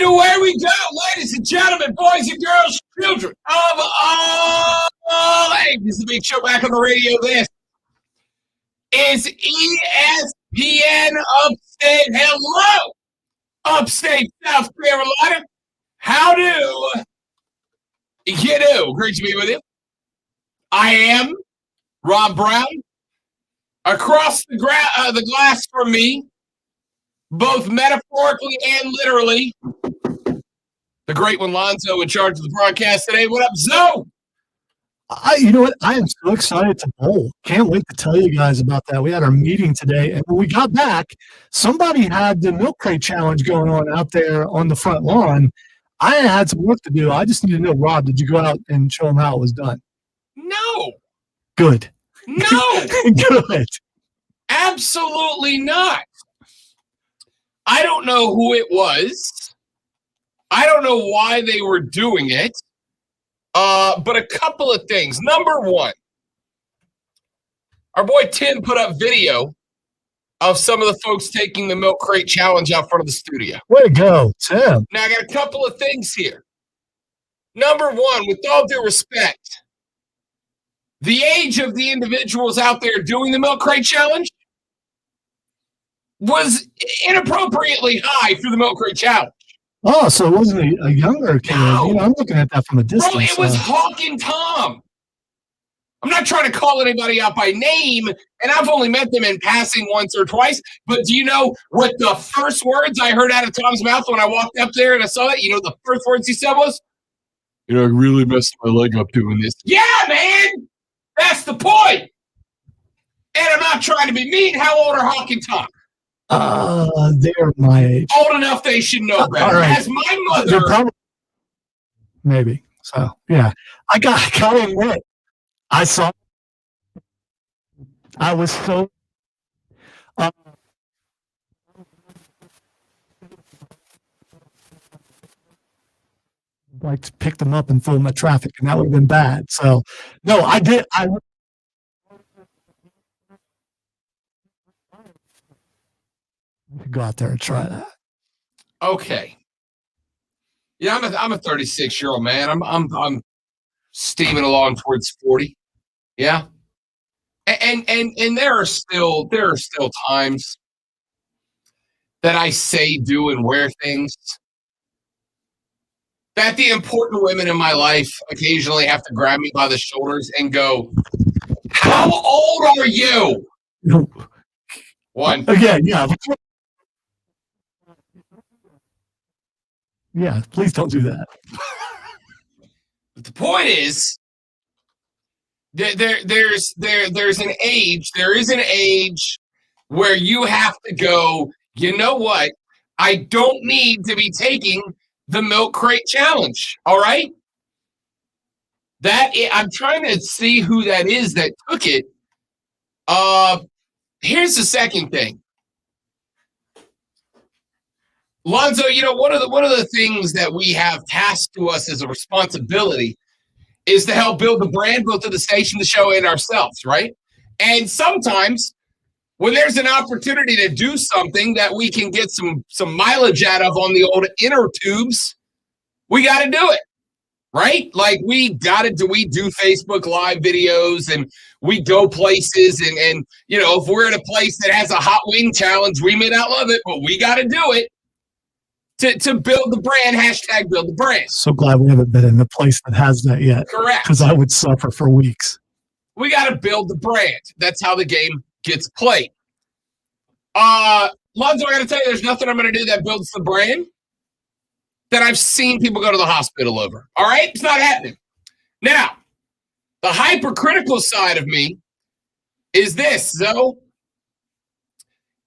away we go, ladies and gentlemen, boys and girls, children of all ages. The Big Show back on the radio. This is ESPN Upstate. Hello, Upstate South Carolina. How do you do? Great to be with you. I am Rob Brown. Across the glass from me, both metaphorically and literally, the great one, Lonzo, in charge of the broadcast today. What up, Zoe? You know what? I am so excited to bowl. Can't wait to tell you guys about that. We had our meeting today, and when we got back, somebody had the milk crate challenge going on out there on the front lawn. I had some work to do. I just need to know, Rob, did you go out and show them how it was done? No. Good. No. Good. Absolutely not. I don't know who it was. I don't know why they were doing it. But a couple of things. Number one, our boy Tim put up video of some of the folks taking the milk crate challenge out front of the studio. Way to go, Tim. Now, I got a couple of things here. Number one, with all due respect, the age of the individuals out there doing the milk crate challenge was inappropriately high for the milk crate challenge. Oh, so it wasn't a younger kid. No. You know, I'm looking at that from a distance. Bro, it was Hawk and Tom. I'm not trying to call anybody out by name, and I've only met them in passing once or twice, but do you know what the first words I heard out of Tom's mouth when I walked up there and I saw that? You know the first words he said was, "You know, I really messed my leg up doing this." Yeah, man! That's the point! And I'm not trying to be mean. How old are Hawk and Tom? They're my age. Old enough they should know better. Right. As my mother... Maybe. So, yeah. I got to admit, I saw... I was so... like to pick them up and throw them at traffic, and that would have been bad. So, no, I did... I could go out there and try that. Okay. Yeah, I'm a 36-year-old man. I'm steaming along towards 40. Yeah. And there are still times that I say, do, and wear things that the important women in my life occasionally have to grab me by the shoulders and go, "How old are you?" One. Again, yeah. Yeah, please don't do that. But the point is, there's an age. There is an age where you have to go, you know what? I don't need to be taking the milk crate challenge. All right? I'm trying to see who that is that took it. Here's the second thing. Lonzo, you know, one of the things that we have tasked to us as a responsibility is to help build the brand, both of the station, the show, and ourselves, right? And sometimes when there's an opportunity to do something that we can get some mileage out of on the old inner tubes, we got to do it, right? Like we do Facebook Live videos and we go places and you know, if we're in a place that has a hot wing challenge, we may not love it, but we got to do it. To build the brand, hashtag build the brand. So glad we haven't been in a place that has that yet. Correct. Because I would suffer for weeks. We got to build the brand. That's how the game gets played. Lonzo, I got to tell you, there's nothing I'm going to do that builds the brand that I've seen people go to the hospital over. All right? It's not happening. Now, the hypercritical side of me is this, Zoe.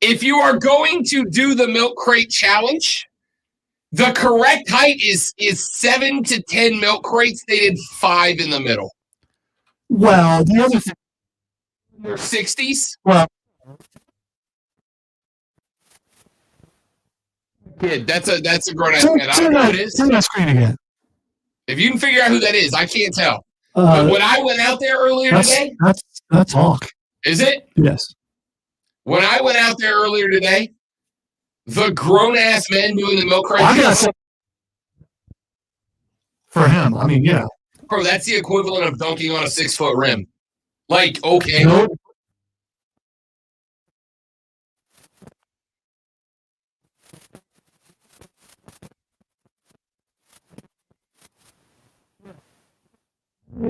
If you are going to do the milk crate challenge, the correct height is 7 to 10 milk crates. They did 5 in the middle. Well, the other thing, 60s. Well, kid, that's a grown ass man. I don't know who it is. Turn that screen again. If you can figure out who that is, I can't tell. But when I went out there earlier today, that's Hawk. Is it? Yes. When I went out there earlier today, the grown ass men doing the milk crate. for him. I mean, yeah. Bro, that's the equivalent of dunking on a 6-foot rim. Like, okay. Nope.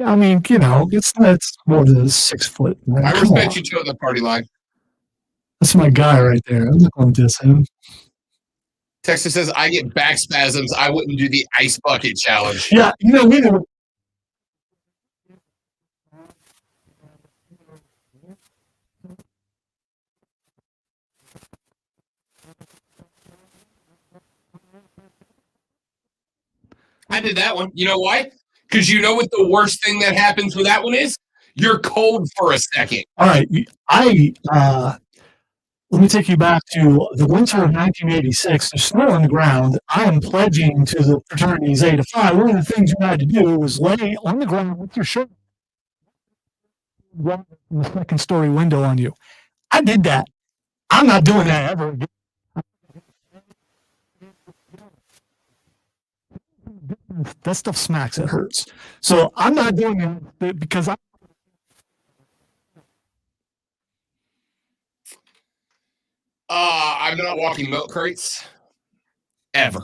I mean, it's more than a 6 foot. Man. I respect you too on the party line. That's my guy right there. I'm not going to diss him. Texas says, I get back spasms. I wouldn't do the ice bucket challenge. Yeah, we know. I did that one. You know why? Because you know what the worst thing that happens with that one is? You're cold for a second. All right. Let me take you back to the winter of 1986. There's snow on the ground. I am pledging to the fraternities A to 5. One of the things you had to do was lay on the ground with your shirt in the second story window on you. I did that. I'm not doing that ever again. That stuff smacks. It hurts. So I'm not doing it because I'm not walking milk crates ever.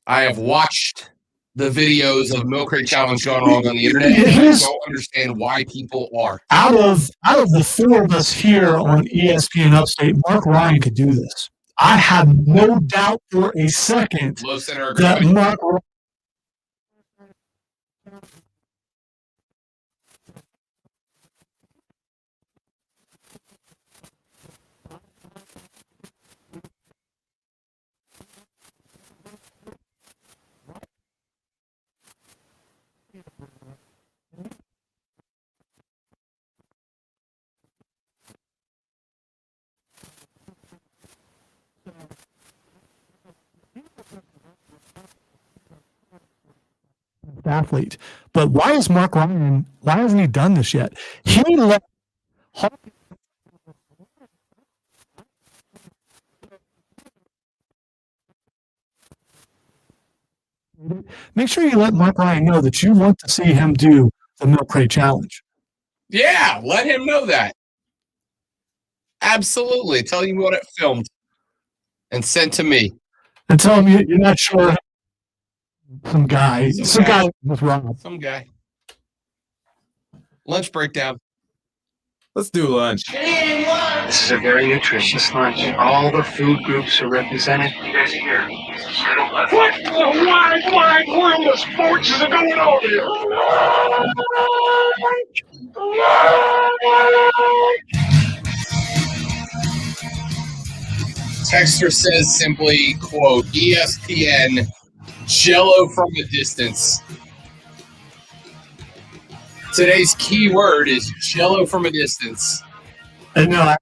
I have watched the videos of milk crate challenge going wrong on the internet. And I don't understand why people are. Out of the four of us here on ESPN Upstate, Mark Ryan could do this. I have no doubt for a second Low center of that gravity. Mark Ryan. Athlete, but why is Mark Ryan? Why hasn't he done this yet? He let make sure you let Mark Ryan know that you want to see him do the milk crate challenge. Yeah, let him know that. Absolutely. Tell him what it filmed and sent to me. And tell him you're not sure. Some guy was wrong. Some guy. Lunch breakdown. Let's do lunch. This is a very nutritious lunch. All the food groups are represented. You guys are here. What in the wide world of sports is going on here? Texter says simply, quote, ESPN, Jello from a distance. Today's key word is Jello from a distance. And no,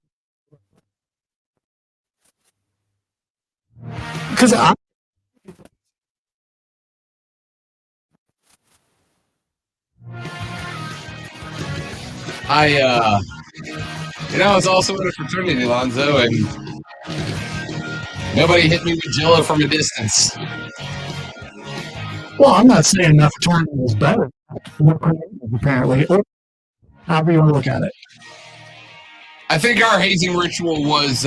because I was also in a fraternity, Lonzo, and nobody hit me with Jello from a distance. well, I'm not saying that fraternity was better. Apparently, or however you want to look at it. I think our hazing ritual was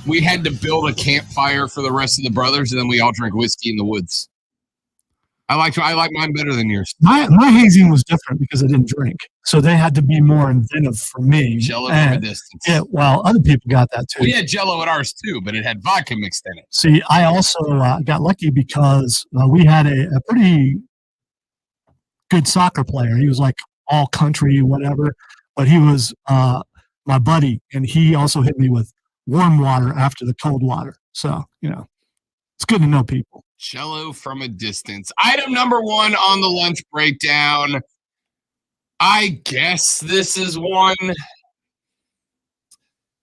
we had to build a campfire for the rest of the brothers, and then we all drank whiskey in the woods. I like mine better than yours. My hazing was different because I didn't drink, so they had to be more inventive for me. Jello from a distance. Yeah, well, other people got that too. We had Jello at ours too, but it had vodka mixed in it. See, I also got lucky because we had a pretty good soccer player. He was like all country, whatever, but he was my buddy, and he also hit me with warm water after the cold water. So, it's good to know people. Jello from a distance. Item number 1 on the lunch breakdown. I guess this is one.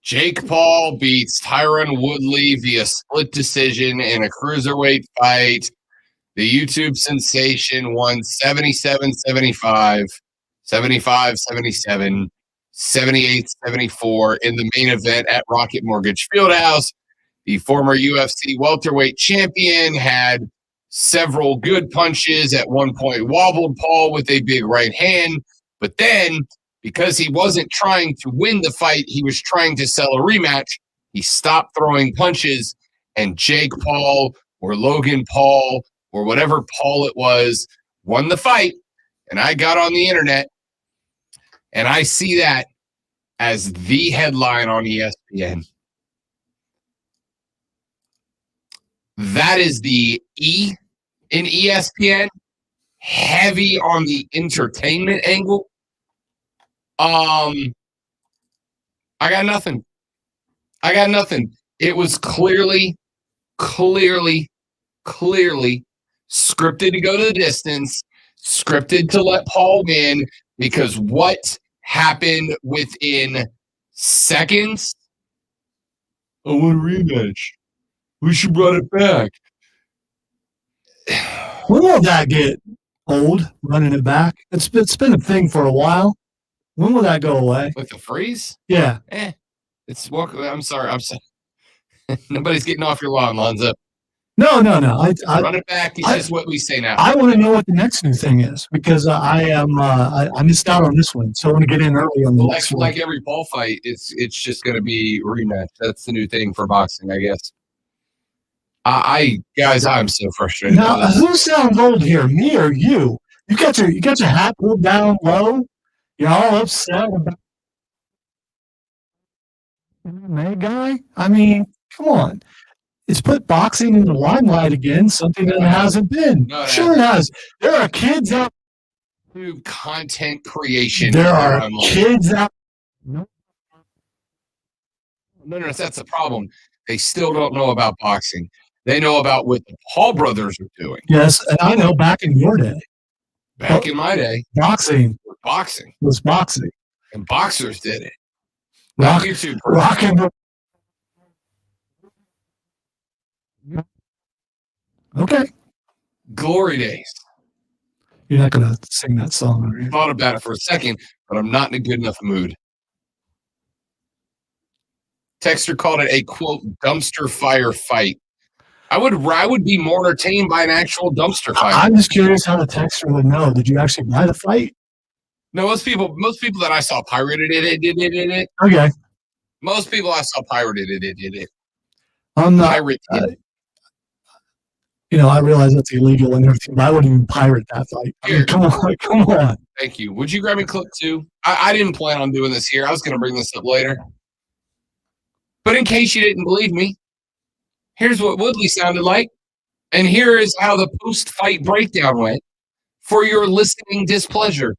Jake Paul beats Tyron Woodley via split decision in a cruiserweight fight. The YouTube sensation won 77-75, 75-77, 78-74 in the main event at Rocket Mortgage Fieldhouse. The former UFC welterweight champion had several good punches. At one point, wobbled Paul with a big right hand. But then, because he wasn't trying to win the fight, he was trying to sell a rematch. He stopped throwing punches, and Jake Paul or Logan Paul or whatever Paul it was won the fight. And I got on the internet, and I see that as the headline on ESPN. That is the E in ESPN, heavy on the entertainment angle. I got nothing. It was clearly scripted to go to the distance, scripted to let Paul win, because what happened within seconds? I want a rematch. We should run it back. When will that get old, running it back? It's been a thing for a while. When will that go away? With the freeze? Yeah. It's welcome. I'm sorry. Nobody's getting off your lawn, Lonzo. No. Run it back. It's just what we say now. I want to know what the next new thing is, because I missed out on this one, so I want to get in early on the next one. Like every Paul fight, it's just going to be rematch. That's the new thing for boxing, I guess. Guys, I'm so frustrated. Now, who sounds old here, me or you? You got your hat pulled down low. You're all upset about MMA guy. I mean, come on. It's put boxing in the limelight again, something that it hasn't been. No, it sure it has. There are kids out there. Content creation. There are kids out. No, that's the problem. They still don't know about boxing. They know about what the Paul brothers are doing. Yes, and I know back in your day. Back in my day, boxing was boxing. And boxers did it. Rock, YouTube. Rock and okay. Glory days. You're not going to sing that song, are you? I thought about it for a second, but I'm not in a good enough mood. Texter called it a, quote, dumpster fire fight. I would be more entertained by an actual dumpster fight. I'm just curious how the texter would know. Did you actually buy the fight? No, most people that I saw pirated it. Okay. Most people I saw pirated it. I'm not. I realize that's illegal and everything, but I wouldn't even pirate that fight. I mean, come on. Thank you. Would you grab me clip 2? I didn't plan on doing this here. I was going to bring this up later. But in case you didn't believe me, here's what Woodley sounded like, and here is how the post-fight breakdown went for your listening displeasure.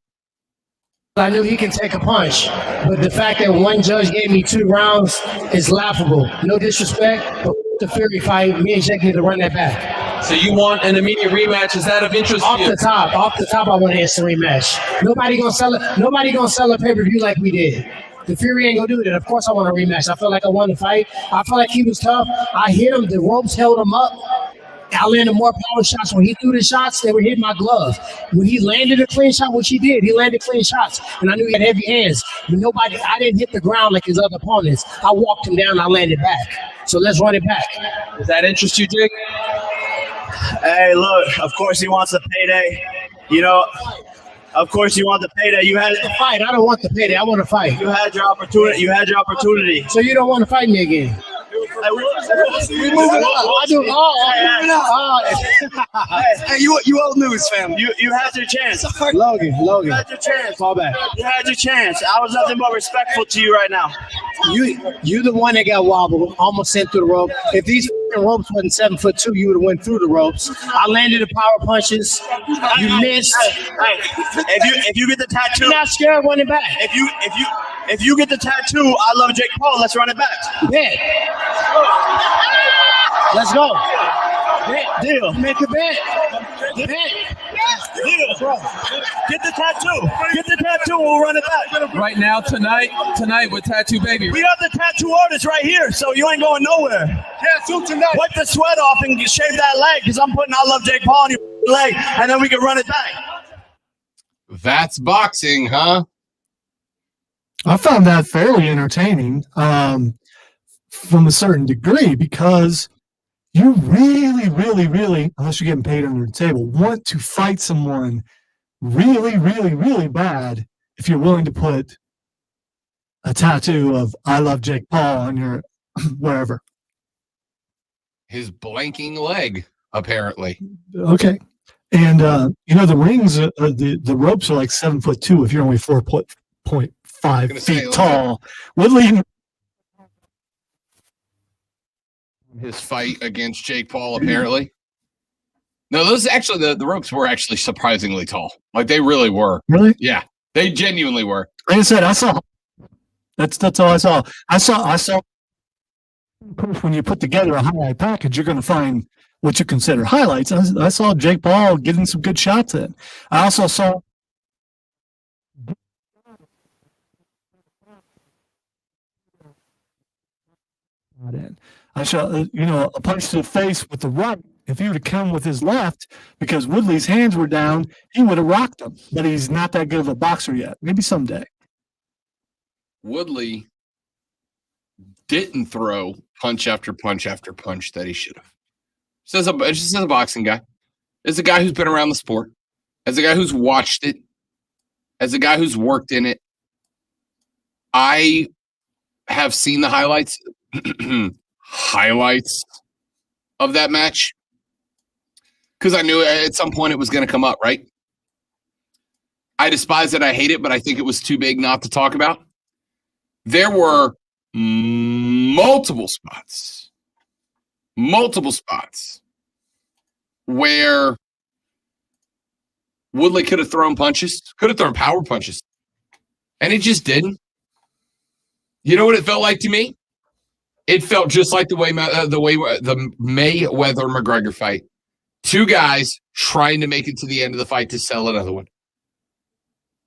I knew he can take a punch, but the fact that one judge gave me 2 rounds is laughable. No disrespect, but the Fury fight, me and Jake need to run that back. So you want an immediate rematch? Is that of interest to you? Off the top, I want an instant rematch. Nobody gonna sell a pay-per-view like we did. The Fury ain't gonna do that. Of course I want a rematch. I feel like I won the fight. I feel like he was tough. I hit him. The ropes held him up. I landed more power shots. When he threw the shots, they were hitting my glove. When he landed a clean shot, which he did, he landed clean shots. And I knew he had heavy hands. But I didn't hit the ground like his other opponents. I walked him down and I landed back. So let's run it back. Does that interest you, Jake? Hey, look, of course he wants the payday. Of course you want the payday. You had the fight. I don't want the payday. I want to fight. You had your opportunity. So you don't want to fight me again? Hey, we moving on. I do. Hey, you old news, fam. You had your chance. Logan. You had your chance. Call back. You had your chance. I was nothing but respectful to you right now. You the one that got wobbled, almost sent through the rope. If these ropes wasn't 7'2", you would have went through the ropes. I landed the power punches. You missed. Hey, if you get the tattoo, you're not scared of running back. If you get the tattoo, I love Jake Paul. Let's run it back. Bet. Let's go. Bet. Deal. Make a bet. Deal. Bro. Get the tattoo. We'll run it back. Right now, tonight with Tattoo Baby. We got the tattoo artist right here, so you ain't going nowhere. Tattoo tonight. Wipe the sweat off and shave that leg, because I'm putting I love Jake Paul on your leg, and then we can run it back. That's boxing, huh? I found that fairly entertaining from a certain degree, because You really, really, really, unless you're getting paid under the table, want to fight someone really, really, really bad if you're willing to put a tattoo of "I love Jake Paul" on your wherever. His blanking leg, apparently. Okay. And the rings, the ropes are like 7'2" if you're only 4.5 feet tall. Woodley, His fight against Jake Paul, apparently. No, those actually the ropes were actually surprisingly tall. Like they really were. really? Yeah, they genuinely were. Like I said, I saw. That's all I saw. I saw. When you put together a highlight package, you're going to find what you consider highlights. I saw Jake Paul getting some good shots in. I also saw. I saw, a punch to the face with the right. If he would have come with his left, because Woodley's hands were down, he would have rocked him. But he's not that good of a boxer yet. Maybe someday. Woodley didn't throw punch after punch after punch that he should have. Just as a boxing guy, as a guy who's been around the sport, as a guy who's watched it, as a guy who's worked in it, I have seen the highlights of that match because I knew at some point it was going to come up, right? I despise it. I hate it, but I think it was too big not to talk about. There were multiple spots where Woodley could have thrown punches, could have thrown power punches, and it just didn't. You know what it felt like to me? It felt just like the Mayweather-McGregor fight. Two guys trying to make it to the end of the fight to sell another one.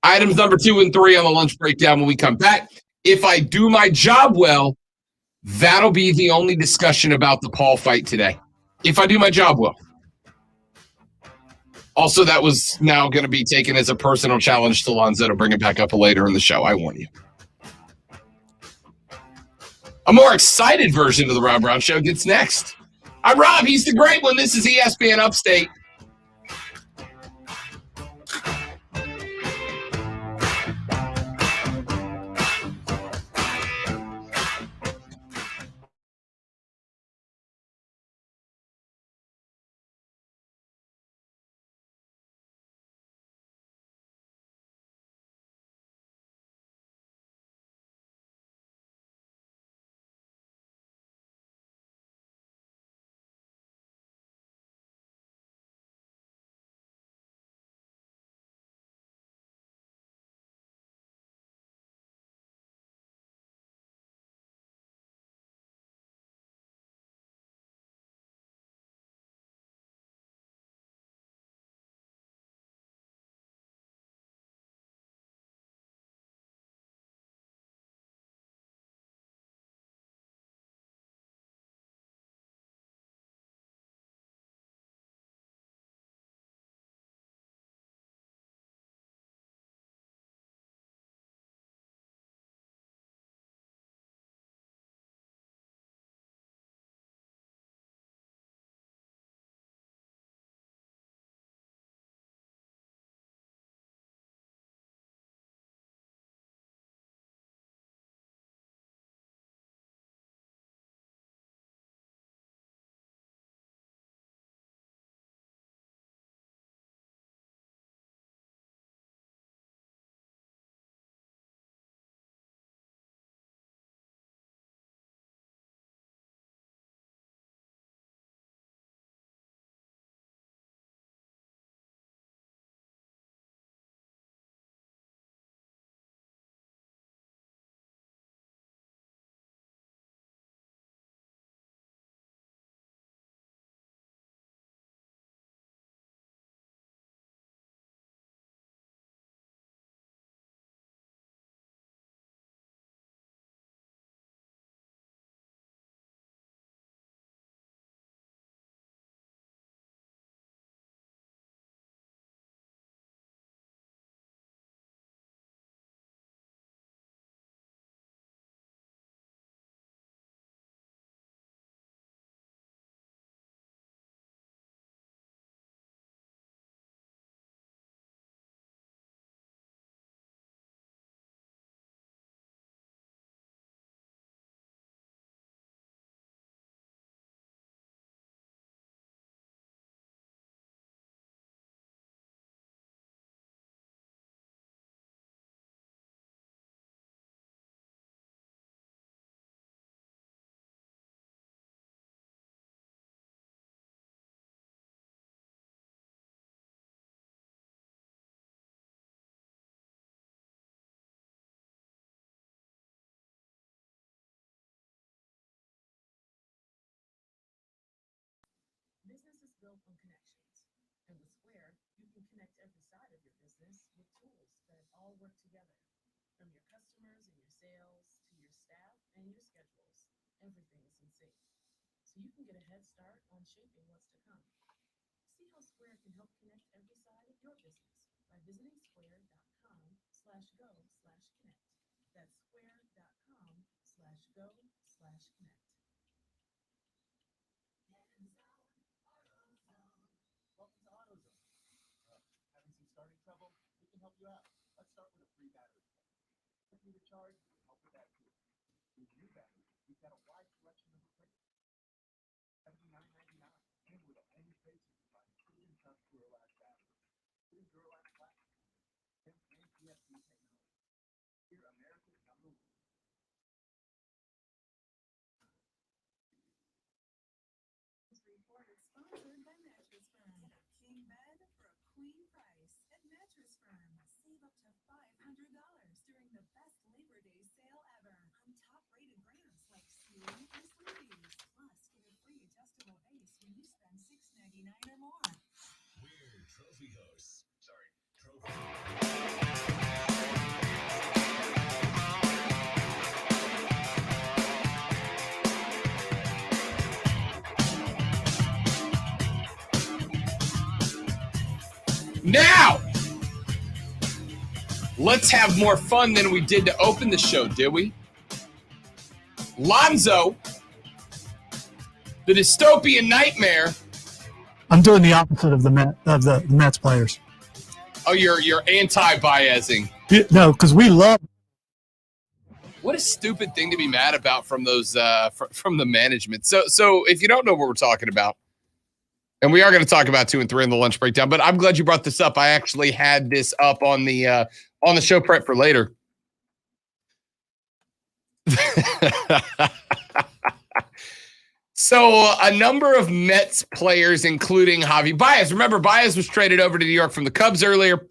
Items number 2 and 3 on the lunch breakdown when we come back. If I do my job well, that'll be the only discussion about the Paul fight today. If I do my job well. Also, that was now going to be taken as a personal challenge to Lonzo to bring it back up later in the show. I warn you. A more excited version of the Rob Brown Show gets next. I'm Rob. He's the great one. This is ESPN Upstate. built on connections. And with Square, you can connect every side of your business with tools that all work together. From your customers and your sales to your staff and your schedules, everything is in sync. So you can get a head start on shaping what's to come. See how Square can help connect every side of your business by visiting square.com/go/connect. That's square.com/go/connect. Welcome to AutoZone. Having some starting trouble? We can help you out. Let's start with a free battery. Quickly recharge, we can help with that too. With new batteries, we've got a wide selection of equipment. $79.99. And with a whole new face, you can find proven tough Duralax batteries. Proven Duralax plastic. And PFC technology. Here, America's number one. This report is sponsored by Mattress Firm. Get a king bed for a queen price at Mattress Firm. Save up to $500 during the best Labor Day sale ever on top-rated brands like Sealy and Sleepy's. Plus, get a free adjustable base when you spend $6.99 or more. We're trophy hosts. Sorry, trophy. Now, let's have more fun than we did to open the show, did we? Lonzo, the dystopian nightmare. I'm doing the opposite of the Mets players. Oh, you're anti-biasing. No, because we love. What a stupid thing to be mad about from those from the management. So if you don't know what we're talking about, and we are going to talk about 2 and 3 in the lunch breakdown, but I'm glad you brought this up. I actually had this up on the show prep for later. So a number of Mets players, including Javi Baez. Remember, Baez was traded over to New York from the Cubs earlier.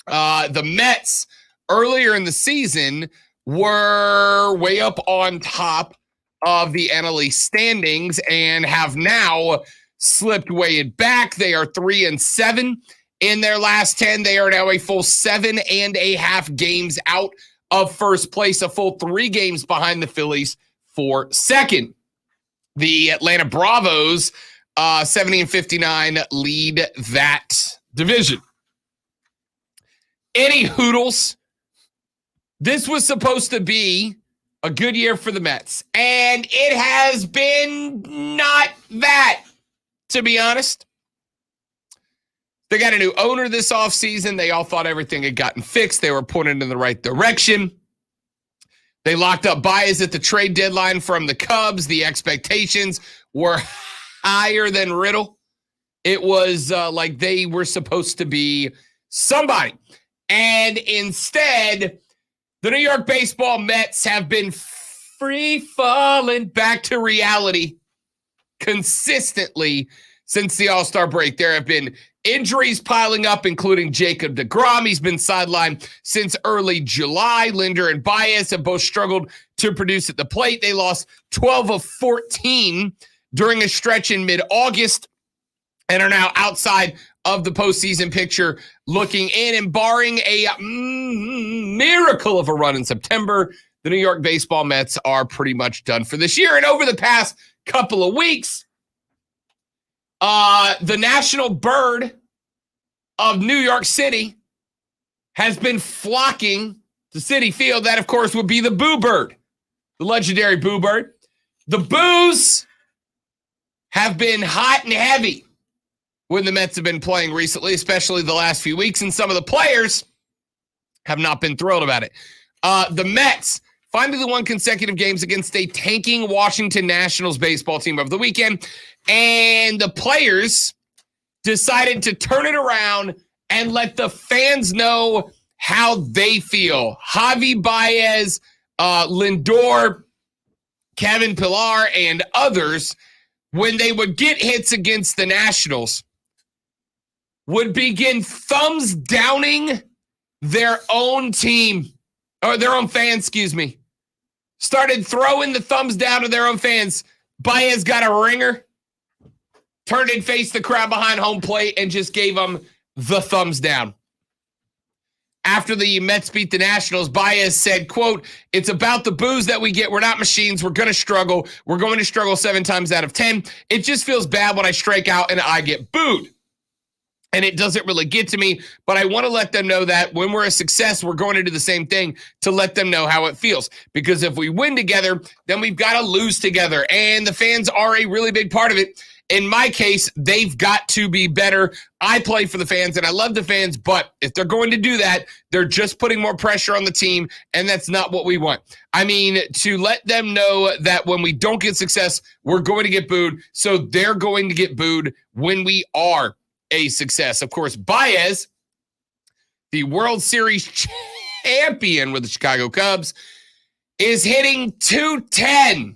The Mets earlier in the season were way up on top of the NL East standings and have now slipped way back. They are 3-7 in their last 10. They are now a full 7.5 games out of first place, a full 3 games behind the Phillies for second. The Atlanta Bravos, 70-59, lead that division. Any hoodles, this was supposed to be a good year for the Mets, and it has been not that, to be honest. They got a new owner this offseason. They all thought everything had gotten fixed. They were pointed in the right direction. They locked up Baez at the trade deadline from the Cubs. The expectations were higher than Riddle. It was like they were supposed to be somebody. And instead, the New York baseball Mets have been free falling back to reality consistently since the All-Star break. There have been injuries piling up, including Jacob deGrom. He's been sidelined since early July. Linder and Baez have both struggled to produce at the plate. They lost 12 of 14 during a stretch in mid-August and are now outside of the postseason picture looking in. And barring a miracle of a run in September, the New York baseball Mets are pretty much done for this year. And over the past couple of weeks, the national bird of New York City has been flocking to Citi Field. That, of course, would be the Boo Bird, the legendary Boo Bird. The Boos have been hot and heavy when the Mets have been playing recently, especially the last few weeks, and some of the players have not been thrilled about it. The Mets finally won consecutive games against a tanking Washington Nationals baseball team over the weekend, and the players decided to turn it around and let the fans know how they feel. Javi Baez, Lindor, Kevin Pillar, and others, when they would get hits against the Nationals, would begin thumbs downing their own team, or their own fans, started throwing the thumbs down to their own fans. Baez got a ringer. turned and faced the crowd behind home plate and just gave them the thumbs down. After the Mets beat the Nationals, Baez said, quote, "It's about the boos that we get. We're not machines. We're going to struggle. We're going to struggle 7 times out of 10. It just feels bad when I strike out and I get booed. And it doesn't really get to me, but I want to let them know that when we're a success, we're going to do the same thing to let them know how it feels. Because if we win together, then we've got to lose together. And the fans are a really big part of it. In my case, they've got to be better. I play for the fans, and I love the fans, but if they're going to do that, they're just putting more pressure on the team, and that's not what we want. I mean, to let them know that when we don't get success, we're going to get booed, so they're going to get booed when we are a success." Of course, Baez, the World Series champion with the Chicago Cubs, is hitting .210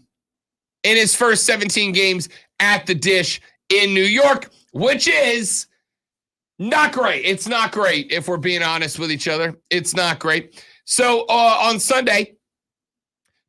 in his first 17 games at the Dish in New York, which is not great. It's not great, if we're being honest with each other. It's not great. So on Sunday,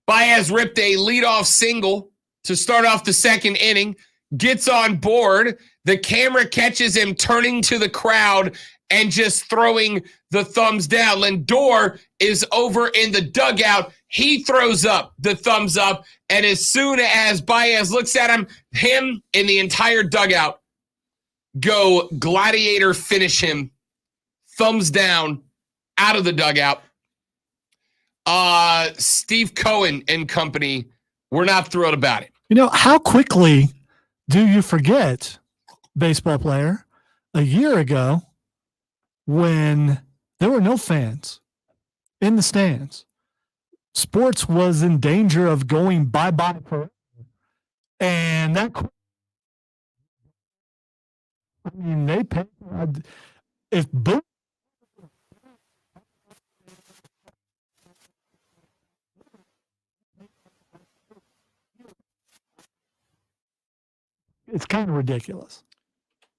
Baez ripped a leadoff single to start off the second inning, gets on board. The camera catches him turning to the crowd and just throwing the thumbs down. Lindor is over in the dugout. He throws up the thumbs up, and as soon as Baez looks at him and the entire dugout go gladiator finish him, thumbs down, out of the dugout. Steve Cohen and company were not thrilled about it. You know, how quickly do you forget, baseball player, a year ago when there were no fans in the stands? Sports was in danger of going bye-bye forever. And that, I mean, they paid, if boom, it's kind of ridiculous.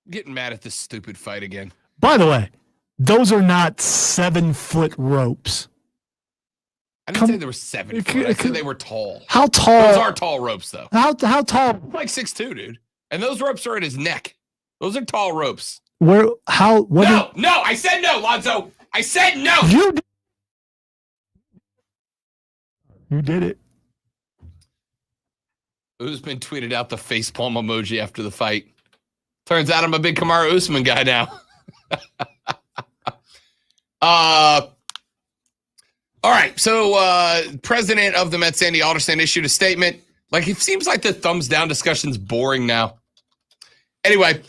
I'm getting mad at this stupid fight again. By the way, those are not 7-foot ropes. I didn't say they were 7 foot. I said they were tall. How tall? Those are tall ropes, though. How tall? Like 6'2", dude. And those ropes are at his neck. Those are tall ropes. Where? How? What? No, I said no, Lonzo. I said no. You did it. Usman tweeted out the facepalm emoji after the fight. Turns out I'm a big Kamaru Usman guy now. All right, so president of the Mets, Sandy Alderson, issued a statement. Like, it seems like the thumbs down discussion's boring now. Anyway,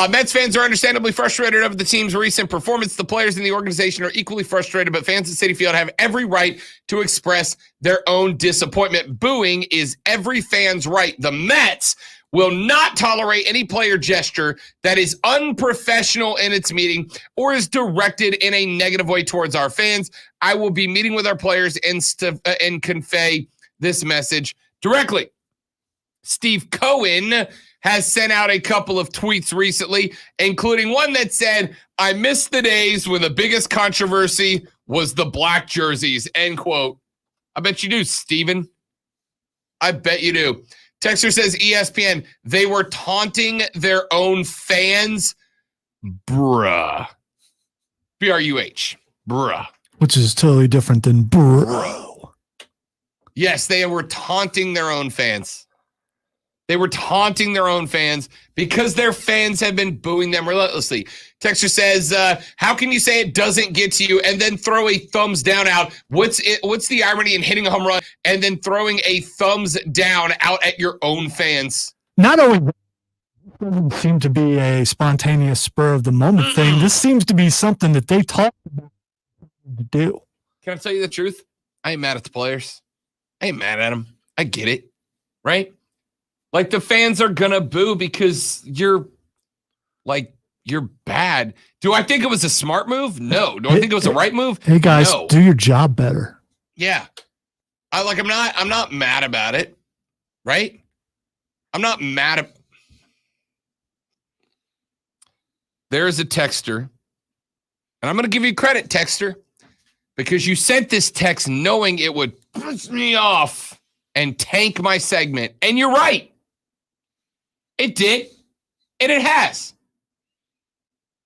Mets fans are understandably frustrated over the team's recent performance. The players in the organization are equally frustrated, but fans at Citi Field have every right to express their own disappointment. Booing is every fan's right. The Mets will not tolerate any player gesture that is unprofessional in its meeting or is directed in a negative way towards our fans. I will be meeting with our players and convey this message directly. Steve Cohen has sent out a couple of tweets recently, including one that said, "I miss the days when the biggest controversy was the black jerseys," end quote. I bet you do, Steven. I bet you do. Texter says, ESPN, they were taunting their own fans. Bruh. B-R-U-H. Bruh. Which is totally different than bro. Yes, they were taunting their own fans. They were taunting their own fans because their fans have been booing them relentlessly. Texter says, how can you say it doesn't get to you and then throw a thumbs down out? What's the irony in hitting a home run and then throwing a thumbs down out at your own fans? Not only doesn't seem to be a spontaneous spur of the moment thing, this seems to be something that they talked about to do. Can I tell you the truth? I ain't mad at the players. I ain't mad at them. I get it, right? Like, the fans are going to boo because you're bad. Do I think it was a smart move? No. Do I think it was a right move? Hey, guys, no. Do your job better. Yeah. I'm not mad about it, right? I'm not mad at. There's a texter, and I'm going to give you credit, texter, because you sent this text knowing it would piss me off and tank my segment. And you're right. It did. And it has.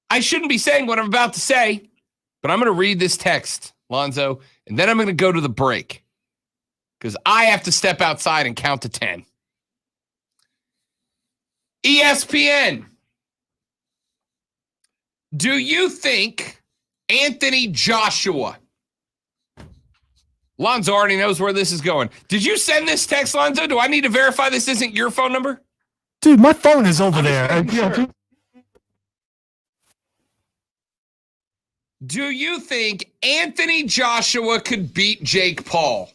I shouldn't be saying what I'm about to say, but I'm going to read this text, Lonzo, and then I'm going to go to the break because I have to step outside and count to 10. ESPN. Do you think Anthony Joshua? Lonzo already knows where this is going. Did you send this text, Lonzo? Do I need to verify this isn't your phone number? Dude, my phone is over there. Sure. Do you think Anthony Joshua could beat Jake Paul?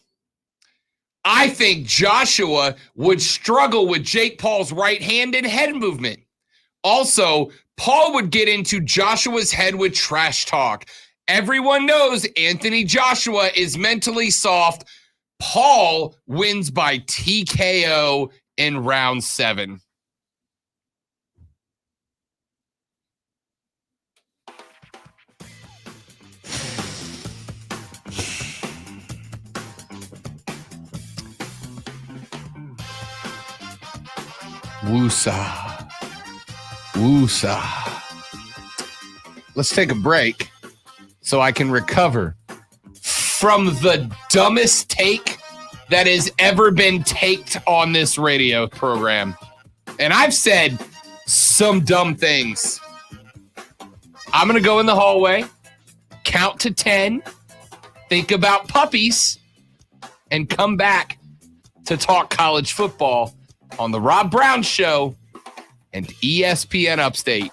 I think Joshua would struggle with Jake Paul's right hand and head movement. Also, Paul would get into Joshua's head with trash talk. Everyone knows Anthony Joshua is mentally soft. Paul wins by TKO in round 7. Woosa. Woosa. Let's take a break so I can recover from the dumbest take that has ever been taked on this radio program. And I've said some dumb things. I'm going to go in the hallway, count to 10, think about puppies, and come back to talk college football on the Rob Brown Show and ESPN Upstate.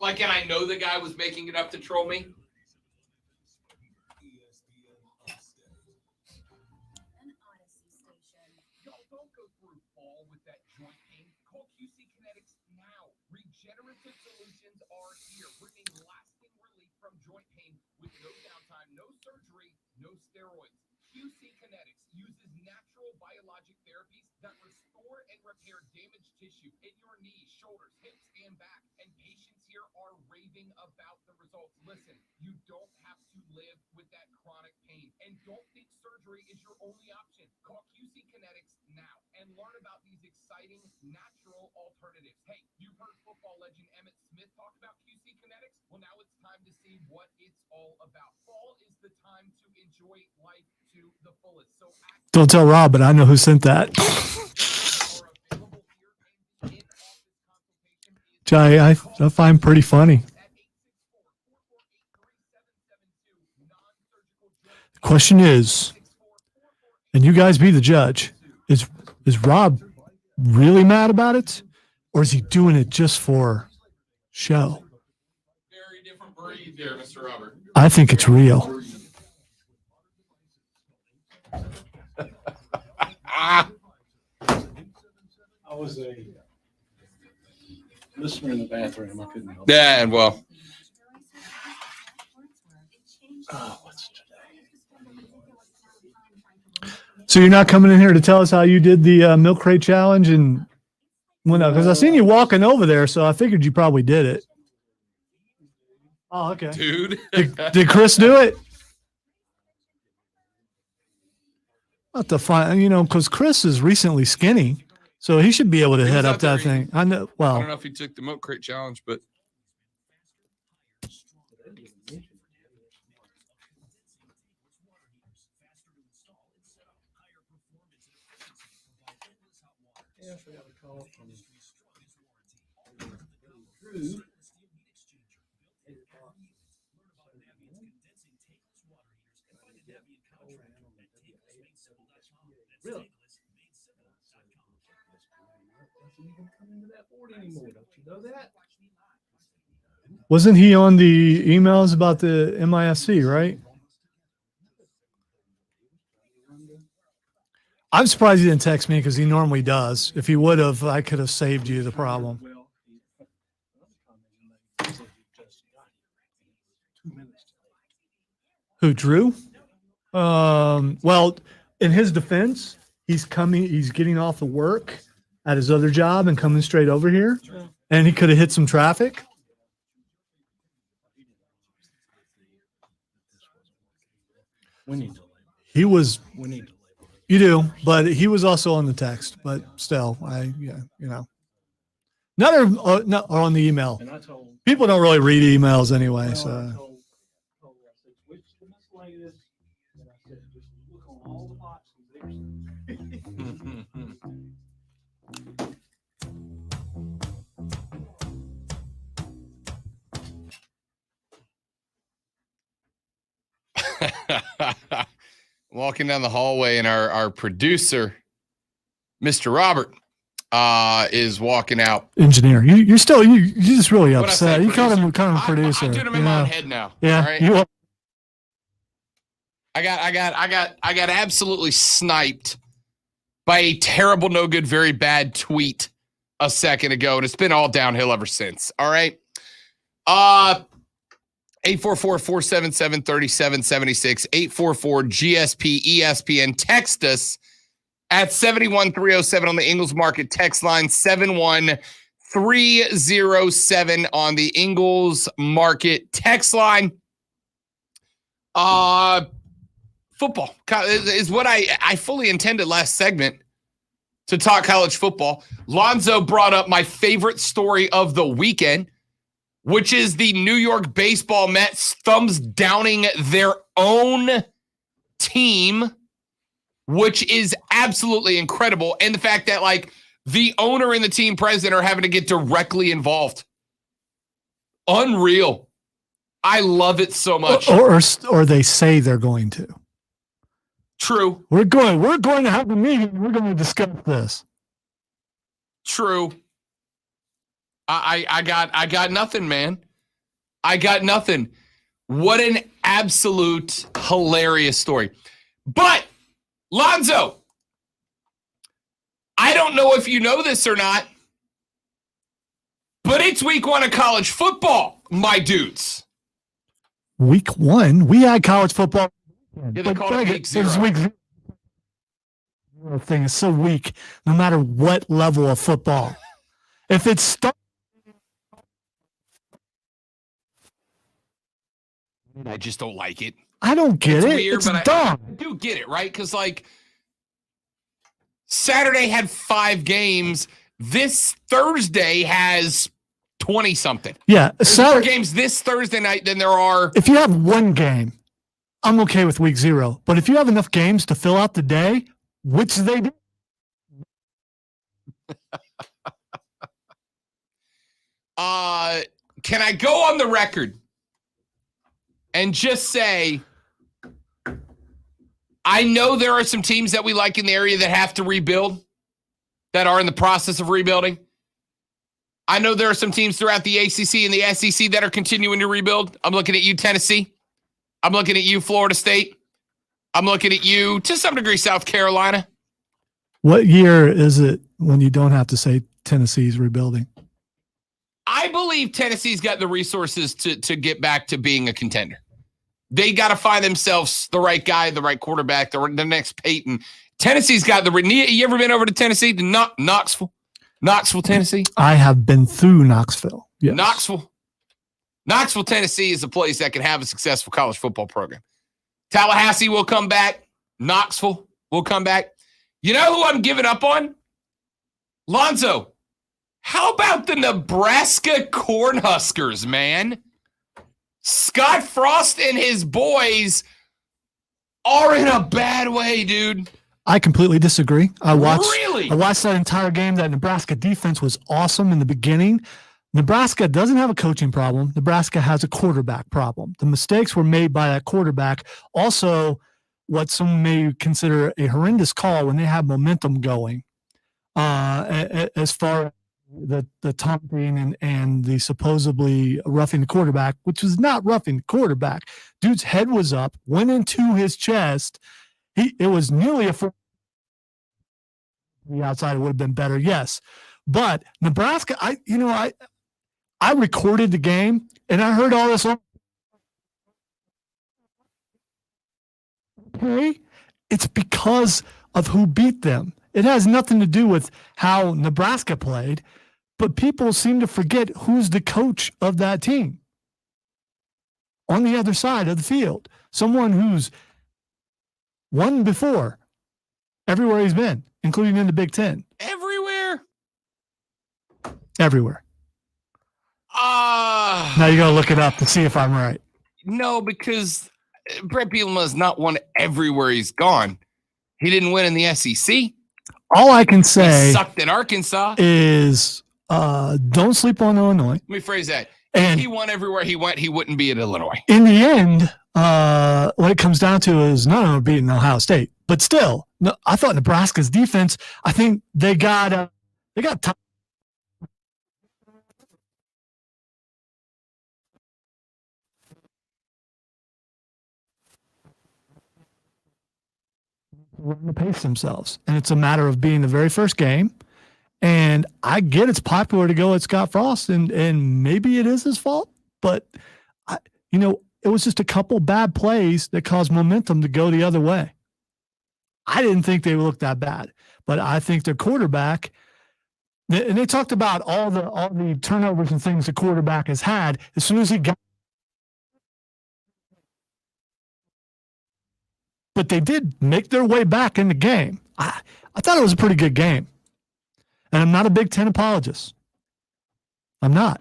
Like, and I know the guy was making it up to troll me. Regenerative solutions are here, bringing lasting relief from joint pain with no downtime, no surgery, no steroids. QC Kinetics uses natural biologic therapies that restore and repair damaged tissue in your knees, shoulders, hips, and back. And patients here are raving about the results. Listen, you don't have to live with that chronic pain. And don't think surgery is your only option. Call QC Kinetics now and learn about these exciting natural alternatives. Hey, you've heard football legend Emmitt Smith talk about QC Kinetics? Well, now it's time to see what it's all about. Fall is the time to enjoy life to the fullest. So Don't tell Rob, but I know who sent that. Which I find pretty funny. The question is, and you guys be the judge, is Rob really mad about it? Or is he doing it just for show? very different breed there, Mr. Robert. I think it's real. Ah. I was a listener in the bathroom. I couldn't help Yeah, and well, what's today? So you're not coming in here to tell us how you did the milk crate challenge and well, no, because I seen you walking over there, so I figured you probably did it. Oh, okay. dude. Did Chris do it? Not to find, because Chris is recently skinny, so he should be able to He head was up out there. that thing. I know. I don't Well, know if he took the milk crate challenge, but Yes, I got a call from Drew. Really? Doesn't even come into that board anymore. Don't you know that? wasn't he on the emails about the MISC, right? I'm surprised he didn't text me because he normally does. If he would have, I could have saved you the problem. Well, Who, Drew? Well, in his defense, he's getting off of work at his other job and coming straight over here, and he could have hit some traffic. We need to label. He was. We need to label. You do, but he was also on the text. But still, None are on the email. And I told People don't really read emails anyway. I So told her, I said, which the miscellaneous? And I said, just look on all the boxes. Walking down the hallway, and our producer, Mr. Robert, is walking out. engineer, you're still you're just really What'd I say, upset. You called him producer? producer. I'm doing him in my own head now. Yeah, all right? you are. I got absolutely sniped by a terrible, no good, very bad tweet a second ago, and it's been all downhill ever since. All right. 844-477-3776, 844-GSP-ESPN. Text us at 71307 on the Ingles Market text line, 71307 on the Ingles Market text line. Football is what I fully intended last segment to talk college football. Lonzo brought up my favorite story of the weekend, which is the New York baseball Mets thumbs downing their own team, which is absolutely incredible. And the fact that, like, the owner and the team president are having to get directly involved. Unreal. I love it so much. Or they say they're going to. True. We're going to have a meeting. We're going to discuss this. True. I got nothing, man. I got nothing. What an absolute hilarious story. But Lonzo, I don't know if you know this or not, but it's week 1 of college football, my dudes. Week 1, we had college football. Yeah, they call it week 0. Week 0 thing is so weak, no matter what level of football. If it's I just don't like it. I don't get it's it. Weird, it's but dumb. I do get it, right? Because, like, Saturday had 5 games. This Thursday has 20-something. Yeah. There's more games this Thursday night than there are. If you have one game, I'm okay with week 0. But if you have enough games to fill out the day, which they do. Can I go on the record and just say, I know there are some teams that we like in the area that have to rebuild, that are in the process of rebuilding. I know there are some teams throughout the ACC and the SEC that are continuing to rebuild. I'm looking at you, Tennessee. I'm looking at you, Florida State. I'm looking at you, to some degree, South Carolina. What year is it when you don't have to say Tennessee's rebuilding? I believe Tennessee's got the resources to get back to being a contender. They got to find themselves the right guy, the right quarterback, the next Peyton. Tennessee's got the. You ever been over to Tennessee, to Knoxville, Tennessee? I have been through Knoxville. Yes. Knoxville, Tennessee is a place that can have a successful college football program. Tallahassee will come back. Knoxville will come back. You know who I'm giving up on? Lonzo. How about the Nebraska Cornhuskers, man? Scott Frost and his boys are in a bad way, dude. I completely disagree. I watched that entire game. That Nebraska defense was awesome in the beginning. Nebraska doesn't have a coaching problem. Nebraska has a quarterback problem. The mistakes were made by that quarterback. Also, what some may consider a horrendous call when they have momentum going, as far as the taunting and the supposedly roughing the quarterback, which was not roughing the quarterback. Dude's head was up, went into his chest. It was nearly the outside would have been better, yes. But Nebraska, I recorded the game and I heard all this. Okay, it's because of who beat them. It has nothing to do with how Nebraska played, but people seem to forget who's the coach of that team on the other side of the field. Someone who's Won before everywhere he's been, including in the Big Ten. Everywhere. Now you got to look it up to see if I'm right. No, because Brett Bielema has not won everywhere he's gone. He didn't win in the SEC. All I can say He sucked in Arkansas. is don't sleep on Illinois. Let me phrase that. And if he won everywhere he went, he wouldn't be at Illinois. In the end, what it comes down to is not beating Ohio State. But still, no, I thought Nebraska's defense, I think they got time. To pace themselves, and it's a matter of being the very first game. And I get it's popular to go at Scott Frost, and maybe it is his fault, but it was just a couple bad plays that caused momentum to go the other way. I didn't think they looked that bad, but I think their quarterback, and they talked about all the turnovers and things the quarterback has had. As soon as he got, but they did make their way back in the game. I thought it was a pretty good game. And I'm not a Big Ten apologist. I'm not.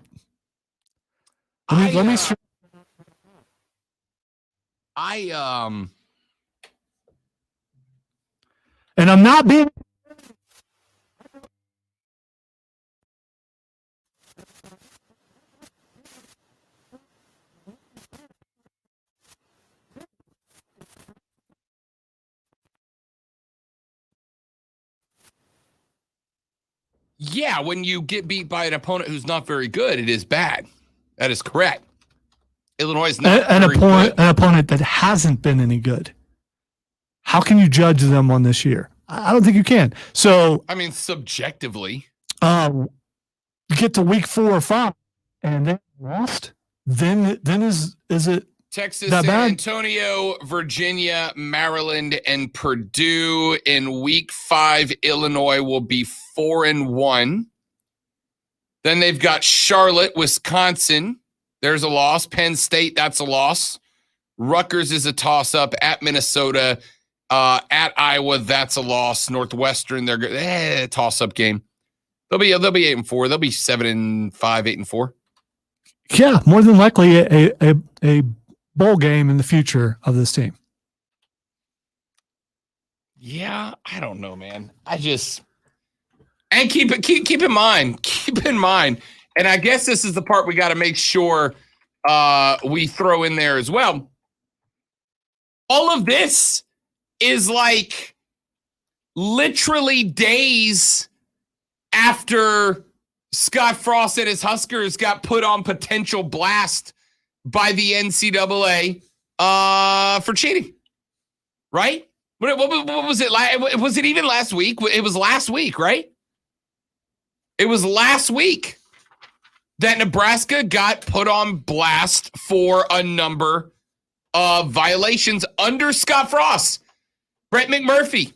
Let me and I'm not being Yeah, when you get beat by an opponent who's not very good, it is bad. That is correct. Illinois is not an opponent that hasn't been any good. How can you judge them on this year? I don't think you can. So I mean, subjectively, you get to week 4 or 5 and they lost. Then is it Texas, that San bad? Antonio, Virginia, Maryland, and Purdue in week 5. Illinois will be 4-1. Then they've got Charlotte, Wisconsin. There's a loss. Penn State, that's a loss. Rutgers is a toss-up at Minnesota. At Iowa, that's a loss. Northwestern, they're good. Toss-up game. They'll be 8-4. They'll be 7-5, 8-4. Yeah, more than likely a bowl game in the future of this team. Yeah, I don't know, man. And keep in mind, and I guess this is the part we got to make sure we throw in there as well. All of this is like literally days after Scott Frost and his Huskers got put on potential blast by the NCAA for cheating, right? What was it like? Was it even last week? It was last week, right? It was last week that Nebraska got put on blast for a number of violations under Scott Frost. Brett McMurphy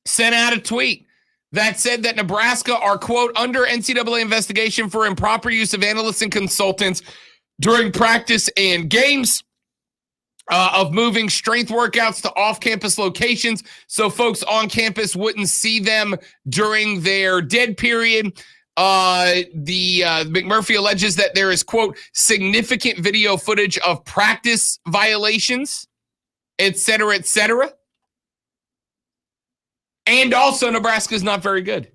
sent out a tweet that said that Nebraska are, quote, under NCAA investigation for improper use of analysts and consultants during practice and games, of moving strength workouts to off-campus locations so folks on campus wouldn't see them during their dead period. McMurphy alleges that there is, quote, significant video footage of practice violations, et cetera, et cetera. And also Nebraska is not very good,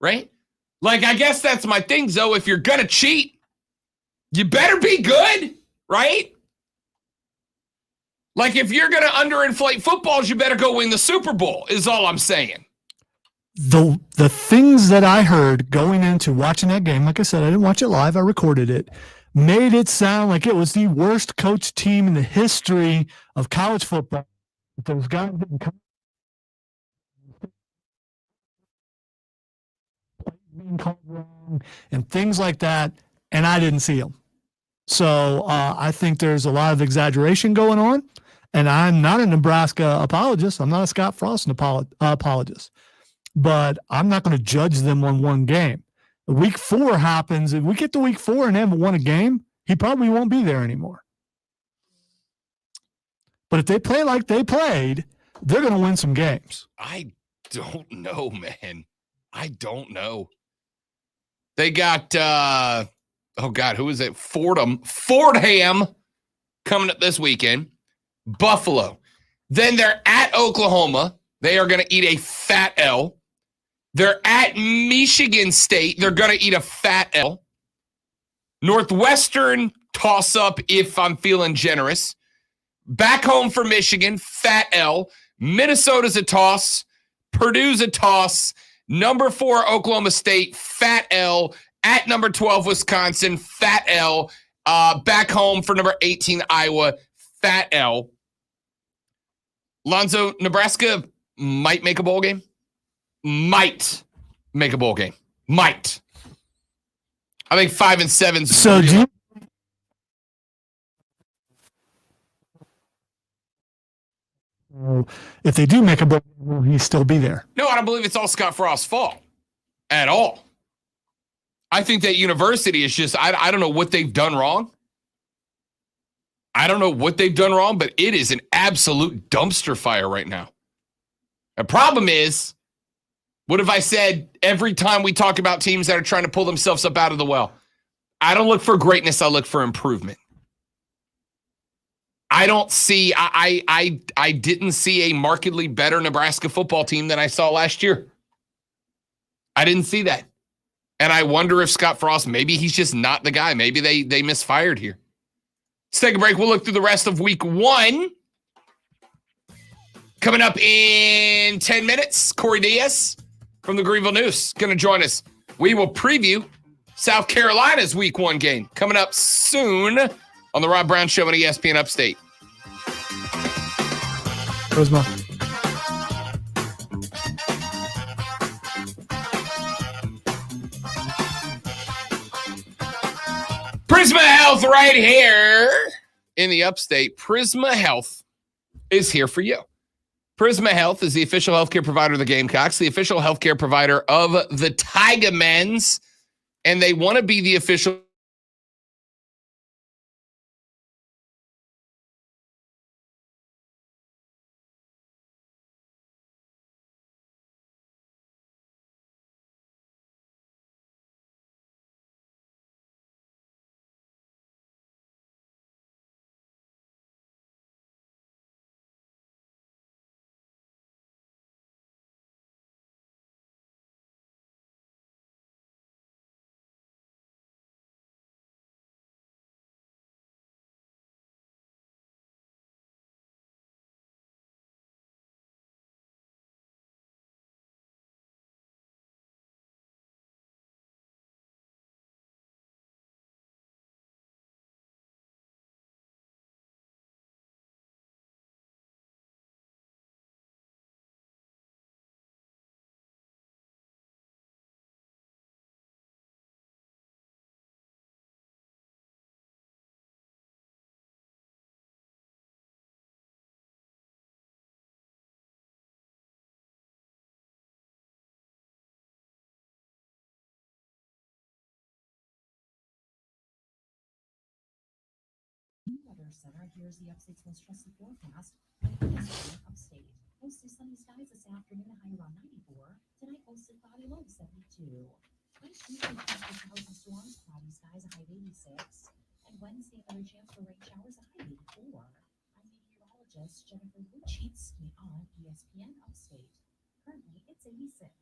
right? Like, I guess that's my thing, Zoe. If you're going to cheat, you better be good, right? Like, if you're going to underinflate footballs, you better go win the Super Bowl, is all I'm saying. The things that I heard going into watching that game, like I said, I didn't watch it live, I recorded it, made it sound like it was the worst coached team in the history of college football. Those guys didn't come being called wrong and things like that, and I didn't see them. So I think there's a lot of exaggeration going on, and I'm not a Nebraska apologist. I'm not a Scott Frost apologist, but I'm not going to judge them on one game. Week 4 happens. If we get to week 4 and they haven't won a game, he probably won't be there anymore. But if they play like they played, they're going to win some games. I don't know, man. I don't know. They got, who is it? Fordham coming up this weekend. Buffalo. Then they're at Oklahoma. They are going to eat a fat L. They're at Michigan State. They're going to eat a fat L. Northwestern toss-up if I'm feeling generous. Back home for Michigan, fat L. Minnesota's a toss. Purdue's a toss. Number 4, Oklahoma State, fat L. At number 12, Wisconsin, fat L. Back home for number 18, Iowa, fat L. Lonzo, Nebraska might make a bowl game. Might make a bowl game. Might. I think 5 and 7. So do you? If they do make a bowl game, will he still be there? No, I don't believe it's all Scott Frost's fault at all. I think that university is just, I don't know what they've done wrong. I don't know what they've done wrong, but it is an absolute dumpster fire right now. The problem is, what if I said every time we talk about teams that are trying to pull themselves up out of the well? I don't look for greatness, I look for improvement. I don't see, I didn't see a markedly better Nebraska football team than I saw last year. I didn't see that. And I wonder if Scott Frost, maybe he's just not the guy. Maybe they misfired here. Let's take a break. We'll look through the rest of week 1. Coming up in 10 minutes, Corey Diaz from the Greenville News going to join us. We will preview South Carolina's week 1 game coming up soon on the Rob Brown Show on ESPN Upstate. Rosemont. Prisma Health right here in the Upstate. Prisma Health is here for you. Prisma Health is the official healthcare provider of the Gamecocks, the official healthcare provider of the Tigermans, and they want to be the official Weather Center. Here's the Upstate's most trusted forecast. Upstate. Mostly sunny skies this afternoon, a high around 94. Tonight, mostly cloudy, low 72. Tuesday, possible showers and storms, cloudy skies, a high of 86. And Wednesday, another chance for rain showers, a high of 84. I'm meteorologist Jennifer Luchitz on ESPN Upstate. Currently, it's 86.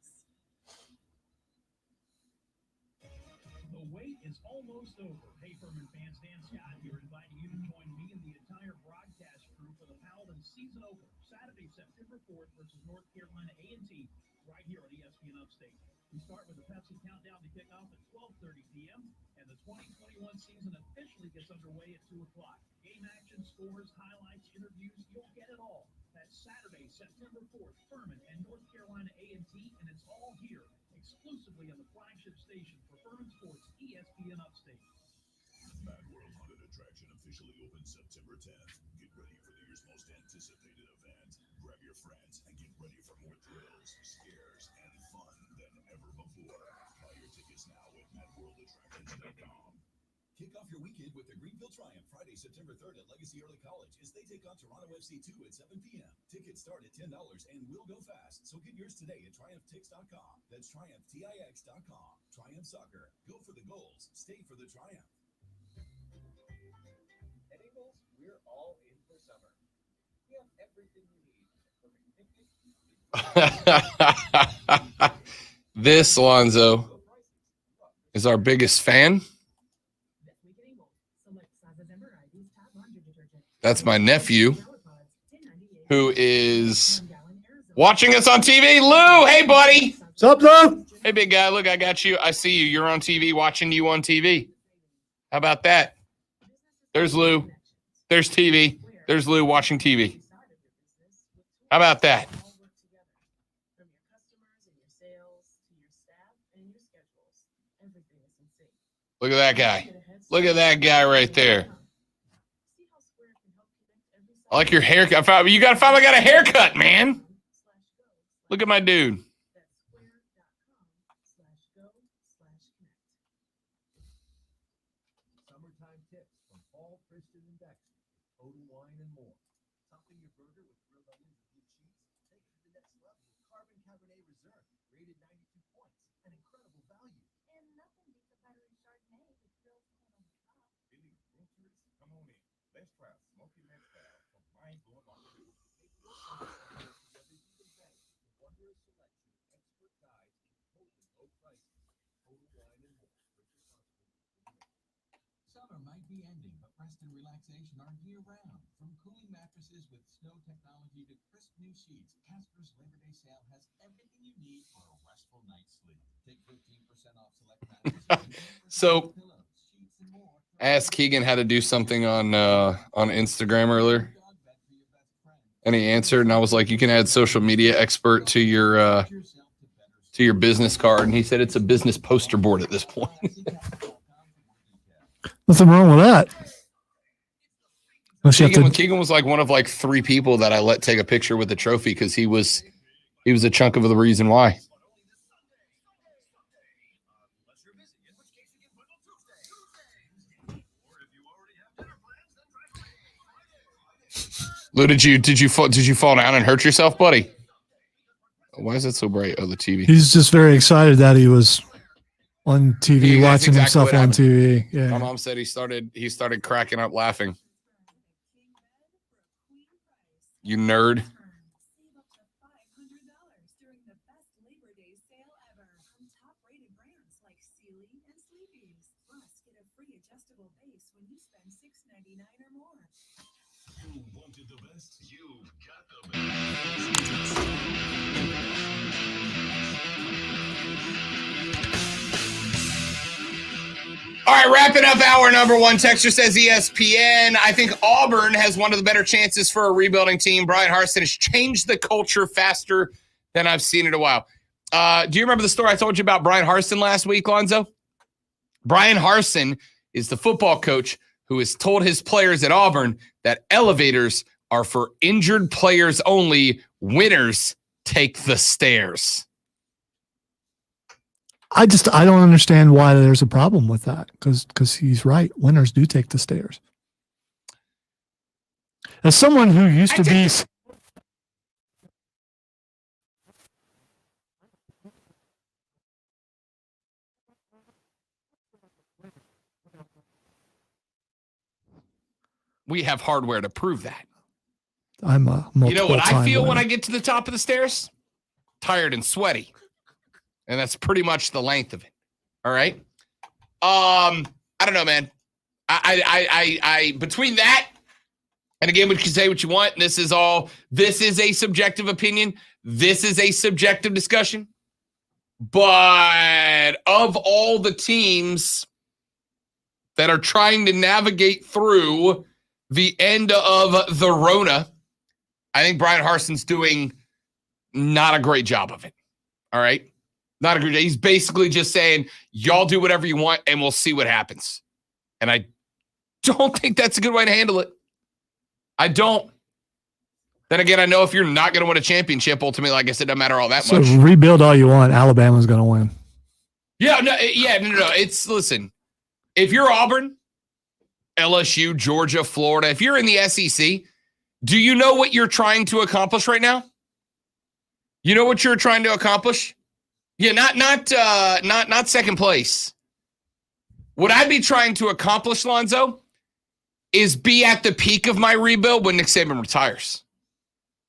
The wait is almost over. Hey, Furman fans, Dan Scott here, inviting you to join me and the entire broadcast crew for the Paladin season opener, Saturday, September 4th versus North Carolina A&T, right here on ESPN Upstate. We start with the Pepsi countdown to kick off at 12:30 p.m., and the 2021 season officially gets underway at 2 o'clock. Game action, scores, highlights, interviews, you'll get it all. That's Saturday, September 4th, Furman and North Carolina A&T, and it's all here, exclusively on the flagship station for Furman Sports, ESPN Upstate. Mad World Haunted Attraction officially opens September 10th. Get ready for the year's most anticipated event. Grab your friends and get ready for more thrills, scares, and fun than ever before. Buy your tickets now at madworldattractions.com. Kick off your weekend with the Greenfield Triumph Friday, September 3rd at Legacy Early College as they take on Toronto FC 2 at 7 p.m. Tickets start at $10 and will go fast, so get yours today at TriumphTix.com. That's TriumphTix.com. Triumph Soccer. Go for the goals. Stay for the triumph. At Ingles, we're all in for summer. We have everything you need. This, Lonzo, is our biggest fan. That's my nephew, who is watching us on TV. Lou, hey, buddy. What's up, Lou? Hey, big guy. Look, I got you. I see you. You're on TV, watching you on TV. How about that? There's Lou. There's TV. There's Lou watching TV. How about that? Look at that guy. Look at that guy right there. I like your haircut. You finally got a haircut, man. Look at my dude. Summertime tips from Paul, Kristen, and Dexter. Total Wine and more. Topping your burger with grilled onions and blue cheese. Take it to the next level with Carbon Cabernet Reserve, rated 92 points. An incredible value. And nothing beats a buttery Chardonnay with grilled corn on the top. Feeling adventurous? Come on in. Let's try smoky mezcal from Mind Blowing Barbecue. Wondrous selection, expert guides, and totally low prices. Total Wine and more. Summer might be ending, but rest and relaxation are year-round. From cooling mattresses with snow technology to crisp new sheets, Casper's Labor Day sale has everything you need for a restful night's sleep. Take 15% off select mattresses. So, I asked Keegan how to do something on Instagram earlier, and he answered, and I was like, "You can add social media expert to your business card," and he said it's a business poster board at this point. Nothing wrong with that. Keegan was like one of like 3 people that I let take a picture with the trophy because he was a chunk of the reason why. Lou, did you fall down and hurt yourself, buddy? Why is it so bright? Oh, the TV. He's just very excited that he was on TV, watching himself on TV. Yeah. My mom said he started cracking up laughing. You nerd. You wanted the best, you got the best. All right, wrapping up hour number 1. Texture says ESPN. I think Auburn has one of the better chances for a rebuilding team. Brian Harsin has changed the culture faster than I've seen in a while. Do you remember the story I told you about Brian Harsin last week, Lonzo? Brian Harsin is the football coach who has told his players at Auburn that elevators are for injured players only. Winners take the stairs. I don't understand why there's a problem with that because he's right. Winners do take the stairs. As someone who used to be. We have hardware to prove that. I'm a You know what I feel winner. when I get to the top of the stairs? Tired and sweaty. And that's pretty much the length of it. All right. I don't know, man. I between that, and again, we can say what you want. This is a subjective opinion. This is a subjective discussion. But of all the teams that are trying to navigate through the end of the Rona, I think Brian Harsin's doing not a great job of it. All right. Not a great job. He's basically just saying, y'all do whatever you want and we'll see what happens. And I don't think that's a good way to handle it. I don't. Then again, I know if you're not going to win a championship, ultimately, like I said, it doesn't matter all that much. So rebuild all you want. Alabama's going to win. No. It's, listen, if you're Auburn LSU, Georgia, Florida. If you're in the SEC, do you know what you're trying to accomplish right now? You know what you're trying to accomplish? Yeah, not second place. What I'd be trying to accomplish, Lonzo, is be at the peak of my rebuild when Nick Saban retires.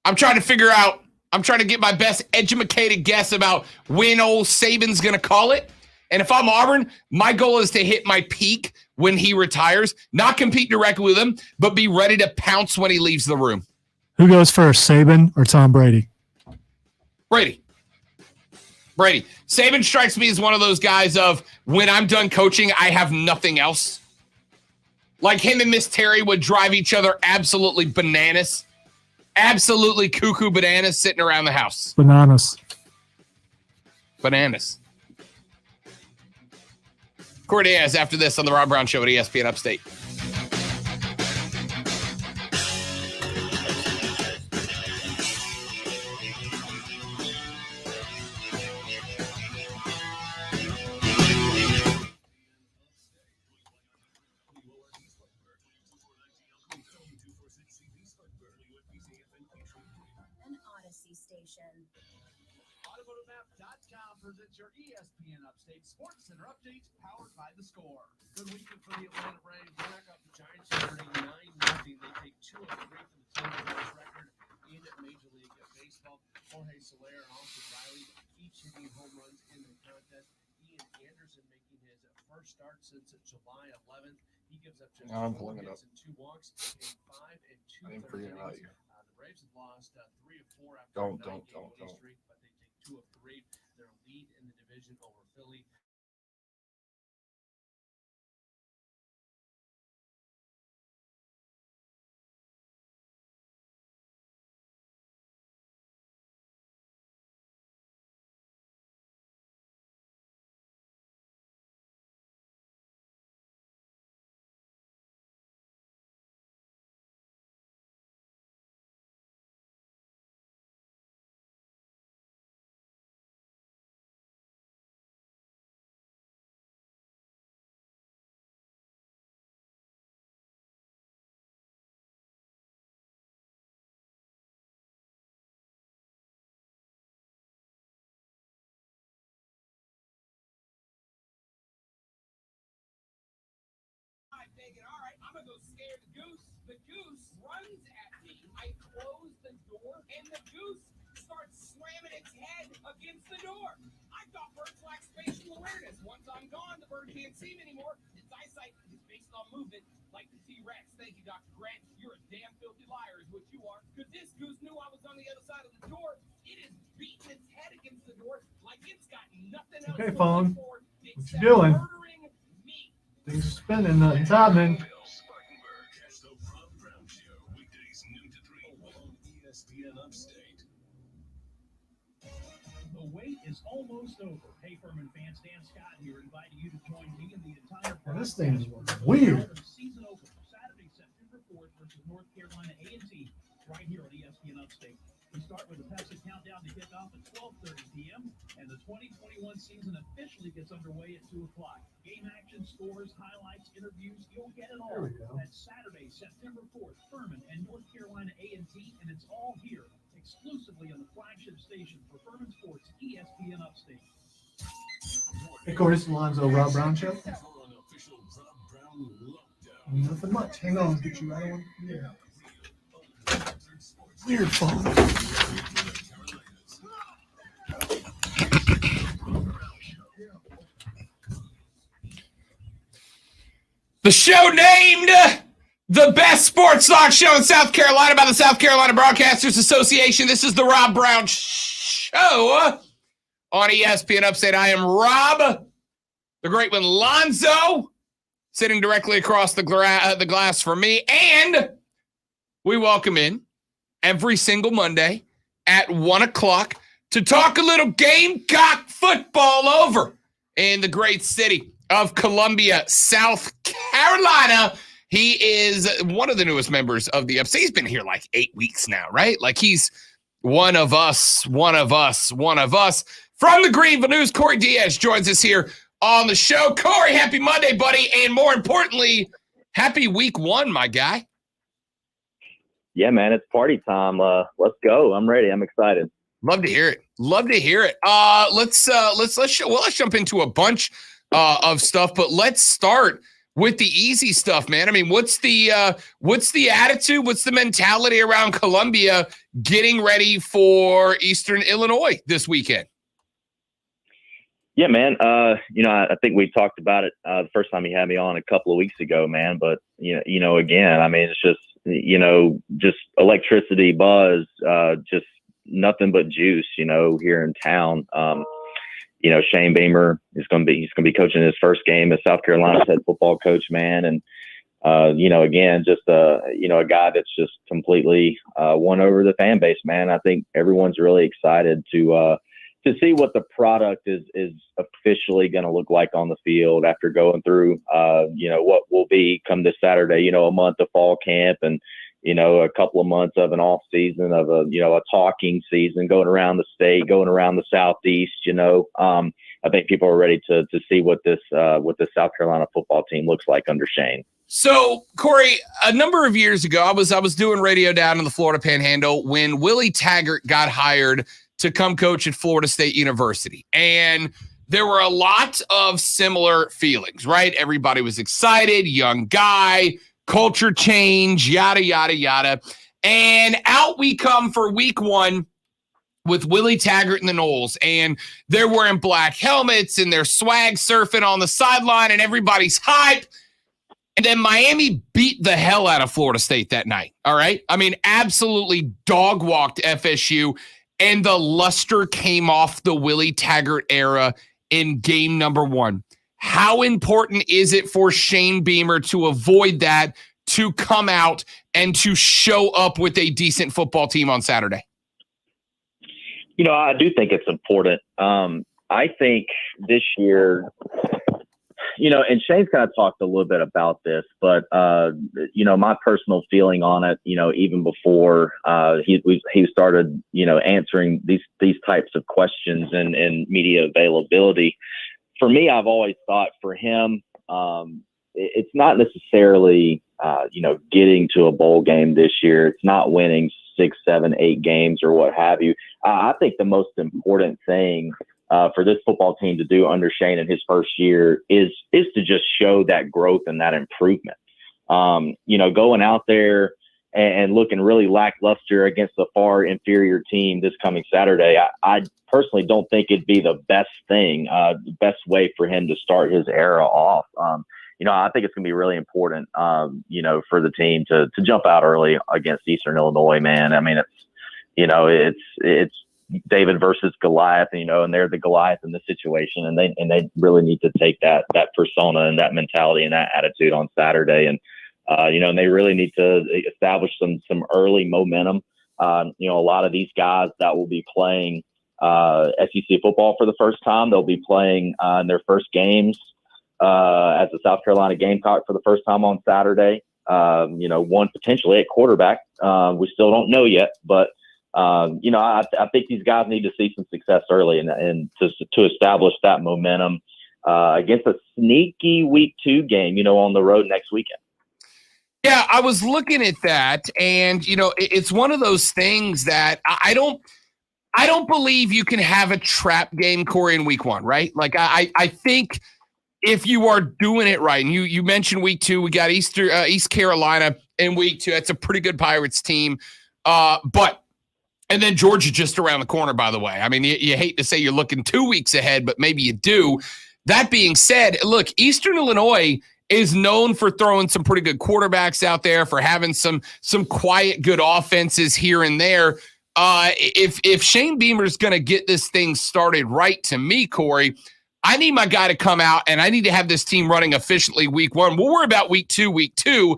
I'm trying to get my best educated guess about when old Saban's going to call it. And if I'm Auburn, my goal is to hit my peak when he retires, not compete directly with him, but be ready to pounce when he leaves the room. Who goes first, Saban or Tom Brady? Brady. Saban strikes me as one of those guys of when I'm done coaching, I have nothing else. Like him and Miss Terry would drive each other absolutely bananas. Absolutely cuckoo bananas sitting around the house. Bananas. Corey Diaz after this on the Rob Brown Show at ESPN Upstate. Automotivemap.com presents your ESPN Upstate Sports Center update, powered by The Score. Good weekend for the Atlanta Braves. Back up the Giants Saturday 9-0. They take 2 of 3 for the team's best record in Major League Baseball. Jorge Soler and Austin Riley each hitting home runs in the contest. Ian Anderson making his first start since July 11th. He gives up just 4 hits and 2 walks in 5 and 2 I didn't forget about you. The Braves have lost 3 of 4 after a 9-game streak, but they take 2 of 3. They're a lead in the division over Philly. Thinking, all right, I'm going to go scare the goose. The goose runs at me. I close the door, and the goose starts slamming its head against the door. I thought birds lack spatial awareness. Once I'm gone, the bird can't see me anymore. Its eyesight is based on movement, like the T-Rex. Thank you, Dr. Grant. You're a damn filthy liar is what you are. Because this goose knew I was on the other side of the door. It is beating its head against the door like it's got nothing else Okay, to phone. look for. What you doing? Things are spinning, nothing's happening. The wait is almost over. Hey, Furman fans, Dan Scott here, inviting you to join me in the entire Man, this thing is weird. season opener, Saturday, September 4th versus North Carolina A&T, right here on ESPN Upstate. We start with the Pepsi countdown to kick off at 12:30 p.m. and the 2021 season officially gets underway at 2 o'clock. Game action, scores, highlights, interviews, you'll get it all. That's Saturday, September 4th, Furman and North Carolina A&T, and it's all here exclusively on the flagship station for Furman Sports, ESPN Upstate. Hey, Corey, this is Alonzo, Rob Brown Show. Nothing much. Hang on, get you right on. Yeah. Weird phone. The show named the best sports talk show in South Carolina by the South Carolina Broadcasters Association. This is the Rob Brown Show on ESPN Upstate. I am Rob, the great one, Lonzo, sitting directly across the glass from me. And we welcome in every single Monday at 1 o'clock to talk a little Gamecock football over in the great city of Columbia, South Carolina. He is one of the newest members of the Upstate. He's been here like 8 weeks now, right? Like he's one of us. From the Greenville News, Corey Diaz joins us here on the show. Corey, happy Monday, buddy. And more importantly, Happy week 1, my guy. Yeah, man, it's party time. Let's go. I'm ready. I'm excited. Love to hear it. Let's jump into a bunch of stuff, but let's start with the easy stuff, man. I mean, what's the attitude? What's the mentality around Columbia getting ready for Eastern Illinois this weekend? Yeah, man. I think we talked about it the first time you had me on a couple of weeks ago, man. But again, I mean, it's just just electricity, buzz, just nothing but juice. Here in town. Shane Beamer he's going to be coaching his first game as South Carolina's head football coach, man, and again, just a guy that's just completely won over the fan base, man. I think everyone's really excited to see what the product is officially going to look like on the field after going through, what will be come this Saturday, a month of fall camp and, a couple of months of an off season of a talking season going around the state, going around the Southeast, I think people are ready to see what this South Carolina football team looks like under Shane. So, Corey, a number of years ago, I was doing radio down in the Florida Panhandle when Willie Taggart got hired to come coach at Florida State University. And there were a lot of similar feelings, right? Everybody was excited, young guy, culture change, yada, yada, yada. And out we come for week 1 with Willie Taggart and the Noles. And they're wearing black helmets and they're swag surfing on the sideline and everybody's hype. And then Miami beat the hell out of Florida State that night, all right? I mean, absolutely dog-walked FSU. And the luster came off the Willie Taggart era in game number 1. How important is it for Shane Beamer to avoid that, to come out and to show up with a decent football team on Saturday? I do think it's important. I think this year, and Shane's kind of talked a little bit about this, but, my personal feeling on it, even before he started, answering these types of questions and media availability, for me, I've always thought for him, it's not necessarily, getting to a bowl game this year. It's not winning 6, 7, 8 games or what have you. I think the most important thing for this football team to do under Shane in his first year is to just show that growth and that improvement. Going out there and looking really lackluster against a far inferior team this coming Saturday, I personally don't think it'd be the best thing, the best way for him to start his era off. I think it's going to be really important, for the team to jump out early against Eastern Illinois, man. I mean, it's David versus Goliath, and they're the Goliath in this situation, and they really need to take that persona and that mentality and that attitude on Saturday. And, and they really need to establish some early momentum. A lot of these guys that will be playing SEC football for the first time, they'll be playing in their first games as a South Carolina Gamecock for the first time on Saturday. One potentially at quarterback. We still don't know yet, but I think these guys need to see some success early and to establish that momentum against a sneaky week 2 game, on the road next weekend. Yeah, I was looking at that, and it's one of those things that I don't believe you can have a trap game, Corey, in week 1, right? Like I think if you are doing it right, and you mentioned week 2, we got East Carolina in week 2. That's a pretty good Pirates team, and then Georgia just around the corner, by the way. I mean, you hate to say you're looking 2 weeks ahead, but maybe you do. That being said, look, Eastern Illinois is known for throwing some pretty good quarterbacks out there, for having some quiet, good offenses here and there. If Shane Beamer's going to get this thing started right, to me, Corey, I need my guy to come out, and I need to have this team running efficiently week 1. We'll worry about week 2.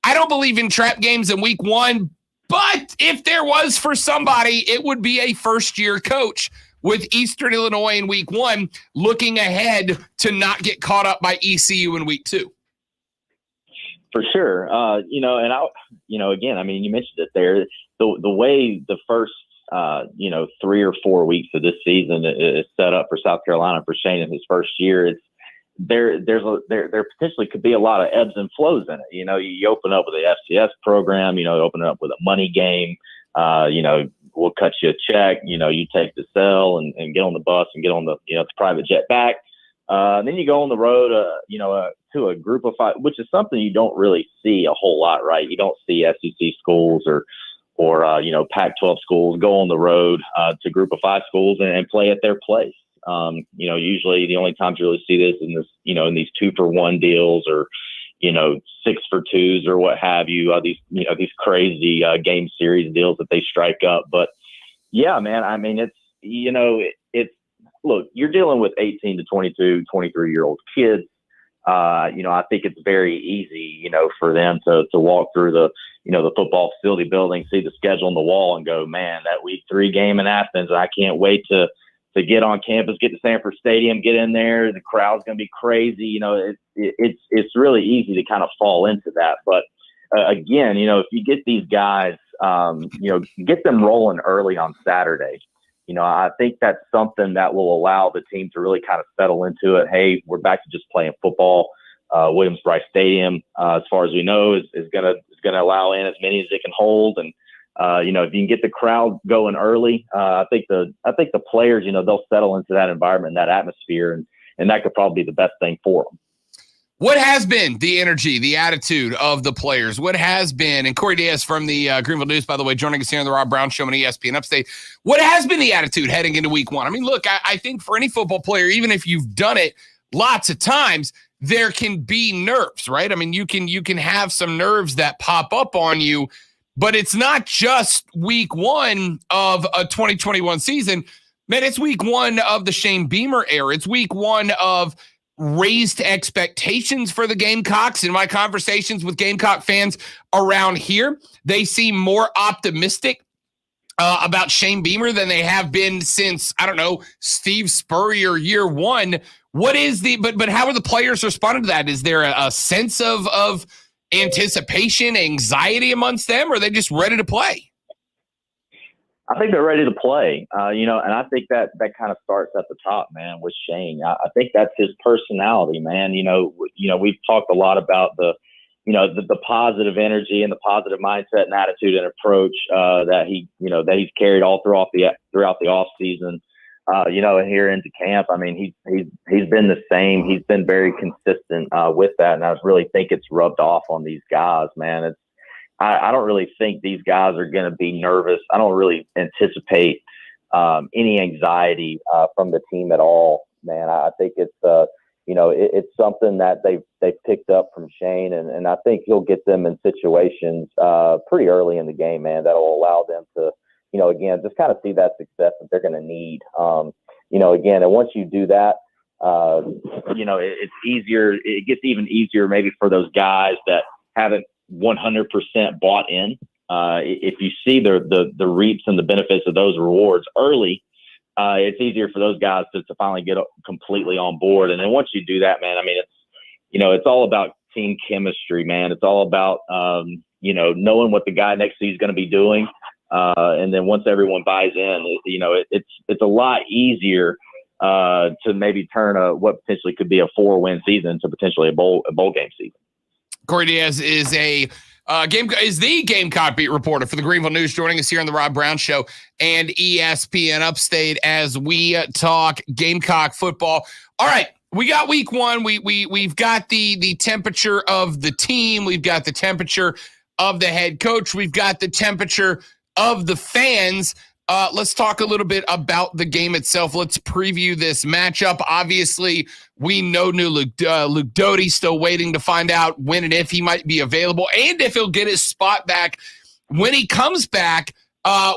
I don't believe in trap games in week 1, but if there was for somebody, it would be a first-year coach with Eastern Illinois in week 1, looking ahead to not get caught up by ECU in week 2. For sure. Again, I mean, you mentioned it there. The way the first, 3 or 4 weeks of this season is set up for South Carolina for Shane in his first year, there potentially could be a lot of ebbs and flows in it. You open up with the FCS program, open it up with a money game, we'll cut you a check, you take the cell and get on the bus and get on the, the private jet back. Then you go on the road, to a group of 5, which is something you don't really see a whole lot, right? You don't see SEC schools or Pac-12 schools go on the road to group of 5 schools and play at their place. Usually the only times you really see this in these 2-for-1 deals or 6-for-2s or what have you. These crazy game series deals that they strike up. But yeah, man, I mean, it's look, you're dealing with 18 to 22, 23-year-old kids. I think it's very easy, for them to walk through the football facility building, see the schedule on the wall and go, man, that week 3 game in Athens, I can't wait to get on campus, get to Sanford Stadium, get in there. The crowd's going to be crazy. It's really easy to kind of fall into that. But again, if you get these guys, get them rolling early on Saturday. I think that's something that will allow the team to really kind of settle into it. Hey, we're back to just playing football. Williams-Brice Stadium, as far as we know, is going to allow in as many as it can hold. And if you can get the crowd going early, I think the players, they'll settle into that environment, that atmosphere, and that could probably be the best thing for them. What has been the energy, the attitude of the players? What has been, and Corey Diaz from the Greenville News, by the way, joining us here on the Rob Brown Show on ESPN Upstate. What has been the attitude heading into week 1? I mean, look, I think for any football player, even if you've done it lots of times, there can be nerves, right? I mean, you can have some nerves that pop up on you, but it's not just week 1 of a 2021 season. Man, it's week 1 of the Shane Beamer era. It's week 1 of raised expectations for the Gamecocks. In my conversations with Gamecock fans around here, they seem more optimistic about Shane Beamer than they have been since, I don't know, Steve Spurrier year 1. What is but how are the players responding to that? Is there a sense of anticipation, anxiety amongst them, or are they just ready to play? I think they're ready to play, and I think that kind of starts at the top, man, with Shane. I think that's his personality, man. We've talked a lot about the positive energy and the positive mindset and attitude and approach that he's carried all throughout the off season. And here into camp, I mean, he's been the same. He's been very consistent with that, and I really think it's rubbed off on these guys, man. I don't really think these guys are going to be nervous. I don't really anticipate any anxiety from the team at all, man. I think it's it's something that they've picked up from Shane, and I think he'll get them in situations pretty early in the game, man, that'll allow them to, again, just kind of see that success that they're going to need. Again, and once you do that, it's easier. It gets even easier maybe for those guys that haven't 100% bought in. If you see the reaps and the benefits of those rewards early, it's easier for those guys to finally get completely on board. And then once you do that, man, I mean, it's all about team chemistry, man. It's all about, knowing what the guy next to you is going to be doing. And then once everyone buys in, it's a lot easier to maybe turn what potentially could be a 4-win season to potentially a bowl game season. Corey Diaz is the Gamecock beat reporter for the Greenville News, joining us here on the Rob Brown Show and ESPN Upstate as we talk Gamecock football. All right, we got week 1. We've got the temperature of the team. We've got the temperature of the head coach. We've got the temperature of the fans. Let's talk a little bit about the game itself. Let's preview this matchup. Obviously, we know new Luke Doty, still waiting to find out when and if he might be available and if he'll get his spot back when he comes back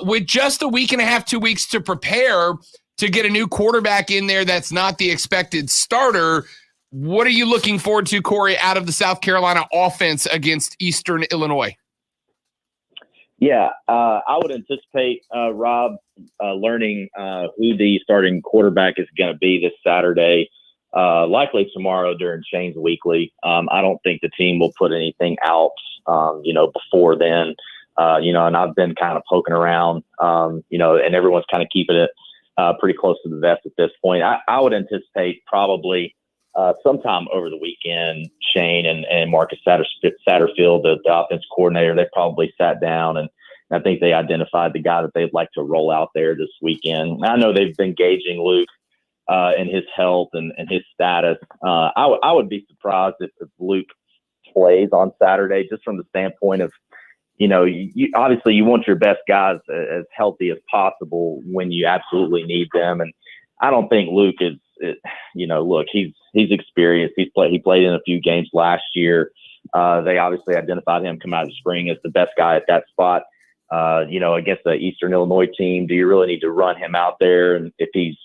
with just a week and a half, 2 weeks to prepare to get a new quarterback in there that's not the expected starter. What are you looking forward to, Corey, out of the South Carolina offense against Eastern Illinois? Yeah, I would anticipate, Rob, learning who the starting quarterback is going to be this Saturday, likely tomorrow during Shane's Weekly. I don't think the team will put anything out, before then, and I've been kind of poking around, and everyone's kind of keeping it pretty close to the vest at this point. I would anticipate probably sometime over the weekend, Shane and Marcus Satterfield, the offense coordinator, they probably sat down and I think they identified the guy that they'd like to roll out there this weekend. I know they've been gauging Luke and his health and his status. I would be surprised if Luke plays on Saturday, just from the standpoint of, you obviously you want your best guys as healthy as possible when you absolutely need them. And I don't think Luke is, look, he's experienced. He played in a few games last year. They obviously identified him come out of the spring as the best guy at that spot. Against the Eastern Illinois team, do you really need to run him out there? And if he's,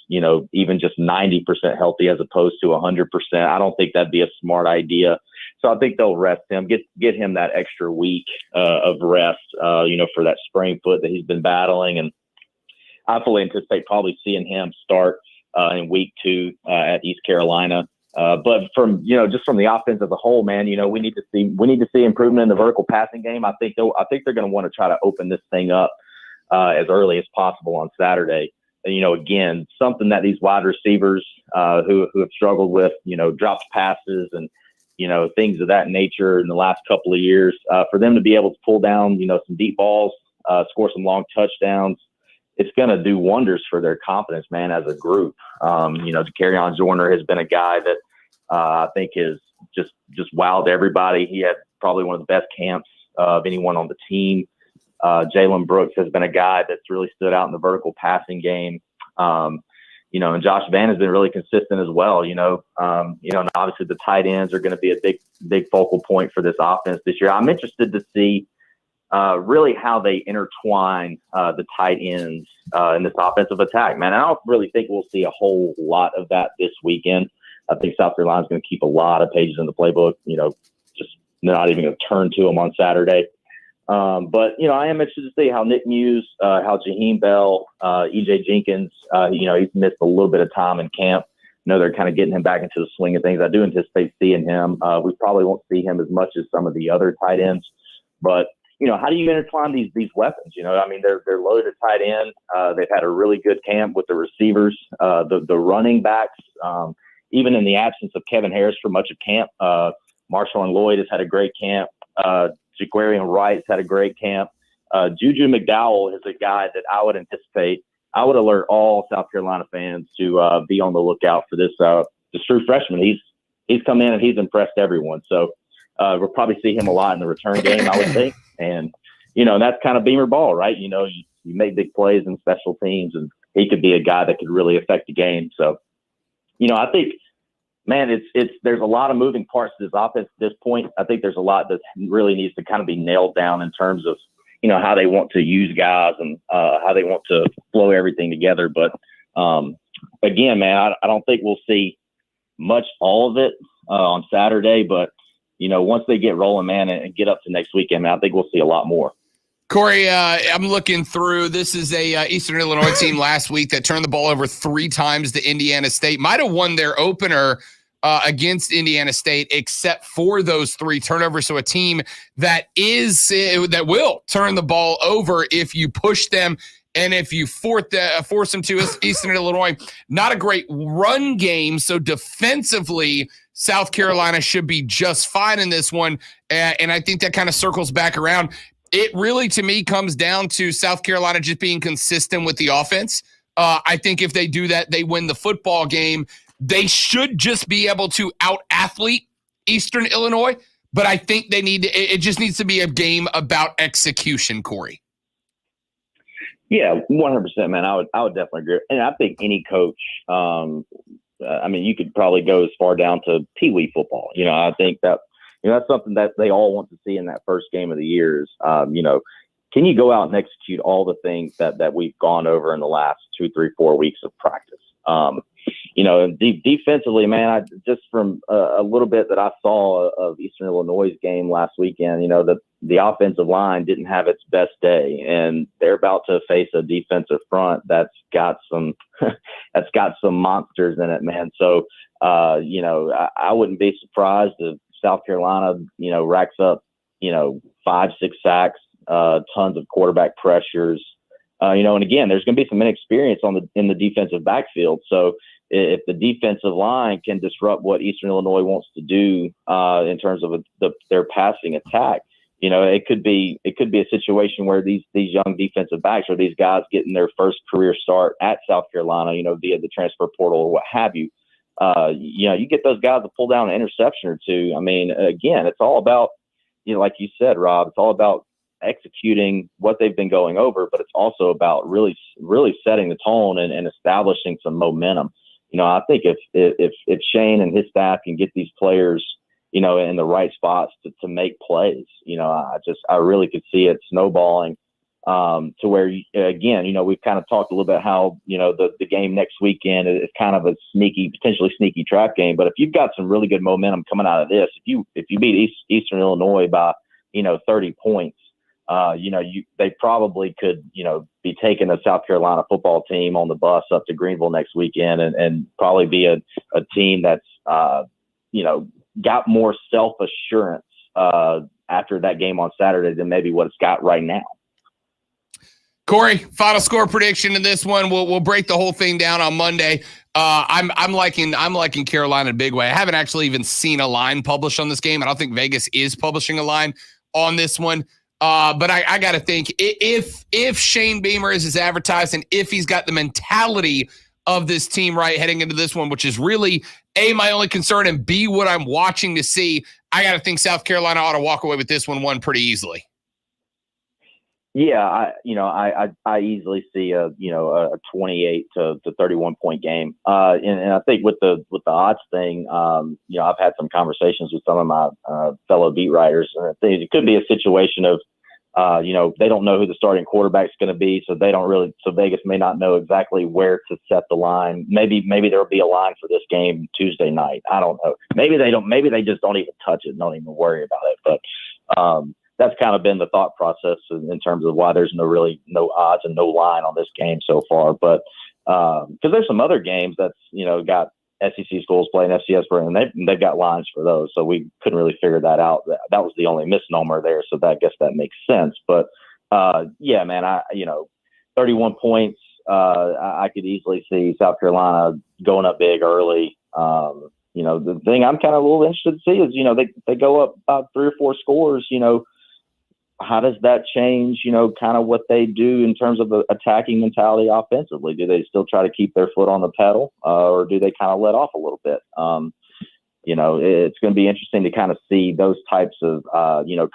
even just 90% healthy as opposed to 100%, I don't think that'd be a smart idea. So I think they'll rest him, get him that extra week of rest, for that sprained foot that he's been battling. And I fully anticipate probably seeing him start in week 2 at East Carolina. But from, just from the offense as a whole, man, we need to see improvement in the vertical passing game. I think they're going to want to try to open this thing up as early as possible on Saturday. And, again, something that these wide receivers who have struggled with, dropped passes and, things of that nature in the last couple of years, for them to be able to pull down, some deep balls, score some long touchdowns, it's going to do wonders for their confidence, man, as a group. Carryon Joyner has been a guy that I think has just wowed everybody. He had probably one of the best camps of anyone on the team. Jalen Brooks has been a guy that's really stood out in the vertical passing game. And Josh Vann has been really consistent as well, and obviously the tight ends are going to be a big focal point for this offense this year. I'm interested to see really how they intertwine the tight ends in this offensive attack, man. I don't really think we'll see a whole lot of that this weekend. I think South Carolina's going to keep a lot of pages in the playbook, just not even going to turn to them on Saturday. But I am interested to see how Nick Muse, how Jaheim Bell, EJ Jenkins, he's missed a little bit of time in camp. They're kind of getting him back into the swing of things. I do anticipate seeing him. We probably won't see him as much as some of the other tight ends, but how do you intertwine these weapons? They're loaded at tight end. They've had a really good camp with the receivers, the running backs, even in the absence of Kevin Harris for much of camp. Marshawn Lloyd has had a great camp. Jaquarian Wright's had a great camp. Juju McDowell is a guy that I would alert all South Carolina fans to be on the lookout for this true freshman. He's come in and he's impressed everyone. So we'll probably see him a lot in the return game, I would think. And, that's kind of Beamer ball, right? You make big plays in special teams, and he could be a guy that could really affect the game. So, I think, man, there's a lot of moving parts to this offense at this point. I think there's a lot that really needs to kind of be nailed down in terms of, how they want to use guys and how they want to flow everything together. But, again, man, I don't think we'll see much all of it on Saturday, but once they get rolling, man, and get up to next weekend, man, I think we'll see a lot more. Corey, I'm looking through. This is a Eastern Illinois team last week that turned the ball over 3 times to Indiana State. Might have won their opener against Indiana State, except for those 3 turnovers. So a team that will turn the ball over if you push them. And if you force them to Eastern Illinois, not a great run game. So defensively, South Carolina should be just fine in this one. And I think that kind of circles back around. It really, to me, comes down to South Carolina just being consistent with the offense. I think if they do that, they win the football game. They should just be able to out-athlete Eastern Illinois. But I think it just needs to be a game about execution, Corey. Yeah, 100%, man. I would definitely agree. And I think any coach, you could probably go as far down to Pee Wee football. I think that, that's something that they all want to see in that first game of the year is, can you go out and execute all the things that we've gone over in the last 2, 3, 4 weeks of practice? Defensively, man, just from a little bit that I saw of Eastern Illinois' game last weekend, the offensive line didn't have its best day, and they're about to face a defensive front that's got some monsters in it, man. So, I wouldn't be surprised if South Carolina, racks up, 5, 6 sacks, tons of quarterback pressures. And again, there's going to be some inexperience in the defensive backfield. So if the defensive line can disrupt what Eastern Illinois wants to do in terms of their passing attack, it could be a situation where these young defensive backs or these guys getting their first career start at South Carolina, via the transfer portal or what have you. You get those guys to pull down an interception or two. I mean, again, it's all about, like you said, Rob, it's all about executing what they've been going over, but it's also about really, really setting the tone and establishing some momentum. I think if Shane and his staff can get these players, in the right spots to make plays, I really could see it snowballing to where, again, we've kind of talked a little bit how, the game next weekend is kind of a potentially sneaky trap game. But if you've got some really good momentum coming out of this, if you beat Eastern Illinois by, 30 points, they probably could, be taking the South Carolina football team on the bus up to Greenville next weekend and probably be a team that's, got more self-assurance after that game on Saturday than maybe what it's got right now. Corey, final score prediction in this one. We'll break the whole thing down on Monday. I'm liking Carolina in a big way. I haven't actually even seen a line published on this game. I don't think Vegas is publishing a line on this one. But I got to think if Shane Beamer is as advertised and if he's got the mentality of this team right heading into this one, which is really A, my only concern, and B, what I'm watching to see, I got to think South Carolina ought to walk away with this one pretty easily. Yeah, I easily see a 28 to 31 point game. And I think with the odds thing, I've had some conversations with some of my fellow beat writers, and I think it could be a situation of they don't know who the starting quarterback's going to be, so Vegas may not know exactly where to set the line. Maybe there'll be a line for this game Tuesday night. I don't know. Maybe they just don't even touch it, don't even worry about it. But that's kind of been the thought process in terms of why there's no odds and no line on this game so far. But because there's some other games that's got SEC schools playing FCS, and they've got lines for those, so we couldn't really figure that out. That was the only misnomer there, so I guess that makes sense. But yeah, man, 31 points. I could easily see South Carolina going up big early. The thing I'm kind of a little interested to see is they go up about 3 or 4 scores. How does that change, kind of what they do in terms of the attacking mentality offensively? Do they still try to keep their foot on the pedal, or do they kind of let off a little bit? It's going to be interesting to kind of see those types of,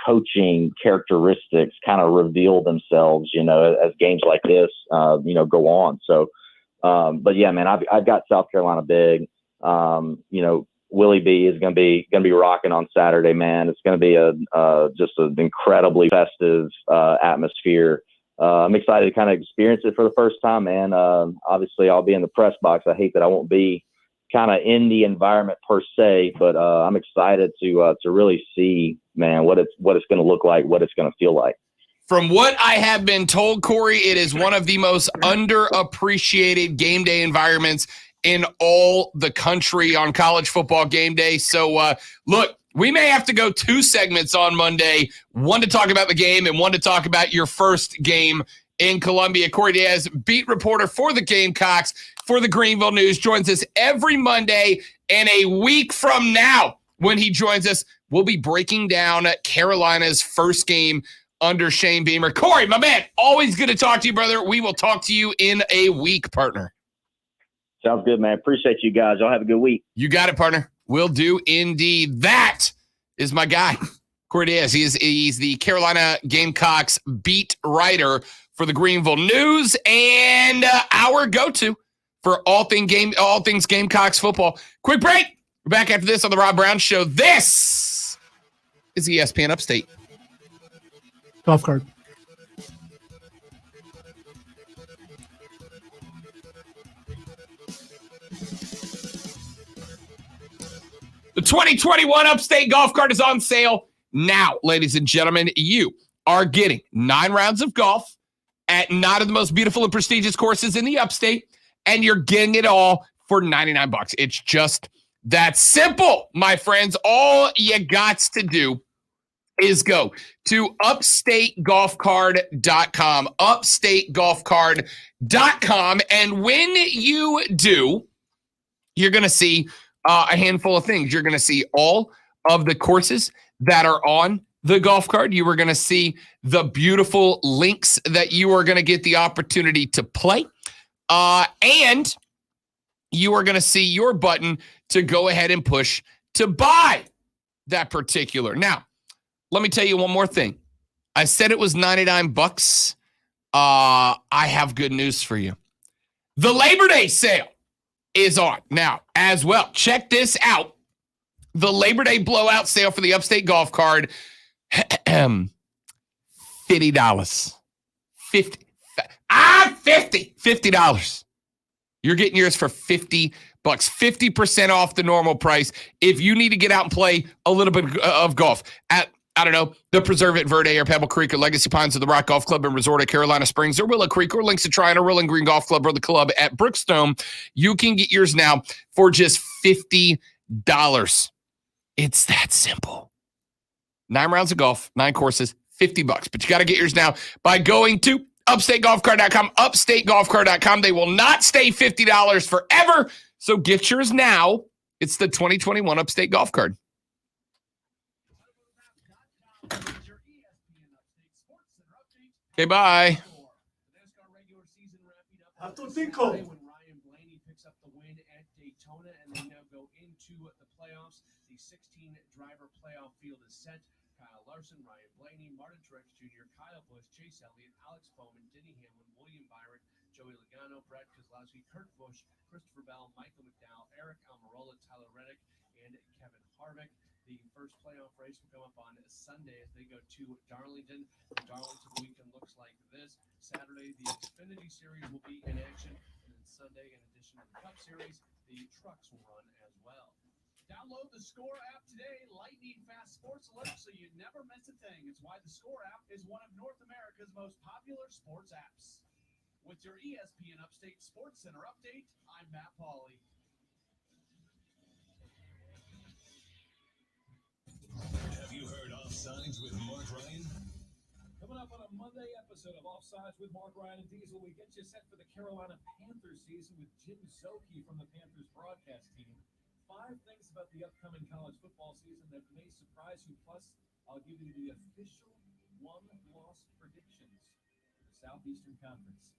coaching characteristics kind of reveal themselves, as games like this, go on. So, but yeah, man, I've got South Carolina big. Willie B is going to be rocking on Saturday, man. It's going to be just an incredibly festive atmosphere. I'm excited to kind of experience it for the first time, man. Obviously, I'll be in the press box. I hate that I won't be kind of in the environment per se, but I'm excited to really see, man, what it's going to look like, what it's going to feel like. From what I have been told, Corey, it is one of the most underappreciated game day environments in all the country on college football game day. So, look, we may have to go 2 segments on Monday, one to talk about the game and one to talk about your first game in Columbia. Corey Diaz, beat reporter for the Gamecocks for the Greenville News, joins us every Monday. And a week from now, when he joins us, we'll be breaking down Carolina's first game under Shane Beamer. Corey, my man, always good to talk to you, brother. We will talk to you in a week, partner. Sounds good, man. Appreciate you guys. Y'all have a good week. You got it, partner. Will do indeed. That is my guy, Corey Diaz. He's the Carolina Gamecocks beat writer for the Greenville News and our go-to for all things Gamecocks football. Quick break. We're back after this on the Rob Brown Show. This is ESPN Upstate. Golf cart. The 2021 Upstate Golf Cart is on sale now, ladies and gentlemen. You are getting 9 rounds of golf at 9 of the most beautiful and prestigious courses in the Upstate, and you're getting it all for $99. It's just that simple, my friends. All you got to do is go to upstategolfcard.com, upstategolfcard.com, and when you do, you're going to see a handful of things. You're going to see all of the courses that are on the golf card. You are going to see the beautiful links that you are going to get the opportunity to play. And you are going to see your button to go ahead and push to buy that particular. Now, let me tell you one more thing. I said it was $99. I have good news for you. The Labor Day sale is on now as well. Check this out. The Labor Day blowout sale for the Upstate Golf Card, $50. $50. You're getting yours for $50. 50% off the normal price. If you need to get out and play a little bit of golf at, I don't know, the Preserve at Verde or Pebble Creek or Legacy Pines or the Rock Golf Club and Resort at Carolina Springs or Willow Creek or Links to Tryon or Rolling Green Golf Club or the club at Brookstone, you can get yours now for just $50. It's that simple. 9 rounds of golf, 9 courses, $50. But you got to get yours now by going to upstategolfcard.com, upstategolfcard.com. They will not stay $50 forever. So get yours now. It's the 2021 Upstate Golf Card. Okay, bye. When Ryan Blaney picks up the win at Daytona and they now go into the playoffs, the 16-driver playoff field is set. Kyle Larson, Ryan Blaney, Martin Truex Jr., Kyle Busch, Chase Elliott, Alex Bowman, Denny Hamlin, William Byron, Joey Logano, Brad Keselowski, Kurt Busch, Christopher Bell, Michael McDowell, Eric Almirola, Tyler Reddick, and Kevin Harvick. The first playoff race will come up on Sunday as they go to Darlington. The Darlington weekend looks like this. Saturday, the Xfinity Series will be in action. And then Sunday, in addition to the Cup Series, the trucks will run as well. Download the Score app today. Lightning fast sports alerts so you never miss a thing. It's why the Score app is one of North America's most popular sports apps. With your ESPN Upstate Sports Center update, I'm Matt Pauley. Have you heard Offsides with Mark Ryan? Coming up on a Monday episode of Offsides with Mark Ryan and Diesel, we get you set for the Carolina Panthers season with Jim Szoke from the Panthers broadcast team. 5 things about the upcoming college football season that may surprise you. Plus, I'll give you the official one-loss predictions for the Southeastern Conference.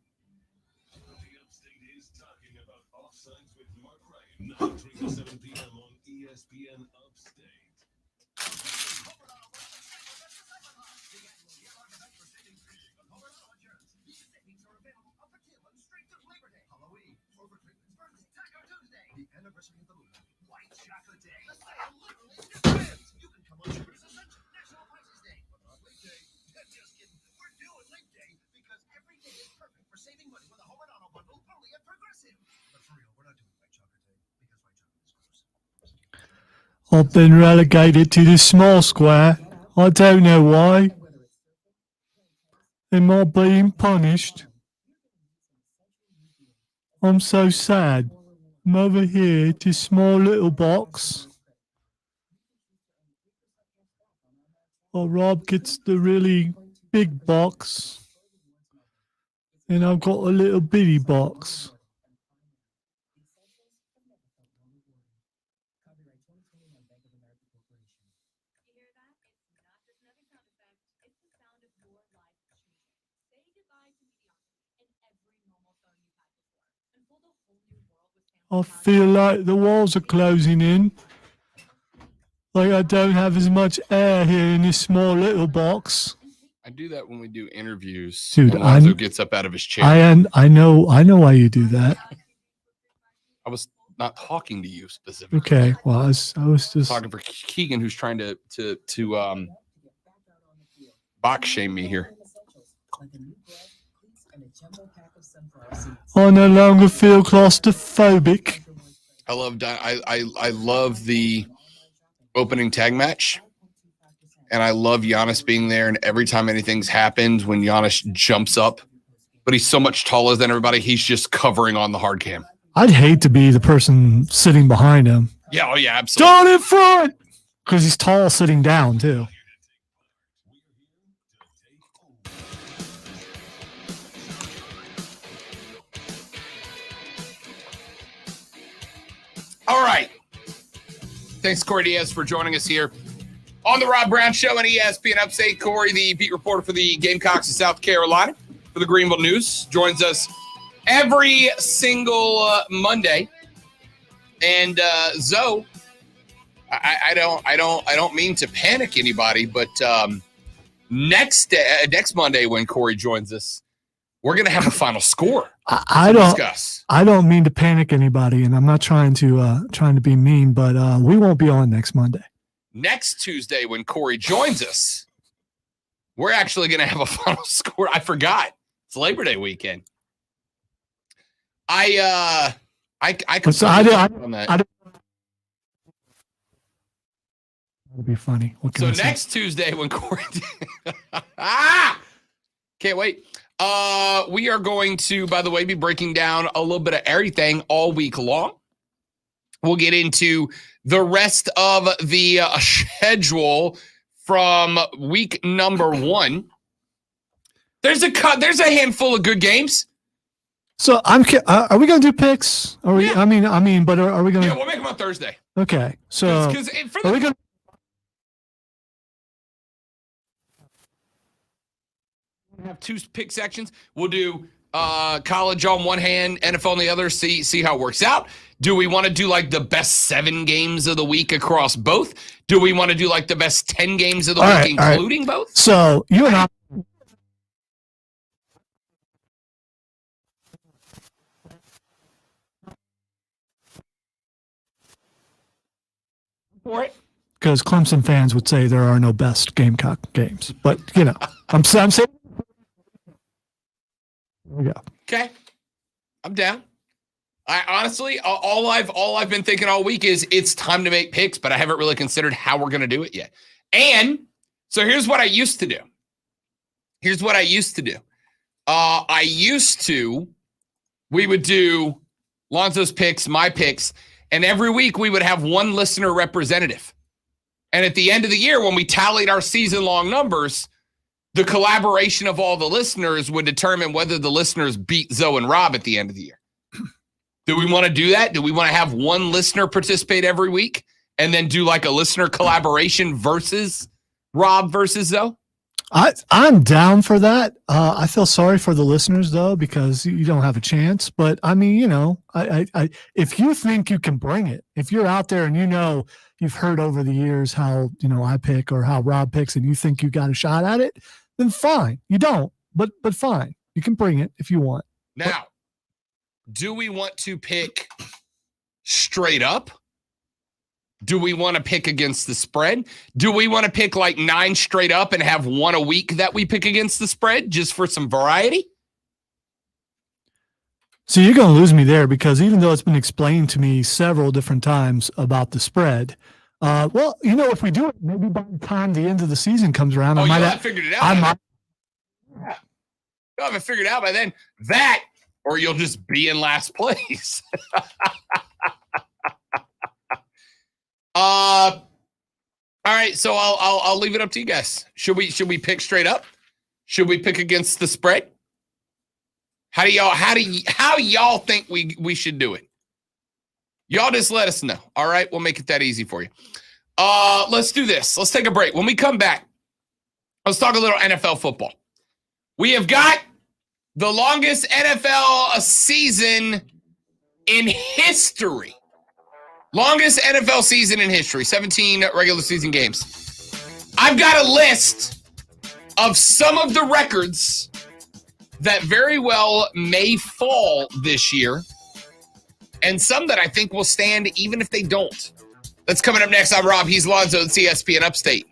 The Upstate is talking about Offsides with Mark Ryan, 9 to 7 p.m. on ESPN Upstate. The anniversary of the movie, White Chocolate Day. The sale literally expands. You can come on Sugar's Essential National Prices Day. But on Leap Day, just kidding. We're doing Leap Day because every day is perfect for saving money with a Home and Auto bundle only at Progressive. But for real, we're not doing White Chocolate Day because White Chocolate is gross. I've been relegated to the small square. I don't know why. Am I being punished? I'm so sad. I'm over here to small little box. Well, Rob gets the really big box. And I've got a little bitty box. I feel like the walls are closing in. Like I don't have as much air here in this small little box. I do that when we do interviews. Dude, and Lonzo gets up out of his chair. I know why you do that. I was not talking to you specifically. Okay, well, I was just talking for Keegan, who's trying to box shame me here. I no longer feel claustrophobic. I love the opening tag match, and I love Giannis being there. And every time anything's happened, when Giannis jumps up, but he's so much taller than everybody, he's just covering on the hard cam. I'd hate to be the person sitting behind him. Yeah, oh yeah, absolutely. Down in front, because he's tall sitting down too. All right. Thanks, Corey Diaz, for joining us here on the Rob Brown Show on ESPN Upstate. Corey, the beat reporter for the Gamecocks of South Carolina for the Greenville News, joins us every single Monday. And Zoe, I don't mean to panic anybody, but next Monday when Corey joins us, we're gonna have a final score. I don't mean to panic anybody, and I'm not trying to be mean, but we won't be on next Monday. Next Tuesday when Corey joins us, we're actually gonna have a final score. I forgot. It's Labor Day weekend. I on that. That'd be funny. So next Tuesday when Corey can't wait. We are going to, by the way, be breaking down a little bit of everything all week long. We'll get into the rest of the schedule from week number 1. There's a handful of good games. So are we going to do picks? Are we? Yeah. I mean, but are we going to? Yeah, we'll make them on Thursday. Okay. So are we going to? Have 2 pick sections. We'll do college on one hand, NFL on the other, see how it works out. Do we want to do like the best 7 games of the week across both? Do we want to do like the best 10 games of the week, including both? So you and I. For it. Because Clemson fans would say there are no best Gamecock games. But, I'm saying. There we go. Okay. I'm down. I honestly, all I've been thinking all week is it's time to make picks, but I haven't really considered how we're going to do it yet. And so here's what I used to do. We would do Lonzo's picks, my picks, and every week we would have one listener representative. And at the end of the year, when we tallied our season-long numbers, the collaboration of all the listeners would determine whether the listeners beat Zoe and Rob at the end of the year. Do we want to do that? Do we want to have one listener participate every week and then do like a listener collaboration versus Rob versus Zoe? I'm down for that. I feel sorry for the listeners though, because you don't have a chance. But I mean, I if you think you can bring it, if you're out there and you've heard over the years how I pick or how Rob picks, and you think you got a shot at it, then fine. You don't, but fine. You can bring it if you want. Now, do we want to pick straight up? Do we want to pick against the spread? Do we want to pick like 9 straight up and have 1 a week that we pick against the spread just for some variety? So you're going to lose me there, because even though it's been explained to me several different times about the spread, if we do it, maybe by the time the end of the season comes around, I might have figured it out. You'll have it figured out by then. That, or you'll just be in last place. All right, so I'll leave it up to you guys. Should we pick straight up? Should we pick against the spread? How y'all think we should do it? Y'all just let us know. All right, we'll make it that easy for you. Let's do this. Let's take a break. When we come back, let's talk a little NFL football. We have got the longest NFL season in history. Longest NFL season in history, 17 regular season games. I've got a list of some of the records that very well may fall this year, and some that I think will stand even if they don't. That's coming up next. I'm Rob. He's Lonzo at ESPN Upstate.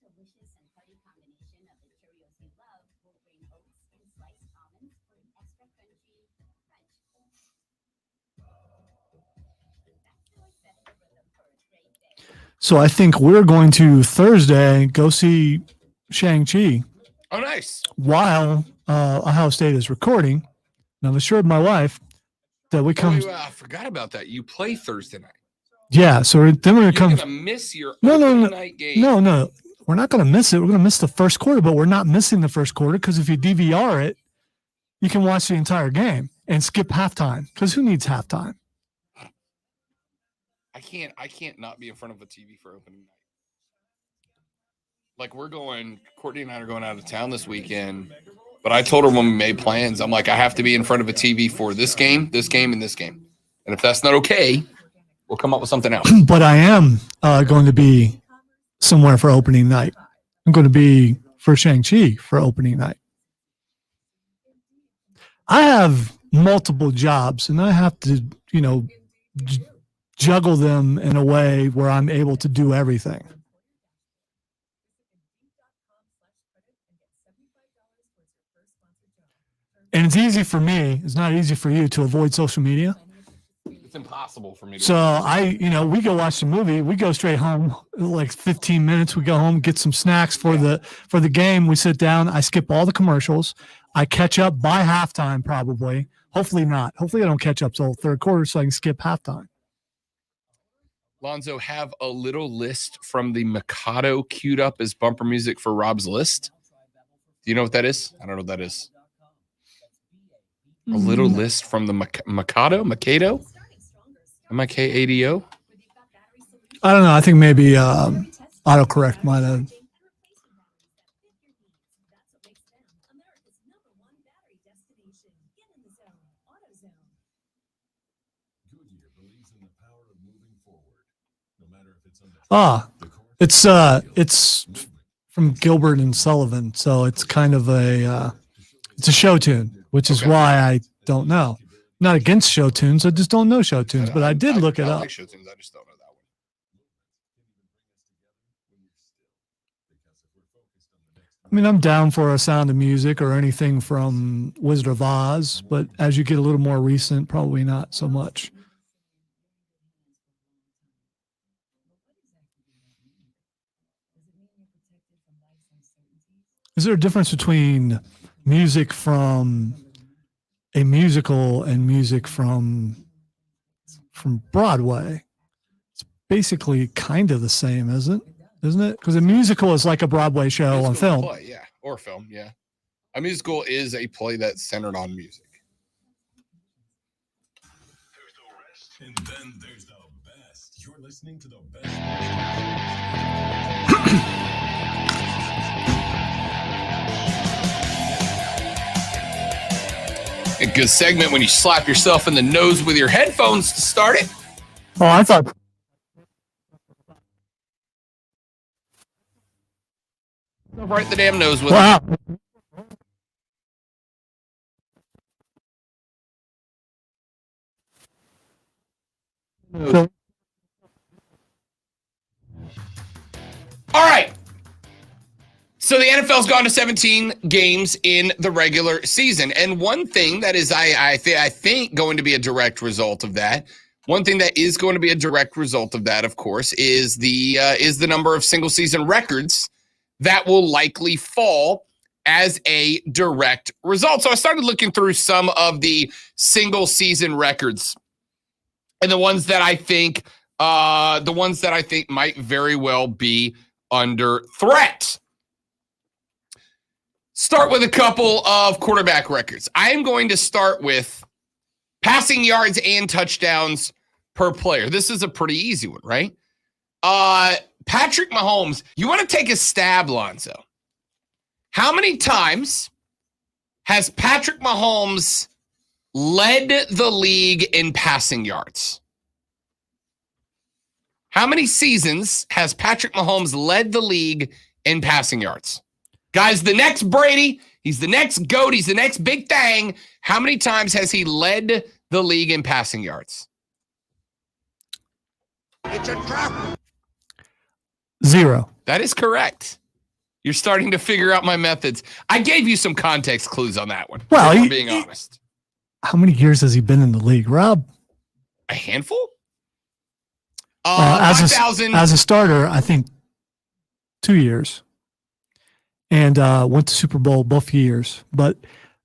Delicious and hearty combination of the Cheerios you love, whole grain oats, and sliced almonds for an extra So I think we're going to Thursday go see Shang-Chi. Oh, nice. While Ohio State is recording. And I've assured my wife that we come. Wait, I forgot about that. You play Thursday night. Yeah, so then we're You're going to miss your no, night game. No. We're not going to miss it. We're going to miss the first quarter, but we're not missing the first quarter because if you DVR it, you can watch the entire game and skip halftime because who needs halftime? I can't not be in front of a TV for opening night. Like Courtney and I are going out of town this weekend, but I told her when we made plans, I'm like, I have to be in front of a TV for this game, and this game. And if that's not okay, we'll come up with something else. But I am going to be somewhere for opening night. I'm going to be for Shang-Chi for opening night. I have multiple jobs and I have to, juggle them in a way where I'm able to do everything. And it's easy for me. It's not easy for you to avoid social media. It's impossible for me to. So we go watch the movie. We go straight home, like 15 minutes. We go home, get some snacks for the game. We sit down. I skip all the commercials. I catch up by halftime, probably. Hopefully not. Hopefully I don't catch up till third quarter so I can skip halftime. Lonzo, have a little list from the Mikado queued up as bumper music for Rob's list. Do you know what that is? I don't know what that is. A little list from the Mikado? Mikado? M-I-K-A-D-O? I don't know. I think maybe autocorrect might have. It's from Gilbert and Sullivan, so it's kind of it's a show tune, which is why I don't know. Not against show tunes, I just don't know show tunes, but I did look it up. Like show tunes, I just don't know that one. I mean, I'm down for a Sound of Music or anything from Wizard of Oz, but as you get a little more recent, probably not so much. Is there a difference between music from a musical and music from Broadway? It's basically kind of the same, isn't it? Because a musical is like a Broadway show on film. Play, yeah, or film, yeah. A musical is a play that's centered on music. And then there's the best. You're listening to the best. A good segment when you slap yourself in the nose with your headphones to start it. Oh, I thought. Right the damn nose with wow. it. All right. So the NFL's gone to 17 games in the regular season. And one thing that is, I think, going to be a direct result of that, one thing that is going to be a direct result of that, of course, is the number of single season records that will likely fall as a direct result. So I started looking through some of the single season records and the ones that I think might very well be under threat. Start with a couple of quarterback records. I am going to start with passing yards and touchdowns per player. This is a pretty easy one, right? Patrick Mahomes, you want to take a stab, Lonzo? How many times has Patrick Mahomes led the league in passing yards? How many seasons has Patrick Mahomes led the league in passing yards? Guys, the next Brady, he's the next GOAT, he's the next big thing. How many times has he led the league in passing yards? It's a trap. 0. That is correct. You're starting to figure out my methods. I gave you some context clues on that one. Well, if I'm being honest. How many years has he been in the league, Rob? A handful? As a starter, I think 2 years, and went to Super Bowl both years. But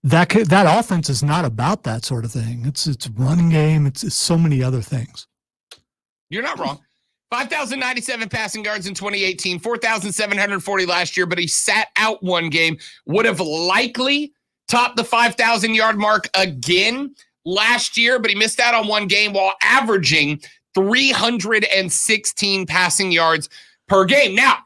that offense is not about that sort of thing. It's running game. It's so many other things. You're not wrong. 5,097 passing yards in 2018, 4,740 last year, but he sat out one game. Would have likely topped the 5,000-yard mark again last year, but he missed out on one game while averaging 316 passing yards per game. Now,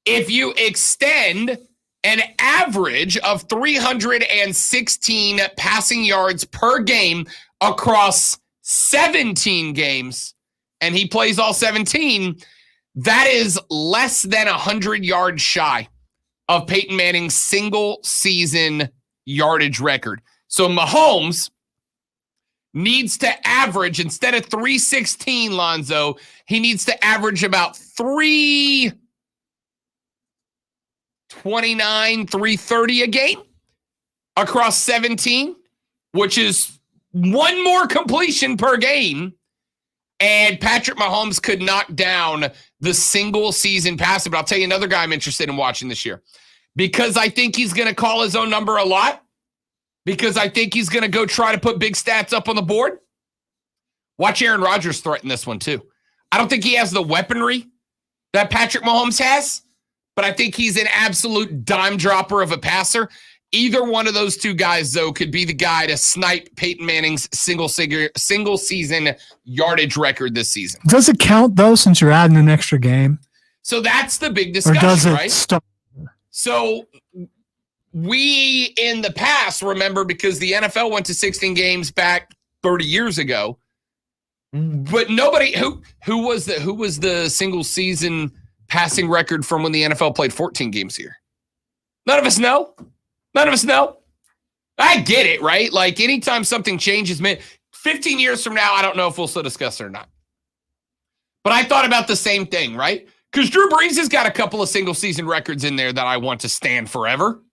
if you extend an average of 316 passing yards per game across 17 games, and he plays all 17, that is less than 100 yards shy of Peyton Manning's single-season yardage record. So Mahomes needs to average, instead of 316, Lonzo, he needs to average about 329, 330 a game across 17, which is one more completion per game. And Patrick Mahomes could knock down the single-season passing. But I'll tell you another guy I'm interested in watching this year, because I think he's going to call his own number a lot, because I think he's going to go try to put big stats up on the board. Watch Aaron Rodgers threaten this one too. I don't think he has the weaponry that Patrick Mahomes has, but I think he's an absolute dime dropper of a passer. Either one of those two guys, though, could be the guy to snipe Peyton Manning's single-season yardage record this season. Does it count, though, since you're adding an extra game? So that's the big discussion, or does it right? Start? So we, in the past, remember, because the NFL went to 16 games back 30 years ago, but nobody who was the single-season passing record from when the NFL played 14 games a year? None of us know. None of us know. I get it, right? Like, anytime something changes, 15 years from now, I don't know if we'll still discuss it or not. But I thought about the same thing, right? Because Drew Brees has got a couple of single-season records in there that I want to stand forever,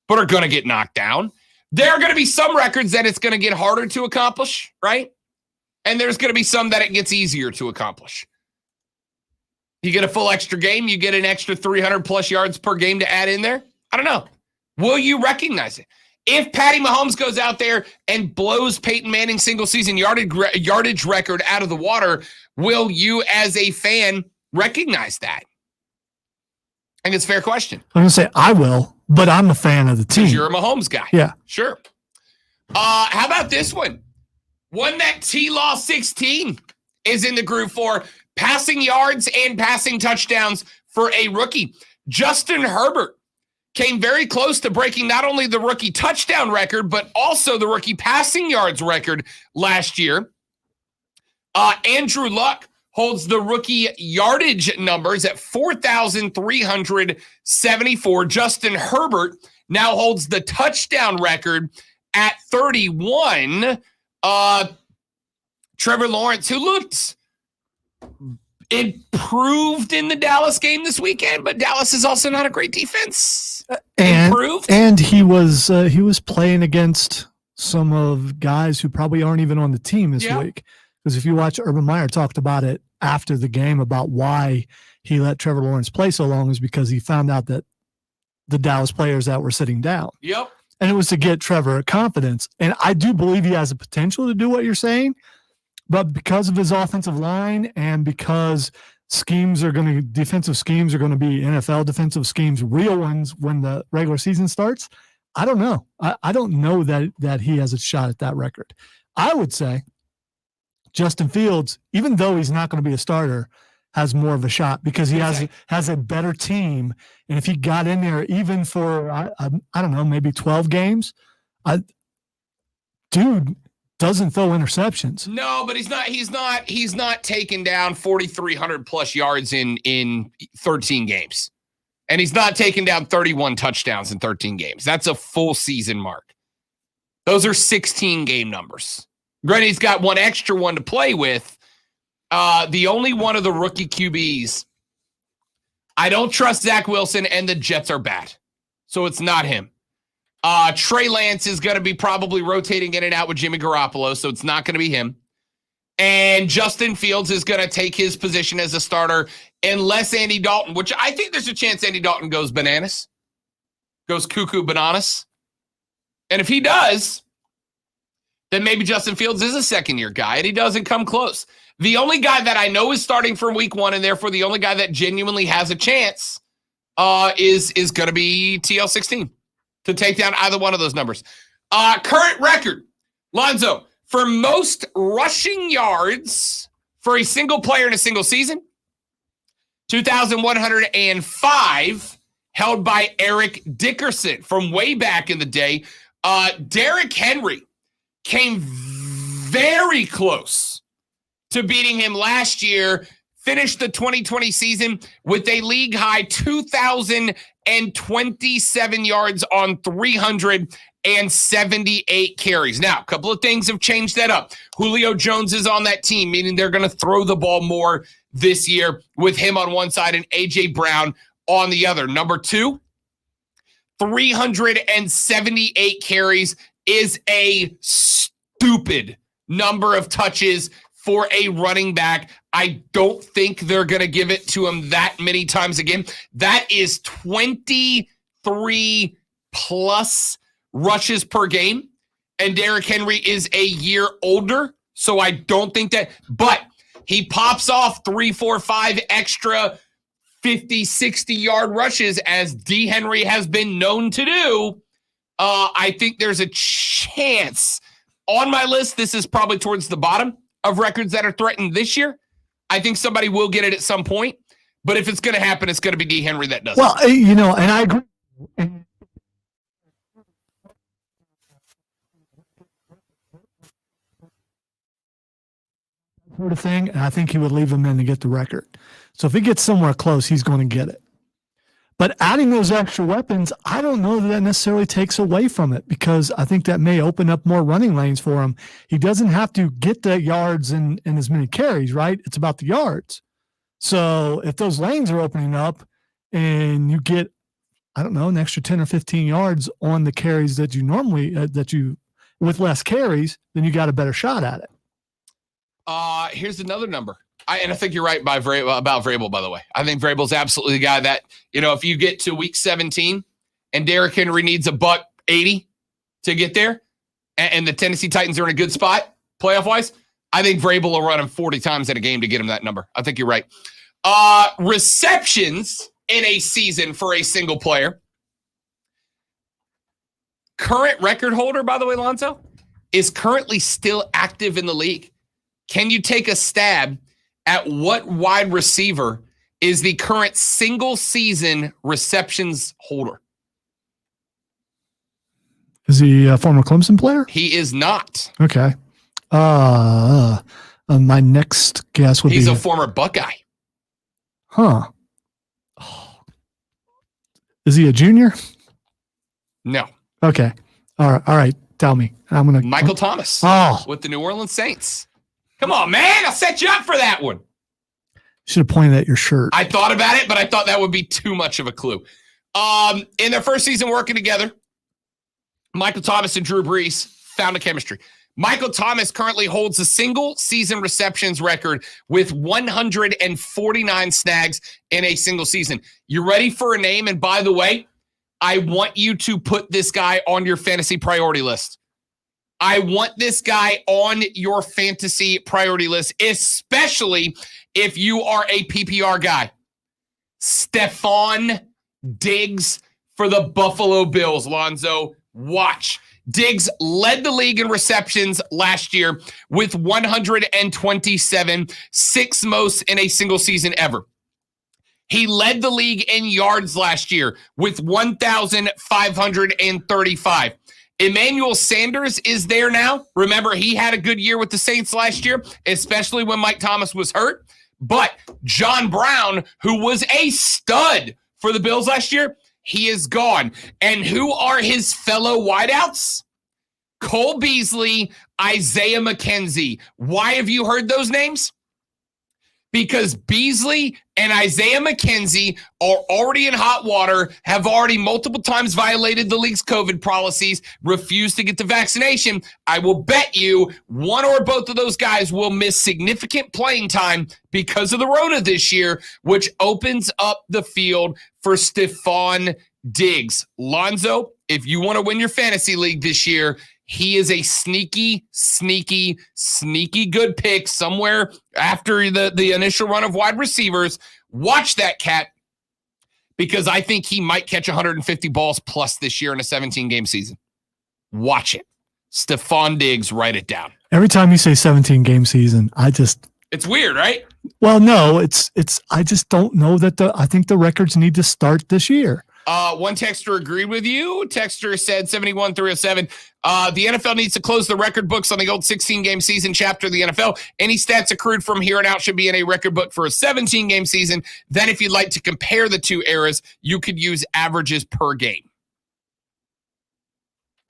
but are going to get knocked down. There are going to be some records that it's going to get harder to accomplish, right? And there's going to be some that it gets easier to accomplish. You get a full extra game, you get an extra 300-plus yards per game to add in there. I don't know. Will you recognize it? If Patty Mahomes goes out there and blows Peyton Manning's single-season yardage record out of the water, will you, as a fan, recognize that? I think it's a fair question. I'm going to say I will, but I'm a fan of the team. Because you're a Mahomes guy. Yeah. Sure. How about this one? One that T-Law 16 is in the group for passing yards and passing touchdowns for a rookie. Justin Herbert came very close to breaking not only the rookie touchdown record, but also the rookie passing yards record last year. Andrew Luck holds the rookie yardage numbers at 4,374. Justin Herbert now holds the touchdown record at 31. Trevor Lawrence, who looked improved in the Dallas game this weekend, but Dallas is also not a great defense. And he was playing against some of guys who probably aren't even on the team this week. Because if you watch, Urban Meyer talked about it after the game about why he let Trevor Lawrence play so long is because he found out that the Dallas players that were sitting down. Yep. And it was to get Trevor confidence. And I do believe he has the potential to do what you're saying. But because of his offensive line and because defensive schemes are going to be NFL defensive schemes, real ones when the regular season starts, I don't know. I don't know that he has a shot at that record. I would say Justin Fields, even though he's not going to be a starter, has more of a shot because he has a better team. And if he got in there even for, I don't know, maybe 12 games, dude doesn't throw interceptions. No, but he's not taking down 4,300 plus yards in 13 games. And he's not taking down 31 touchdowns in 13 games. That's a full season mark. Those are 16 game numbers. Granted, he's got one extra one to play with. The only one of the rookie QBs, I don't trust Zach Wilson, and the Jets are bad. So it's not him. Trey Lance is going to be probably rotating in and out with Jimmy Garoppolo, so it's not going to be him. And Justin Fields is going to take his position as a starter unless Andy Dalton, which I think there's a chance Andy Dalton goes bananas, goes cuckoo bananas. And if he does, then maybe Justin Fields is a second-year guy, and he doesn't come close. The only guy that I know is starting for week 1, and therefore the only guy that genuinely has a chance is going to be TL16 to take down either one of those numbers. Current record, Lonzo, for most rushing yards for a single player in a single season, 2,105, held by Eric Dickerson from way back in the day. Derrick Henry came very close to beating him last year, finished the 2020 season with a league-high 2,027 yards on 378 carries. Now, a couple of things have changed that up. Julio Jones is on that team, meaning they're going to throw the ball more this year with him on one side and A.J. Brown on the other. Number 2, 378 carries is a stupid number of touches for a running back. I don't think they're going to give it to him that many times again. That is 23 plus rushes per game. And Derrick Henry is a year older, so I don't think that. But he pops off 3, 4, 5 extra 50, 60-yard rushes, as D. Henry has been known to do. I think there's a chance. On my list, this is probably towards the bottom of records that are threatened this year. I think somebody will get it at some point. But if it's going to happen, it's going to be D. Henry that does it. Well, and I agree. Sort of thing, and I think he would leave him in to get the record. So if he gets somewhere close, he's going to get it. But adding those extra weapons, I don't know that necessarily takes away from it, because I think that may open up more running lanes for him. He doesn't have to get the yards and as many carries, right? It's about the yards. So if those lanes are opening up and you get, I don't know, an extra 10 or 15 yards on the carries that you normally, with less carries, then you got a better shot at it. Here's another number. I think you're right about Vrabel, by the way. I think Vrabel's absolutely the guy that, if you get to week 17 and Derrick Henry needs $180 to get there, and the Tennessee Titans are in a good spot, playoff-wise, I think Vrabel will run him 40 times in a game to get him that number. I think you're right. Receptions in a season for a single player. Current record holder, by the way, Lonzo, is currently still active in the league. Can you take a stab at what wide receiver is the current single season receptions holder? Is he a former Clemson player? He is not. Okay. My next guess would be... He's a former Buckeye. Huh. Is he a junior? No. Okay. All right. Tell me. Michael Thomas with the New Orleans Saints. Come on, man. I'll set you up for that one. Should have pointed at your shirt. I thought about it, but I thought that would be too much of a clue. In their first season working together, Michael Thomas and Drew Brees found a chemistry. Michael Thomas currently holds a single season receptions record with 149 snags in a single season. You ready for a name? And by the way, I want you to put this guy on your fantasy priority list. I want this guy on your fantasy priority list, especially if you are a PPR guy. Stephon Diggs for the Buffalo Bills, Lonzo. Watch. Diggs led the league in receptions last year with 127, sixth most in a single season ever. He led the league in yards last year with 1,535. Emmanuel Sanders is there now. Remember, he had a good year with the Saints last year, especially when Mike Thomas was hurt. But John Brown, who was a stud for the Bills last year, he is gone. And who are his fellow wideouts? Cole Beasley, Isaiah McKenzie. Why have you heard those names? Because Beasley and Isaiah McKenzie are already in hot water, have already multiple times violated the league's COVID policies, refused to get the vaccination, I will bet you one or both of those guys will miss significant playing time because of the Rona this year, which opens up the field for Stephon Diggs. Lonzo, if you want to win your fantasy league this year, he is a sneaky good pick somewhere after the initial run of wide receivers. Watch that cat, because I think he might catch 150 balls plus this year in a 17-game season. Watch it. Stephon Diggs, write it down. Every time you say 17-game season, it's weird, right? Well, no, I just don't know that I think the records need to start this year. One texter agreed with you. Texter said 71-307. The NFL needs to close the record books on the old 16-game season chapter of the NFL. Any stats accrued from here on out should be in a record book for a 17-game season. Then if you'd like to compare the two eras, you could use averages per game.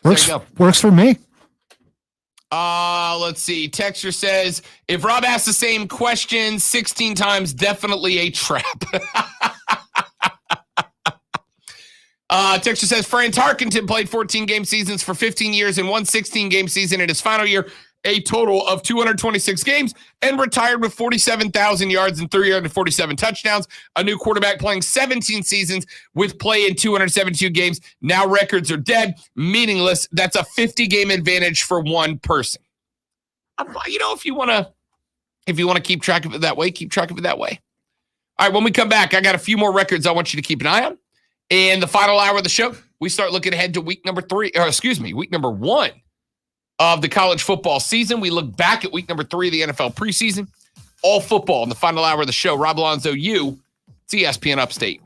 Works for me. Let's see. Texter says, if Rob asks the same question 16 times, definitely a trap. Texter says, Fran Tarkenton played 14-game seasons for 15 years and won 16-game season in his final year, a total of 226 games, and retired with 47,000 yards and 347 touchdowns. A new quarterback playing 17 seasons with play in 272 games. Now records are dead, meaningless. That's a 50-game advantage for one person. If you want to keep track of it that way, keep track of it that way. All right, when we come back, I got a few more records I want you to keep an eye on. In the final hour of the show, we start looking ahead to week number 1 of the college football season. We look back at week number 3 of the NFL preseason. All football in the final hour of the show. Rob Alonzo, it's ESPN Upstate.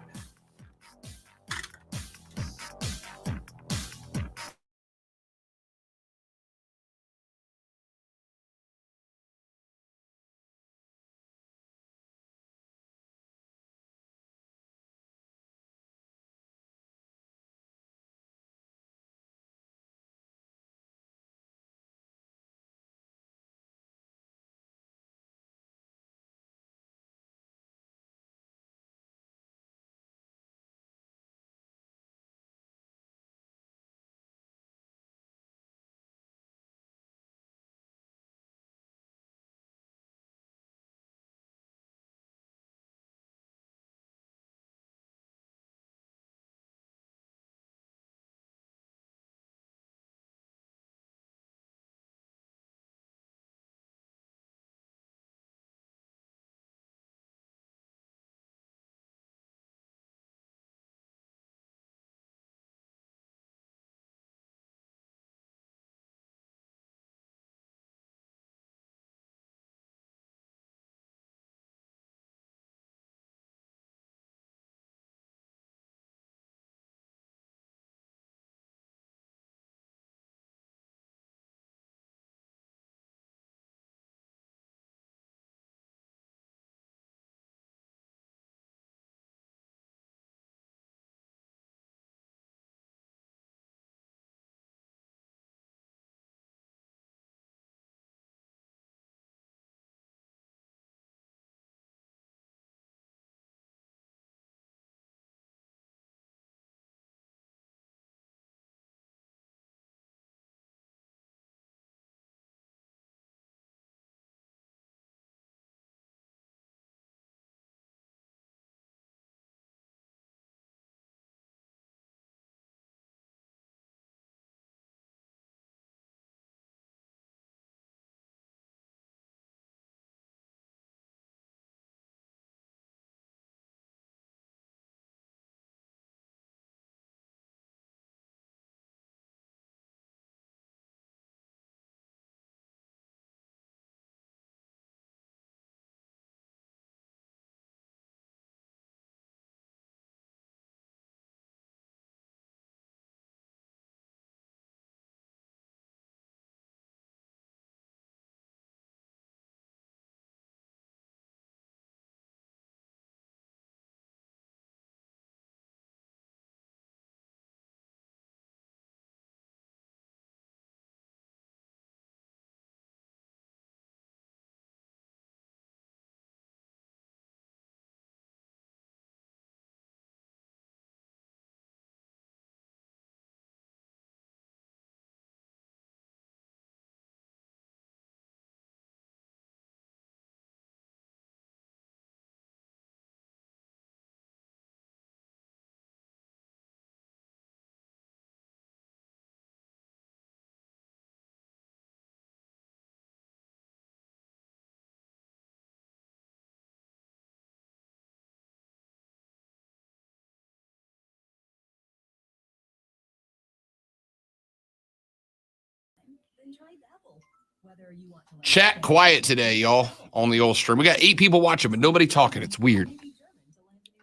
Chat quiet today, y'all, on the old stream. We got 8 people watching, but nobody talking. It's weird.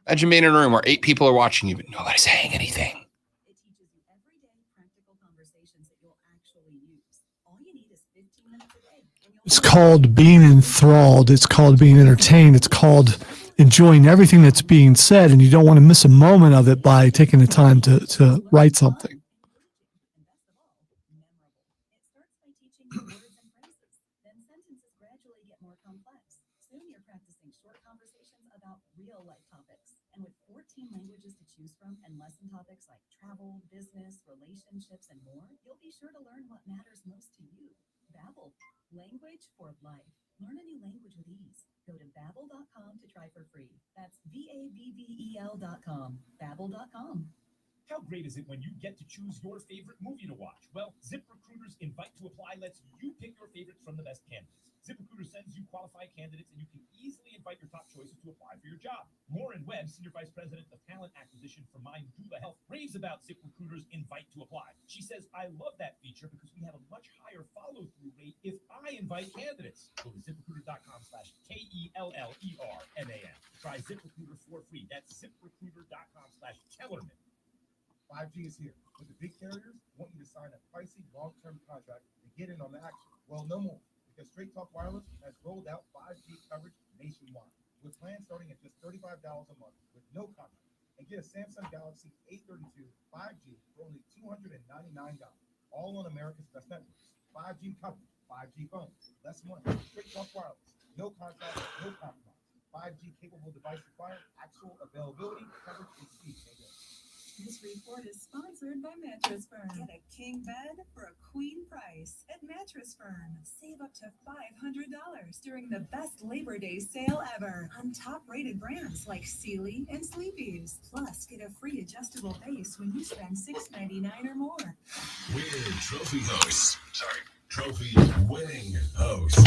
Imagine being in a room where 8 people are watching you, but nobody's saying anything. It's called being enthralled. It's called being entertained. It's called enjoying everything that's being said, and you don't want to miss a moment of it by taking the time to write something. Languages to choose from and lesson topics like travel, business, relationships, and more, you'll be sure to learn what matters most to you. Babbel, language for life. Learn a new language with ease. Go to babbel.com to try for free. That's BABBEL.com. Babbel.com. How great is it when you get to choose your favorite movie to watch? Well, ZipRecruiter's Invite to Apply lets you pick your favorites from the best candidates. ZipRecruiter sends you qualified candidates, and you can easily invite your top choices to apply for your job. Lauren Webb, Senior Vice President of Talent Acquisition for Mindula Health, raves about ZipRecruiter's Invite to Apply. She says, I love that feature because we have a much higher follow-through rate if I invite candidates. Go to ZipRecruiter.com/KELLERMAN. Try ZipRecruiter for free. That's ZipRecruiter.com/Kellerman. 5G is here, but the big carriers want you to sign a pricey long-term contract to get in on the action. Well, no more, because Straight Talk Wireless has rolled out 5G coverage nationwide, with plans starting at just $35 a month with no contract. And get a Samsung Galaxy A32 5G for only $299, all on America's best networks. 5G coverage, 5G phones, less money. Straight Talk Wireless, no contract, no compromise. 5G capable device required, actual availability, coverage, and speed. This report is sponsored by Mattress Firm. Get a king bed for a queen price at Mattress Firm. Save up to $500 during the best Labor Day sale ever on top-rated brands like Sealy and Sleepy's. Plus, get a free adjustable base when you spend $6.99 or more. We're trophy hosts. Sorry, trophy winning hosts.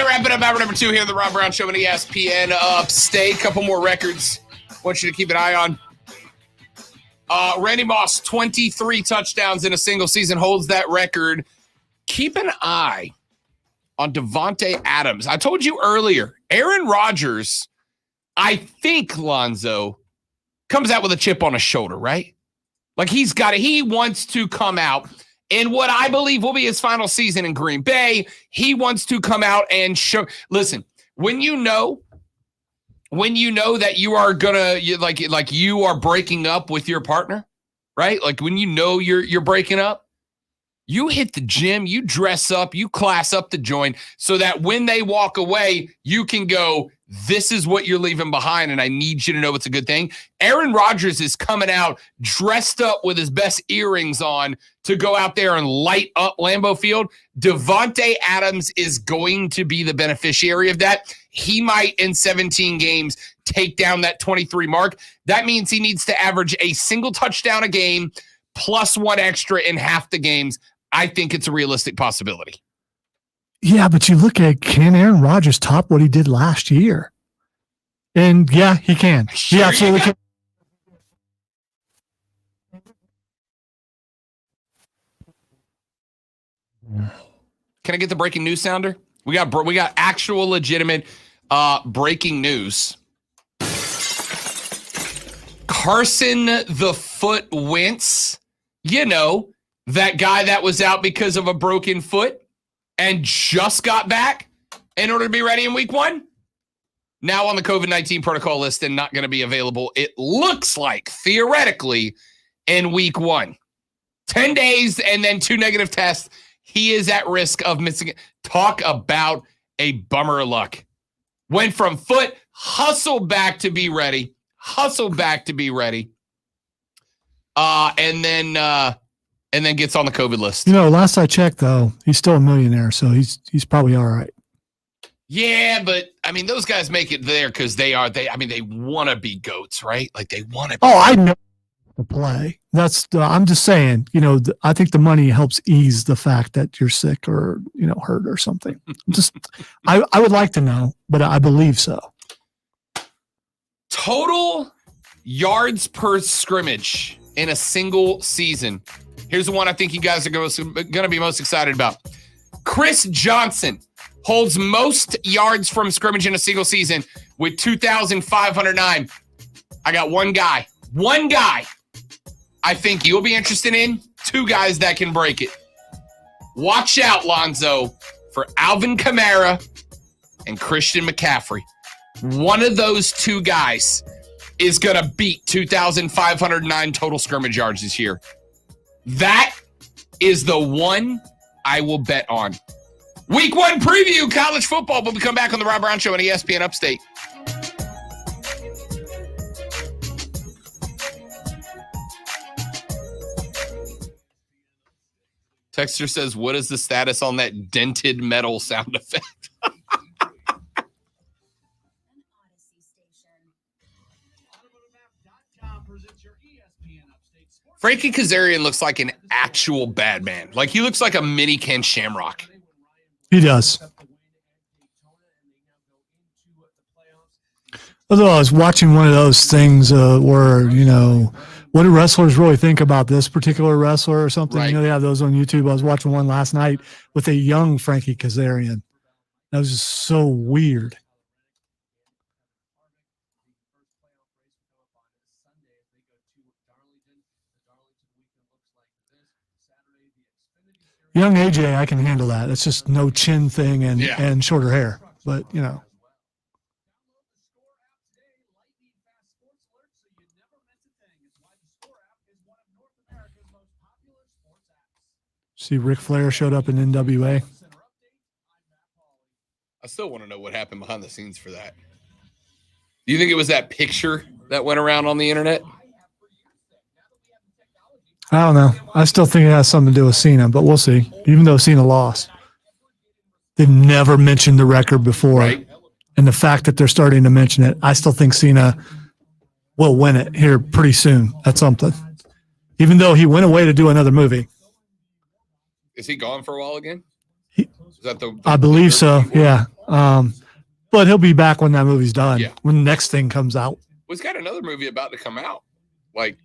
Wrapping up hour number 2 here on the Rob Brown Show on ESPN Upstate. Couple more records I want you to keep an eye on. Randy Moss, 23 touchdowns in a single season, holds that record. Keep an eye on Devontae Adams. I told you earlier, Aaron Rodgers, I think, Lonzo, comes out with a chip on his shoulder, right? Like he wants to come out in what I believe will be his final season in Green Bay. He wants to come out and show. Listen, when you know that you are like you are breaking up with your partner, right? Like when you know you're breaking up, you hit the gym, you dress up, you class up the joint so that when they walk away, you can go, this is what you're leaving behind, and I need you to know it's a good thing. Aaron Rodgers is coming out dressed up with his best earrings on to go out there and light up Lambeau Field. Devontae Adams is going to be the beneficiary of that. He might, in 17 games, take down that 23 mark. That means he needs to average a single touchdown a game plus one extra in half the games. I think it's a realistic possibility. Yeah, but you look at, can Aaron Rodgers top what he did last year? And yeah, he can. Sure, he absolutely can. Can I get the breaking news sounder? We got actual legitimate breaking news. Carson the Foot Wentz, that guy that was out because of a broken foot and just got back in order to be ready in week 1. Now on the COVID-19 protocol list and not going to be available, it looks like, theoretically, in week 1. 10 days and then 2 negative tests. He is at risk of missing it. Talk about a bummer of luck. Went from foot, hustled back to be ready. And then gets on the COVID list. Last I checked, though, he's still a millionaire, so he's probably all right. Yeah, but I mean, those guys make it there because they want to be GOATs, right? Like they want to. Oh, I know the play. I'm just saying, I think the money helps ease the fact that you're sick or, hurt or something. I would like to know, but I believe so. Total yards per scrimmage in a single season. Here's the one I think you guys are going to be most excited about. Chris Johnson holds most yards from scrimmage in a single season with 2,509. I got one guy I think you'll be interested in. Two guys that can break it. Watch out, Lonzo, for Alvin Kamara and Christian McCaffrey. One of those two guys is going to beat 2,509 total scrimmage yards this year. That is the one I will bet on. Week 1 preview, college football, but we come back on the Rob Brown Show on ESPN Upstate. Texter says, what is the status on that dented metal sound effect? Frankie Kazarian looks like an actual bad man. Like, he looks like a mini Ken Shamrock. He does. Although I was watching one of those things where, what do wrestlers really think about this particular wrestler or something? Right. They have those on YouTube. I was watching one last night with a young Frankie Kazarian. That was just so weird. Young AJ, I can handle that. It's just no chin thing and shorter hair. But, See, Ric Flair showed up in NWA. I still want to know what happened behind the scenes for that. Do you think it was that picture that went around on the internet? I don't know. I still think it has something to do with Cena, but we'll see. Even though Cena lost, they've never mentioned the record before. Right. And the fact that they're starting to mention it, I still think Cena will win it here pretty soon at something. Even though he went away to do another movie. Is he gone for a while again? Is that I believe so, yeah. But he'll be back when that movie's done, when the next thing comes out. Well, he's got another movie about to come out. Like,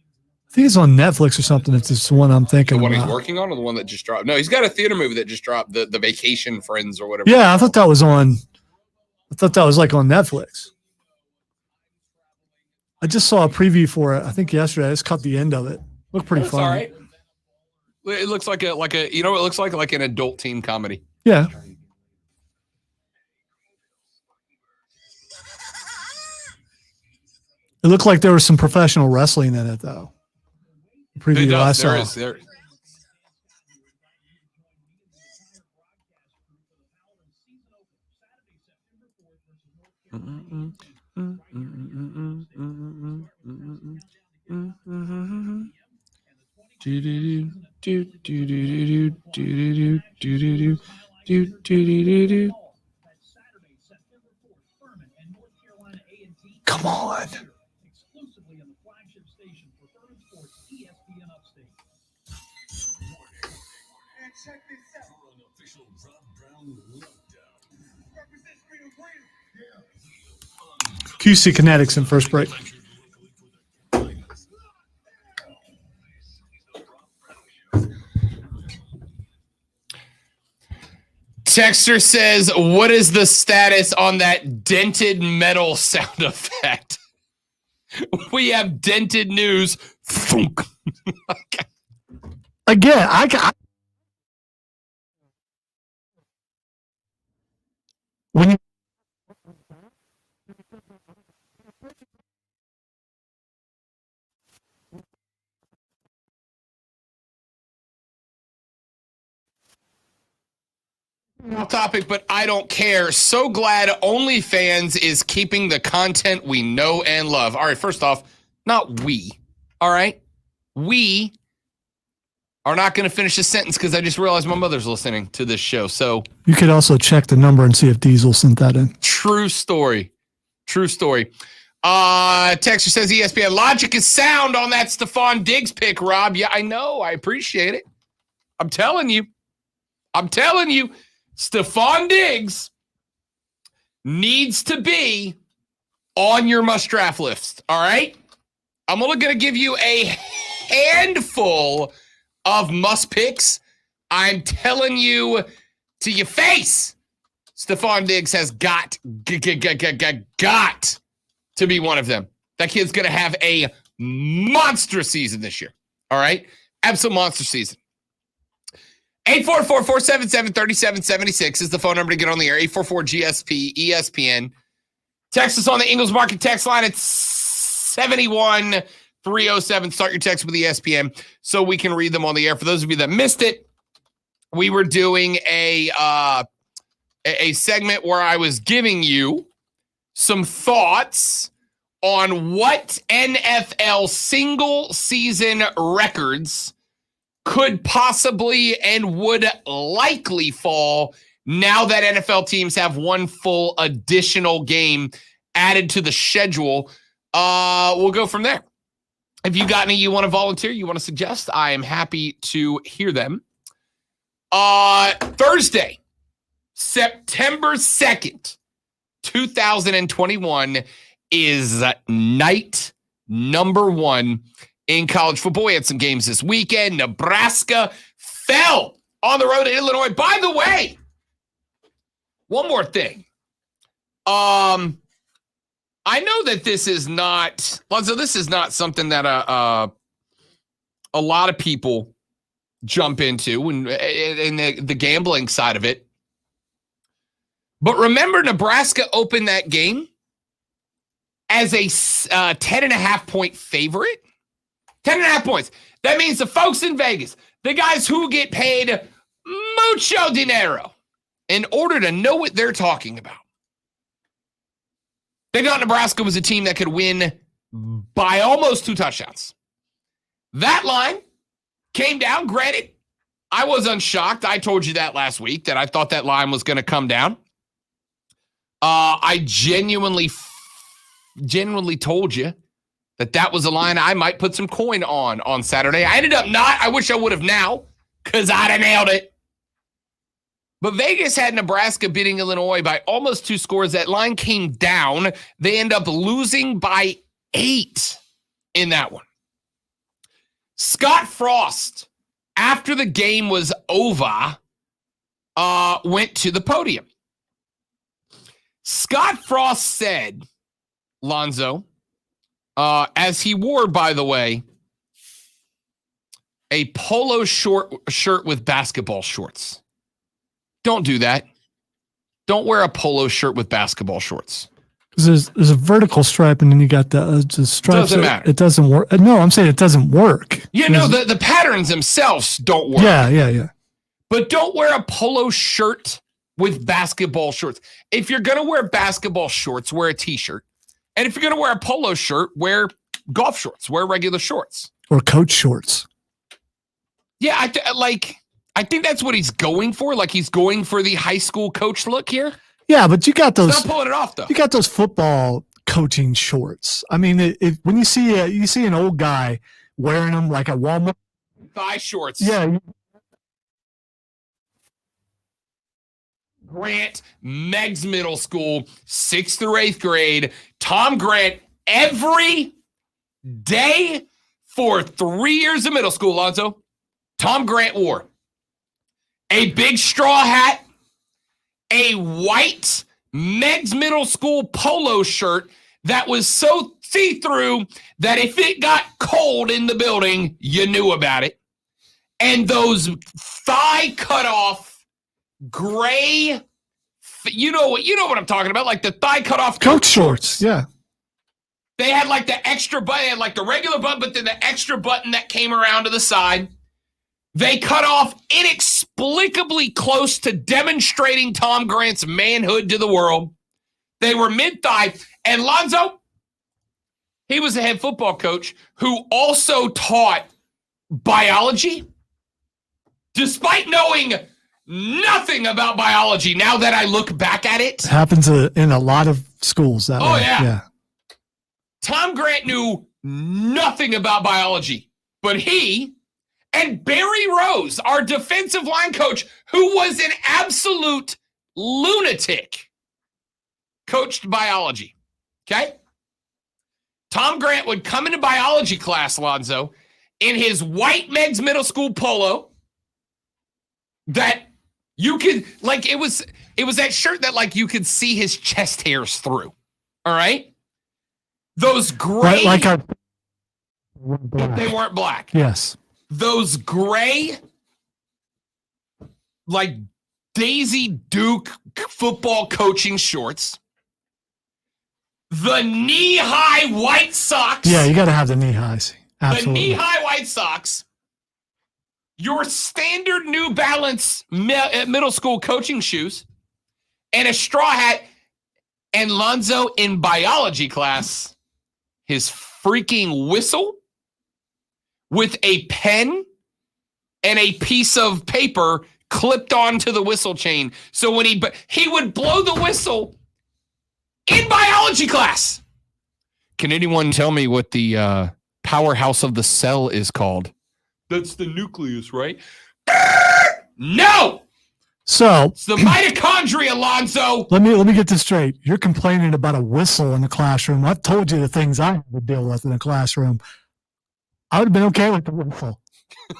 I think it's on Netflix or something. If it's the one I'm thinking the one about. he's working on or the one that just dropped? No, he's got a theater movie that just dropped, the Vacation Friends or whatever. Yeah, I thought that was like on Netflix. I just saw a preview for it, I think yesterday. I just caught the end of it. Looked pretty fun. All right. It looks like it looks like an adult teen comedy. Yeah. It looked like there was some professional wrestling in it, though. The preview I saw. There. Come on. QC Kinetics in first break. Texter says, what is the status on that dented metal sound effect? We have dented news. Again, I got. When you. Topic, but I don't care. So glad OnlyFans is keeping the content we know and love. All right, first off, not we. All right? We are not going to finish this sentence because I just realized my mother's listening to this show. So You could also check the number and see if Diesel sent that in. True story. Texter says ESPN logic is sound on that Stephon Diggs pick, Rob. Yeah, I know. I appreciate it. I'm telling you. Stephon Diggs needs to be on your must draft list. All right? I'm only going to give you a handful of must picks. I'm telling you to your face, Stephon Diggs has got to be one of them. That kid's going to have a monster season this year. All right? Absolute monster season. 844-477-3776 is the phone number to get on the air. 844-GSP-ESPN. Text us on the Ingles Market text line at 71307. Start your text with ESPN so we can read them on the air. For those of you that missed it, we were doing a segment where I was giving you some thoughts on what NFL single season records could possibly and would likely fall now that NFL teams have one full additional game added to the schedule. We'll go from there. If you got any you want to volunteer, you want to suggest, I am happy to hear them. Thursday, September 2nd, 2021 is night number 1 in college football. We had some games this weekend. Nebraska fell on the road to Illinois. By the way, one more thing. I know that this is not, Lonzo, this is not something that a lot of people jump into in the gambling side of it. But remember, Nebraska opened that game as a 10.5 point favorite. 10.5 points. That means the folks in Vegas, the guys who get paid mucho dinero in order to know what they're talking about, they thought Nebraska was a team that could win by almost 2 touchdowns. That line came down. Granted, I was unshocked. I told you that last week, that I thought that line was going to come down. I genuinely told you that was a line I might put some coin on Saturday. I ended up not. I wish I would have now, because I'd have nailed it. But Vegas had Nebraska beating Illinois by almost 2 scores. That line came down. They end up losing by 8 in that one. Scott Frost, after the game was over, went to the podium. Scott Frost said, Lonzo, as he wore, by the way, a polo shirt with basketball shorts. Don't do that. Don't wear a polo shirt with basketball shorts. There's a vertical stripe, and then you got the stripes. Doesn't matter. It doesn't work. No, I'm saying it doesn't work. Yeah, no, the patterns themselves don't work. Yeah. But don't wear a polo shirt with basketball shorts. If you're going to wear basketball shorts, wear a T-shirt. And if you're going to wear a polo shirt, wear golf shorts. Wear regular shorts. Or coach shorts. Yeah, I think that's what he's going for. Like, he's going for the high school coach look here. Yeah, but you got those. He's not pulling it off, though. You got those football coaching shorts. I mean, when you see an old guy wearing them like at Walmart, thigh shorts. Yeah. Grant, Meg's Middle School, 6th through 8th grade. Tom Grant, every day for 3 years of middle school, Lonzo, Tom Grant wore a big straw hat, a white Meg's Middle School polo shirt that was so see-through that if it got cold in the building, you knew about it. And those thigh cut-off gray, you know what I'm talking about, like the thigh cut-off coach shorts. Yeah. They had like the extra button, they had like the regular button, but then the extra button that came around to the side. They cut off inexplicably close to demonstrating Tom Grant's manhood to the world. They were mid-thigh. And Lonzo, he was a head football coach who also taught biology, despite knowing nothing about biology. Now that I look back at it. It happens in a lot of schools that way. Oh, yeah. Tom Grant knew nothing about biology, but he and Barry Rose, our defensive line coach, who was an absolute lunatic, coached biology. Okay? Tom Grant would come into biology class, Lonzo, in his white Meg's middle school polo that you could, like, it was that shirt that, like, you could see his chest hairs through. All right? Those gray. They weren't black. Yes. Those gray, like, Daisy Duke football coaching shorts. The knee-high white socks. Yeah, you got to have the knee highs. Absolutely. The knee-high white socks. Your standard New Balance middle school coaching shoes. And a straw hat. And Lonzo in biology class, his freaking whistle with a pen and a piece of paper clipped onto the whistle chain. So when he would blow the whistle in biology class. Can anyone tell me what the powerhouse of the cell is called? That's the nucleus, right? No! So it's the mitochondria, Alonzo. Let me get this straight. You're complaining about a whistle in the classroom. I've told you the things I have to deal with in the classroom. I would have been okay with the whistle.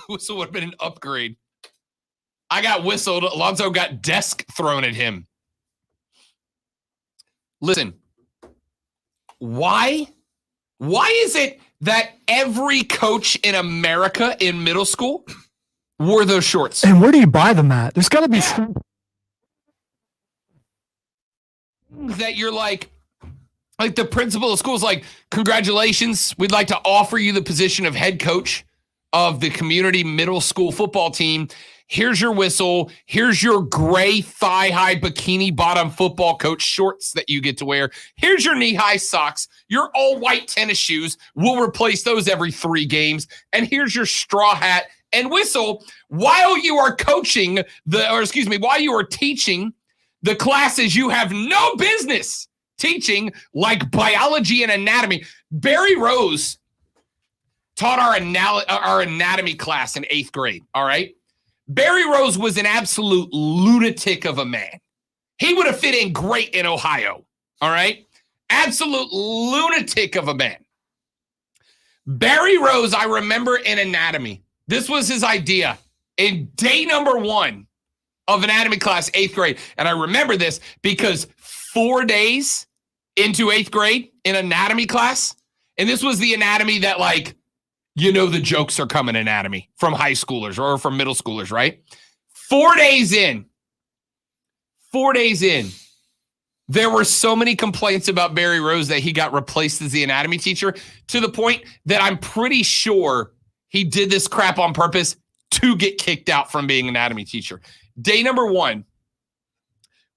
Whistle would have been an upgrade. I got whistled. Alonzo got desk thrown at him. Listen, why is it that every coach in America in middle school wore those shorts? And where do you buy them at? There's got to be some that you're like the principal of school is like, congratulations, we'd like to offer you the position of head coach of the community middle school football team. Here's your whistle. Here's your gray thigh-high bikini bottom football coach shorts that you get to wear. Here's your knee-high socks. Your all-white tennis shoes. We'll replace those every 3 games. And here's your straw hat and whistle while you are coaching while you are teaching the classes you have no business teaching, like biology and anatomy. Barry Rose taught our anatomy class in 8th grade, all right? Barry Rose was an absolute lunatic of a man. He would have fit in great in Ohio, all right? Absolute lunatic of a man. Barry Rose, I remember in anatomy, this was his idea in day number 1 of anatomy class, 8th grade. And I remember this because 4 days into 8th grade in anatomy class, and this was the anatomy that, like, you know, the jokes are coming anatomy from high schoolers or from middle schoolers, right? 4 days in, there were so many complaints about Barry Rose that he got replaced as the anatomy teacher, to the point that I'm pretty sure he did this crap on purpose to get kicked out from being an anatomy teacher. Day number 1,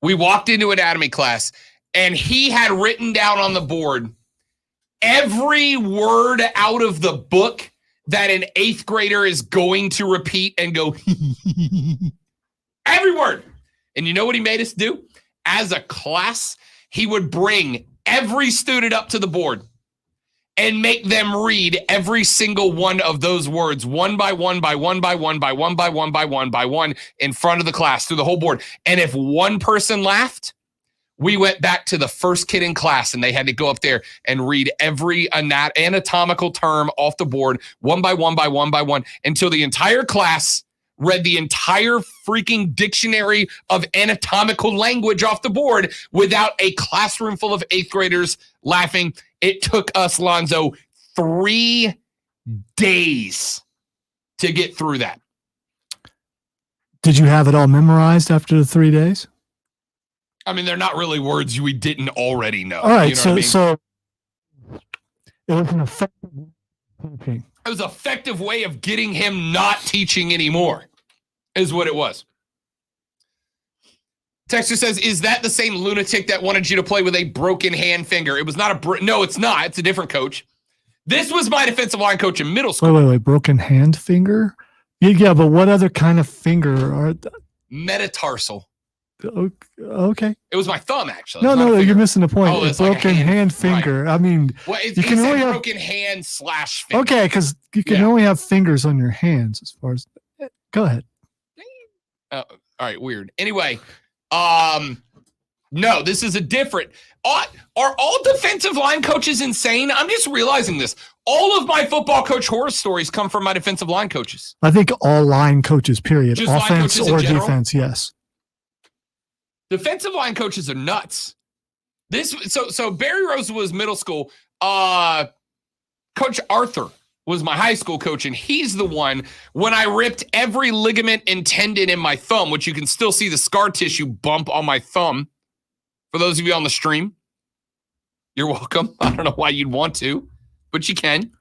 we walked into anatomy class, and he had written down on the board every word out of the book that an 8th grader is going to repeat and go, every word. And you know what he made us do? As a class, he would bring every student up to the board and make them read every single one of those words, one by one, by one, by one, by one, by one, by one, by one, in front of the class through the whole board. And if one person laughed, we went back to the first kid in class, and they had to go up there and read every anatomical term off the board, one by one, by one, by one, until the entire class read the entire freaking dictionary of anatomical language off the board without a classroom full of 8th graders laughing. It took us, Lonzo, 3 days to get through that. Did you have it all memorized after the 3 days? I mean, they're not really words we didn't already know. All right, you know so it was an effective teaching. It was an effective way of getting him not teaching anymore, is what it was. Texter says, is that the same lunatic that wanted you to play with a broken hand finger? It was not no, it's not. It's a different coach. This was my defensive line coach in middle school. Wait. Broken hand finger? Yeah, but what other kind of finger? Metatarsal. Okay. It was my thumb, actually. No, you're missing the point. Oh, it's broken like hand finger. Right. I mean, well, you can only have broken hand / finger. Okay, because you can only have fingers on your hands. As far as, go ahead. All right, weird. Anyway, No, this is a different. Are all defensive line coaches insane? I'm just realizing this. All of my football coach horror stories come from my defensive line coaches. I think all line coaches, period. Just line Offense coaches in or general? defense, yes. Defensive line coaches are nuts. So Barry Rose was middle school. Coach Arthur was my high school coach, and he's the one when I ripped every ligament and tendon in my thumb, which you can still see the scar tissue bump on my thumb. For those of you on the stream, you're welcome. I don't know why you'd want to, but you can.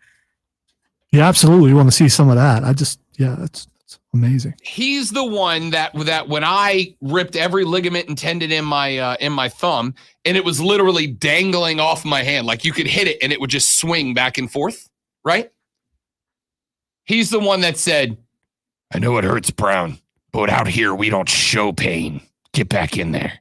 Yeah, absolutely. You want to see some of that. That's amazing. He's the one that when I ripped every ligament and tendon in my thumb, and it was literally dangling off my hand, like you could hit it and it would just swing back and forth, right? He's the one that said, "I know it hurts, Brown, but out here we don't show pain. Get back in there."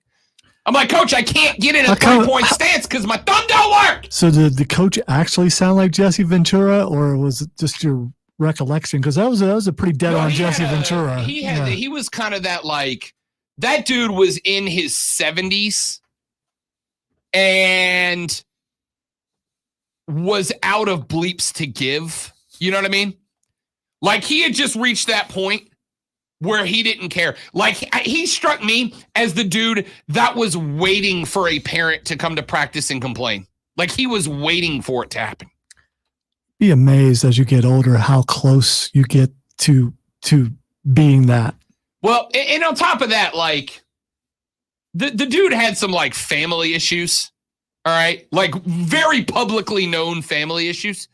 I'm like, "Coach, I can't get in a 3-point stance because my thumb don't work." So did the coach actually sound like Jesse Ventura, or was it just your recollection? Because that was a pretty dead on Jesse Ventura. He was kind of that dude was in his 70s and was out of bleeps to give. You know what I mean? Like he had just reached that point where he didn't care. Like he struck me as the dude that was waiting for a parent to come to practice and complain. Like he was waiting for it to happen. Be amazed as you get older how close you get to being that. Well, and on top of that, like the dude had some like family issues. All right. Like very publicly known family issues.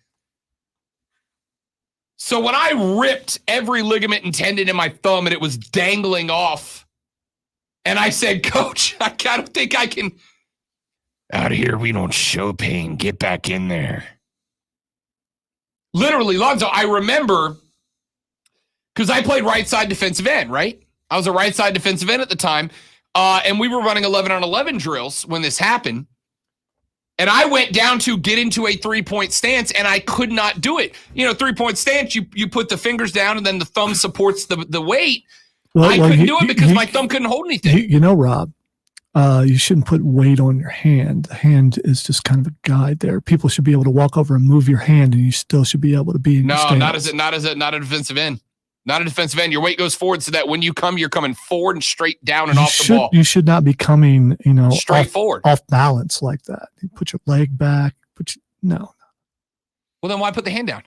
So when I ripped every ligament and tendon in my thumb and it was dangling off, and I said, "Coach, I don't think I can. Out of here, we don't show pain. Get back in there." Literally, Lonzo, I remember because I played right side defensive end, right? I was a right side defensive end at the time, and we were running 11-on-11 drills when this happened. And I went down to get into a 3-point stance, and I could not do it. 3-point stance, you put the fingers down, and then the thumb supports the weight. I couldn't do it because my thumb couldn't hold anything. Rob, you shouldn't put weight on your hand. The hand is just kind of a guide there. People should be able to walk over and move your hand, and you still should be able to be in your stance. not a defensive end. Not a defensive end. Your weight goes forward so that when you come, you're coming forward and straight down and off the ball. You should not be coming, straight forward, off balance like that. You put your leg back. No. Well, then why put the hand down?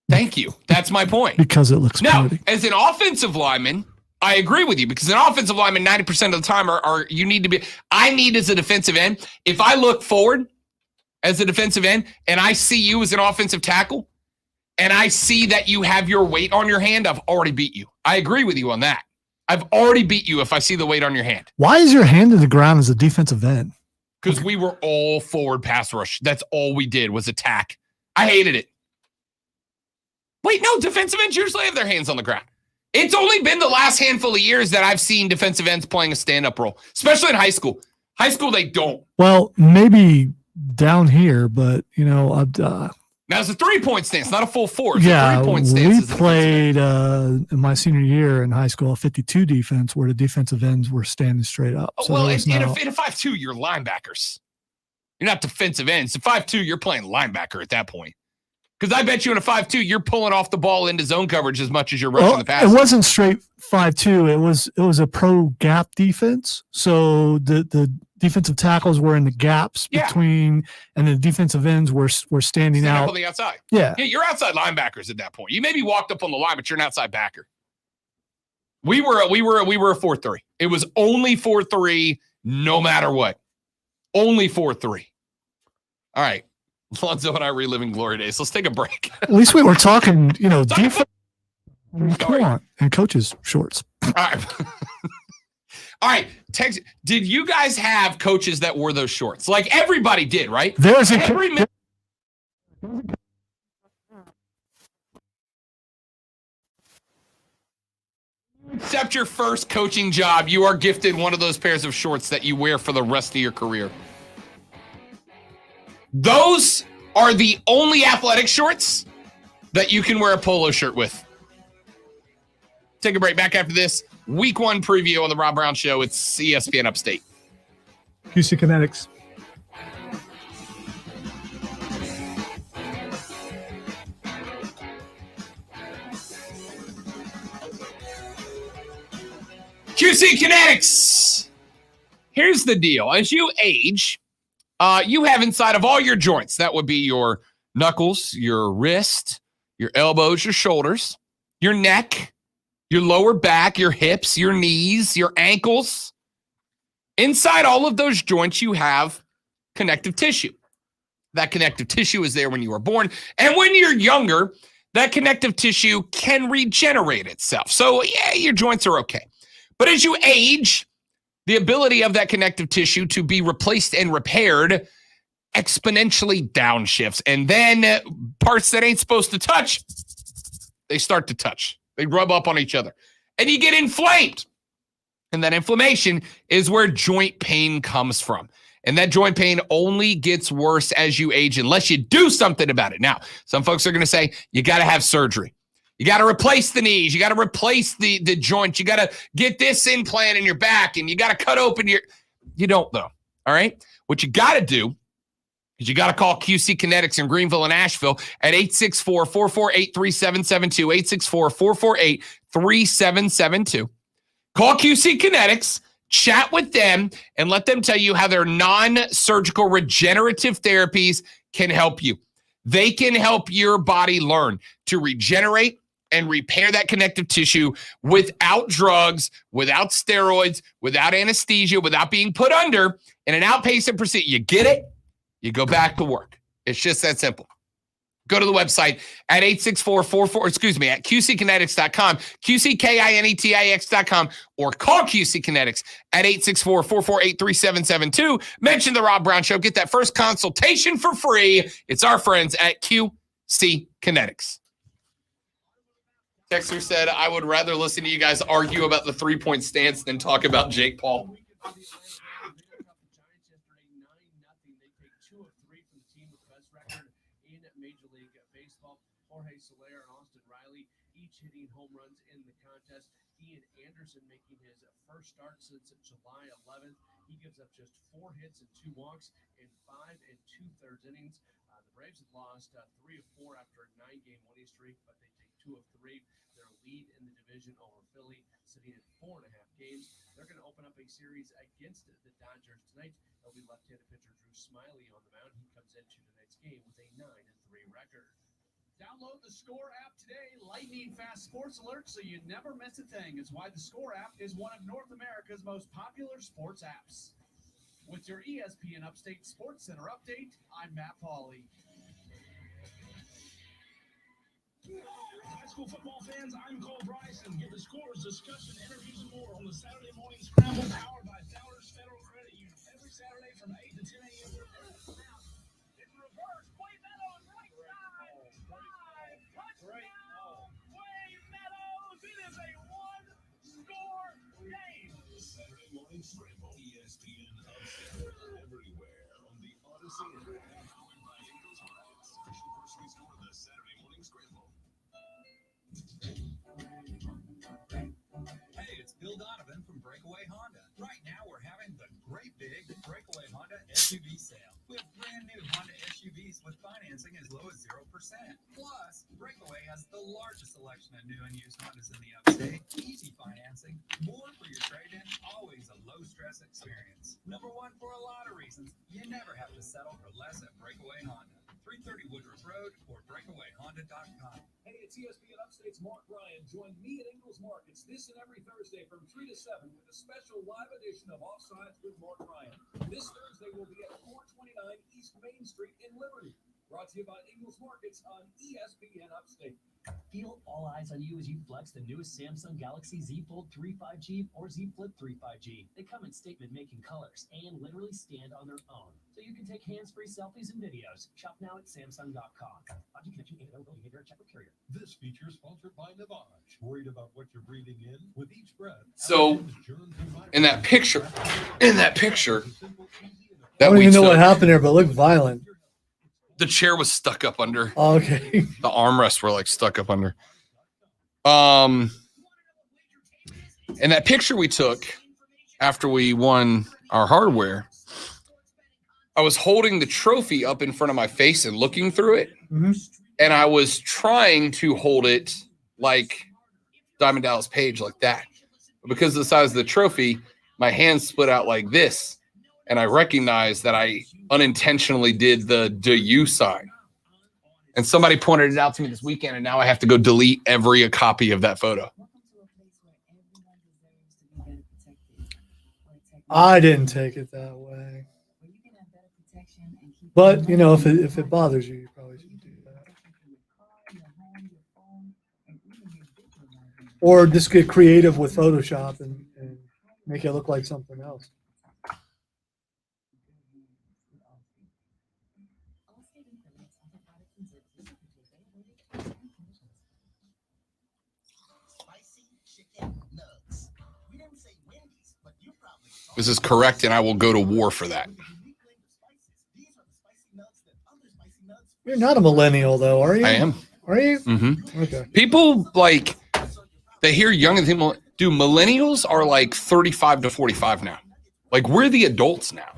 Thank you. That's my point. Because it looks pretty. As an offensive lineman, I agree with you because an offensive lineman 90% of the time are you need to be. I need as a defensive end. If I look forward as a defensive end and I see you as an offensive tackle, and I see that you have your weight on your hand, I've already beat you. I agree with you on that. I've already beat you if I see the weight on your hand. Why is your hand in the ground as a defensive end? Because we were all forward pass rush. That's all we did was attack. I hated it. Wait, no, defensive ends usually have their hands on the ground. It's only been the last handful of years that I've seen defensive ends playing a stand-up role, especially in high school. High school, they don't. Well, maybe down here, but, now, it's a 3-point stance, not a full 4. It's a 3-point stance. We played in my senior year in high school a 52 defense where the defensive ends were standing straight up. So in a 5-2, you're linebackers. You're not defensive ends. In 5-2, you're playing linebacker at that point. Because I bet you in a 5-2, you're pulling off the ball into zone coverage as much as you're rushing the pass. It wasn't straight 5-2. It was a pro gap defense. So the defensive tackles were in the gaps between, and the defensive ends were standing out on the outside. Yeah, you're outside linebackers at that point. You maybe walked up on the line, but you're an outside backer. We were a 4-3. It was only 4-3, no matter what. Only 4-3. All right, Lonzo and I reliving glory days. Let's take a break. At least we were talking, defense. Come on, and coaches' shorts. All right. All right, did you guys have coaches that wore those shorts? Like everybody did, right? Except your first coaching job, you are gifted one of those pairs of shorts that you wear for the rest of your career. Those are the only athletic shorts that you can wear a polo shirt with. Take a break. Back after this. Week 1 preview on the Rob Brown Show. It's ESPN Upstate. QC Kinetics. QC Kinetics. Here's the deal. As you age, you have inside of all your joints, that would be your knuckles, your wrist, your elbows, your shoulders, your neck, your lower back, your hips, your knees, your ankles. Inside all of those joints, you have connective tissue. That connective tissue is there when you were born. And when you're younger, that connective tissue can regenerate itself. So, yeah, your joints are okay. But as you age, the ability of that connective tissue to be replaced and repaired exponentially downshifts. And then parts that ain't supposed to touch, they start to touch. They rub up on each other. And you get inflamed. And that inflammation is where joint pain comes from. And that joint pain only gets worse as you age unless you do something about it. Now, some folks are going to say, you got to have surgery. You got to replace the knees. You got to replace the joints. You got to get this implant in your back, and you got to cut open your... You don't, though. All right? What you got to do is you got to call QC Kinetics in Greenville and Asheville at 864-448-3772, 864-448-3772. Call QC Kinetics, chat with them, and let them tell you how their non-surgical regenerative therapies can help you. They can help your body learn to regenerate and repair that connective tissue without drugs, without steroids, without anesthesia, without being put under in an outpatient procedure. You get it? You go back to work. It's just that simple. Go to the website at at QCkinetics.com, QCKINETIX.com, or call QC Kinetics at 864-448-3772. Mention the Rob Brown Show. Get that first consultation for free. It's our friends at QC Kinetics. Texter said, I would rather listen to you guys argue about the three-point stance than talk about Jake Paul. Jorge Soler and Austin Riley each hitting home runs in the contest. Ian Anderson making his first start since July 11th. He gives up just 4 hits and 2 walks in 5 2/3 innings. The Braves have lost 3 of 4 after a 9-game winning streak, but they take 2 of 3. Their lead in the division over Philly, sitting at 4.5 games. They're going to open up a series against the Dodgers tonight. It'll be left-handed pitcher Drew Smiley on the mound. He comes into tonight's game with a 9-3 record. Download the Score app today. Lightning fast sports alerts so you never miss a thing. It's why the Score app is one of North America's most popular sports apps. With your ESPN Upstate Sports Center update, I'm Matt Pauley. High school football fans, I'm Cole Bryson. Get the scores, discussion, interviews, and more on the Saturday Morning Scramble powered by Downers Federal Credit Union. Every Saturday from 8 to 10 a.m. In reverse, Wayne Meadows, right side. Touchdown, Wayne Meadows. It is a one-score game. Saturday Morning Scramble, ESPN Upstate, everywhere on the Odyssey app. Powered by Ingles Markets. Official grocery store of the Saturday Morning Scramble. Hey, it's Bill Donovan from Breakaway Honda. Right now, we're having the great big Breakaway Honda SUV sale. We have brand new Honda SUVs with financing as low as 0%. Plus, Breakaway has the largest selection of new and used Hondas in the upstate. Easy financing, more for your trade-in, always a low-stress experience. Number one for a lot of reasons. You never have to settle for less at Breakaway Honda. 330 Woodruff Road or breakawayhonda.com. Hey, it's ESPN Upstate's Mark Ryan. Join me at Ingles Markets this and every Thursday from 3 to 7 with a special live edition of Offsides with Mark Ryan. This Thursday will be at 429 East Main Street in Liberty. Brought to you by Ingles Markets on ESPN Upstate. Feel all eyes on you as you flex the newest Samsung Galaxy Z Fold 3 5G or Z Flip 3 5G. They come in statement-making colors and literally stand on their own, so you can take hands-free selfies and videos. Shop now at Samsung.com. Audio connection and availability behavior at check with carrier. This feature sponsored by Navage. Worried about what you're breathing in with each breath? So, in that picture, that I don't we even know took, what happened there, but it looked violent. the chair was stuck up under. Oh, okay. The armrests were like stuck up under. And that picture we took after we won our hardware, I was holding the trophy up in front of my face and looking through it. Mm-hmm. And I was trying to hold it like Diamond Dallas Page, like that. But because of the size of the trophy, my hand split out like this. And I recognized that I unintentionally did the "do you" sign. And somebody pointed it out to me this weekend, and now I have to go delete every copy of that photo. I didn't take it that way. But, you know, if it bothers you, you probably shouldn't do that. Or just get creative with Photoshop and make it look like something else. This is correct, and I will go to war for that. You're not a millennial, though, are you? I am. Are you? Mm-hmm. Okay. People, like, they hear young and people, dude, millennials are like 35 to 45 now. Like, we're the adults now.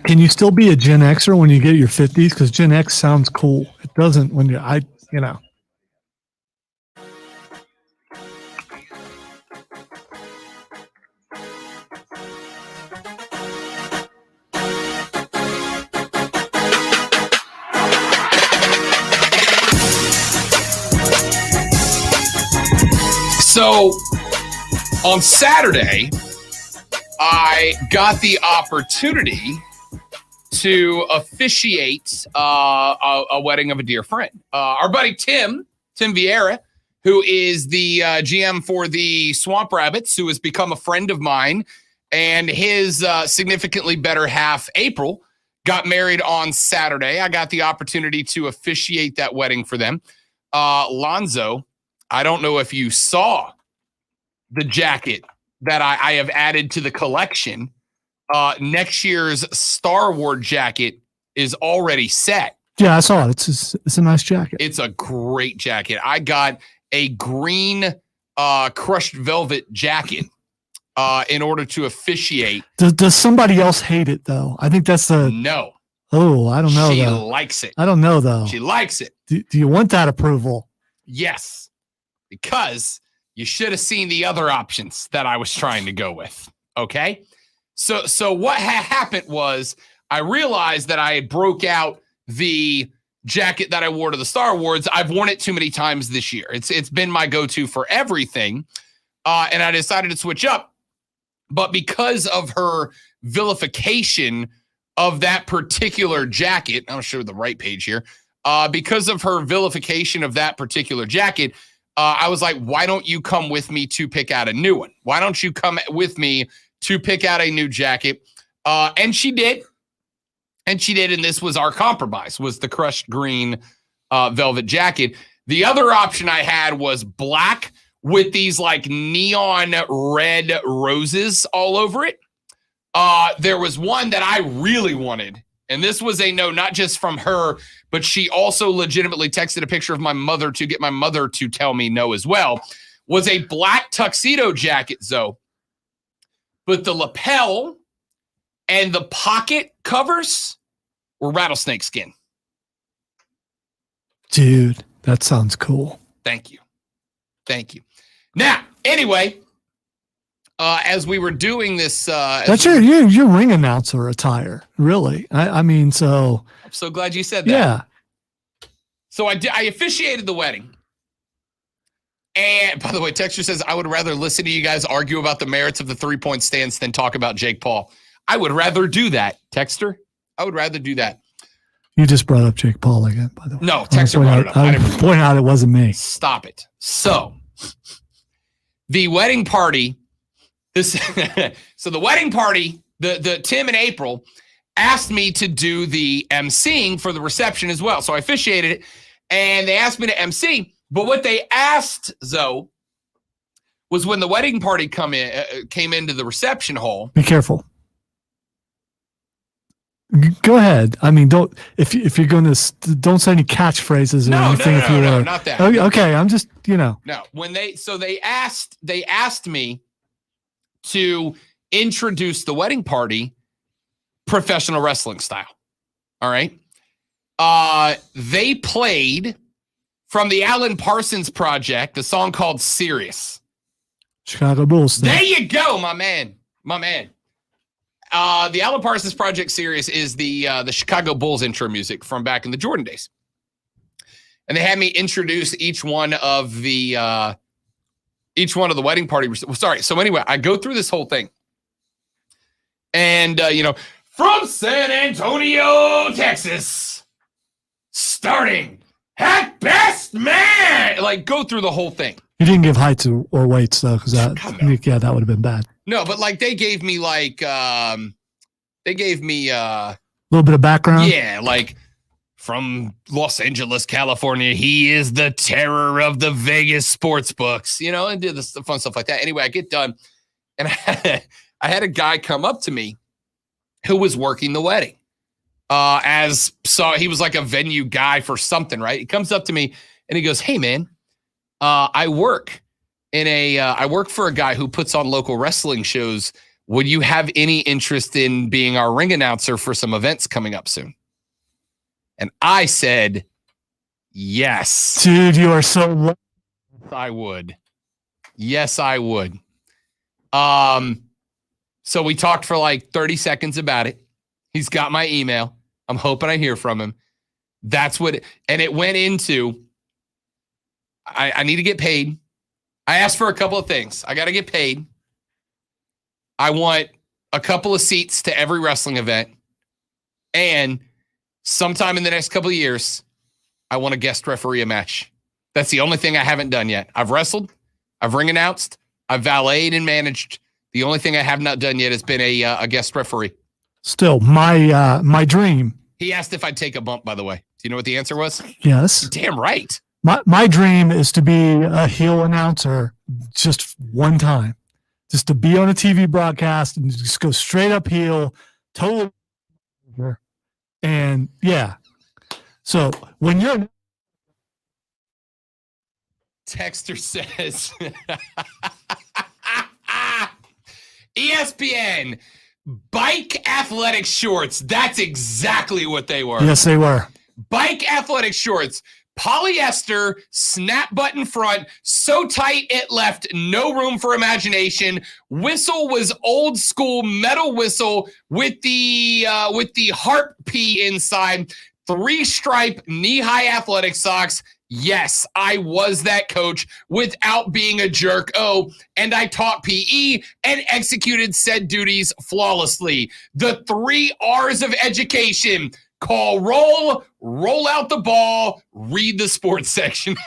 Can you still be a Gen Xer when you get your 50s? Because Gen X sounds cool. It doesn't when you're, you know. So on Saturday, I got the opportunity to officiate a wedding of a dear friend. Our buddy Tim Vieira, who is the GM for the Swamp Rabbits, who has become a friend of mine, and his significantly better half, April, got married on Saturday. I got the opportunity to officiate that wedding for them. Lonzo, I don't know if you saw the jacket that I have added to the collection. Next year's Star Wars jacket is already set. Yeah, I saw it. It's a nice jacket. It's a great jacket. I got a green crushed velvet jacket in order to officiate. Does somebody else hate it, though? I think that's the... No. Oh, I don't know, She though. likes it. I don't know, though. She likes it. Do you want that approval? Yes, because you should have seen the other options that I was trying to go with. Okay, so what happened was I realized that I had broke out the jacket that I wore to the Star Wars. I've worn it too many times this year. It's been my go-to for everything, and I decided to switch up. But because of her vilification of that particular jacket, I'm sure the right page here. Because of her vilification of that particular jacket, I was like, why don't you come with me to pick out a new one? Why don't you come with me to pick out a new jacket? And she did. And this was our compromise, was the crushed green velvet jacket. The other option I had was black with these like neon red roses all over it. There was one that I really wanted. And this was a no, not just from her, but she also legitimately texted a picture of my mother to get my mother to tell me no as well, was a black tuxedo jacket, Zoe. But the lapel and the pocket covers were rattlesnake skin. Dude, that sounds cool. Thank you. Now, anyway, as we were doing this, that's your ring announcer attire, really. I mean, so I'm so glad you said that. Yeah. So I officiated the wedding. And by the way, Texture says, I would rather listen to you guys argue about the merits of the 3-point stance than talk about Jake Paul. I would rather do that, Texter. I would rather do that. You just brought up Jake Paul again, by the way. No, Texter brought it up. I point out it wasn't me. Stop it. So the wedding party, so the wedding party, the Tim and April asked me to do the emceeing for the reception as well. So I officiated it, and they asked me to MC. But what they asked, Zoe, was when the wedding party came into the reception hall. Be careful. Go ahead. I mean, don't if you're going to don't say any catchphrases or anything. No, not that. Okay, I'm just No, when they asked me to introduce the wedding party professional wrestling style. All right. They played from the Alan Parsons Project, a song called Serious. Chicago Bulls. There you go, my man. The Alan Parsons Project Serious is the Chicago Bulls intro music from back in the Jordan days. And they had me introduce each one of the wedding party. Sorry. So anyway, I go through this whole thing. And, from San Antonio, Texas, starting at best man, like go through the whole thing. You didn't give heights or weights though, because that would have been bad. No, but like they gave me a little bit of background. Yeah, like from Los Angeles, California, he is the terror of the Vegas sports books, and did the fun stuff like that. Anyway, I get done, and I had a guy come up to me who was working the wedding. He was like a venue guy for something, right? He comes up to me and he goes, "Hey man, I work for a guy who puts on local wrestling shows. Would you have any interest in being our ring announcer for some events coming up soon?" And I said, "Yes." Dude, you are so I would. Yes, I would. So we talked for like 30 seconds about it. He's got my email. I'm hoping I hear from him. And it went into, I need to get paid. I asked for a couple of things. I got to get paid. I want a couple of seats to every wrestling event. And sometime in the next couple of years, I want to guest referee a match. That's the only thing I haven't done yet. I've wrestled. I've ring announced. I've valeted and managed. The only thing I have not done yet has been a guest referee. Still, my dream. He asked if I'd take a bump, by the way. Do you know what the answer was? Yes. Damn right. My dream is to be a heel announcer just one time. Just to be on a TV broadcast and just go straight up heel, totally. And yeah. So when you're Texter says ESPN bike athletic shorts. That's exactly what they were. Yes, they were. Bike athletic shorts, polyester, snap button front, so tight it left no room for imagination. Whistle was old school metal whistle with the harp P inside. 3-stripe knee-high athletic socks. Yes, I was that coach without being a jerk. Oh, and I taught PE and executed said duties flawlessly. The 3 R's of education: call roll out the ball, read the sports section.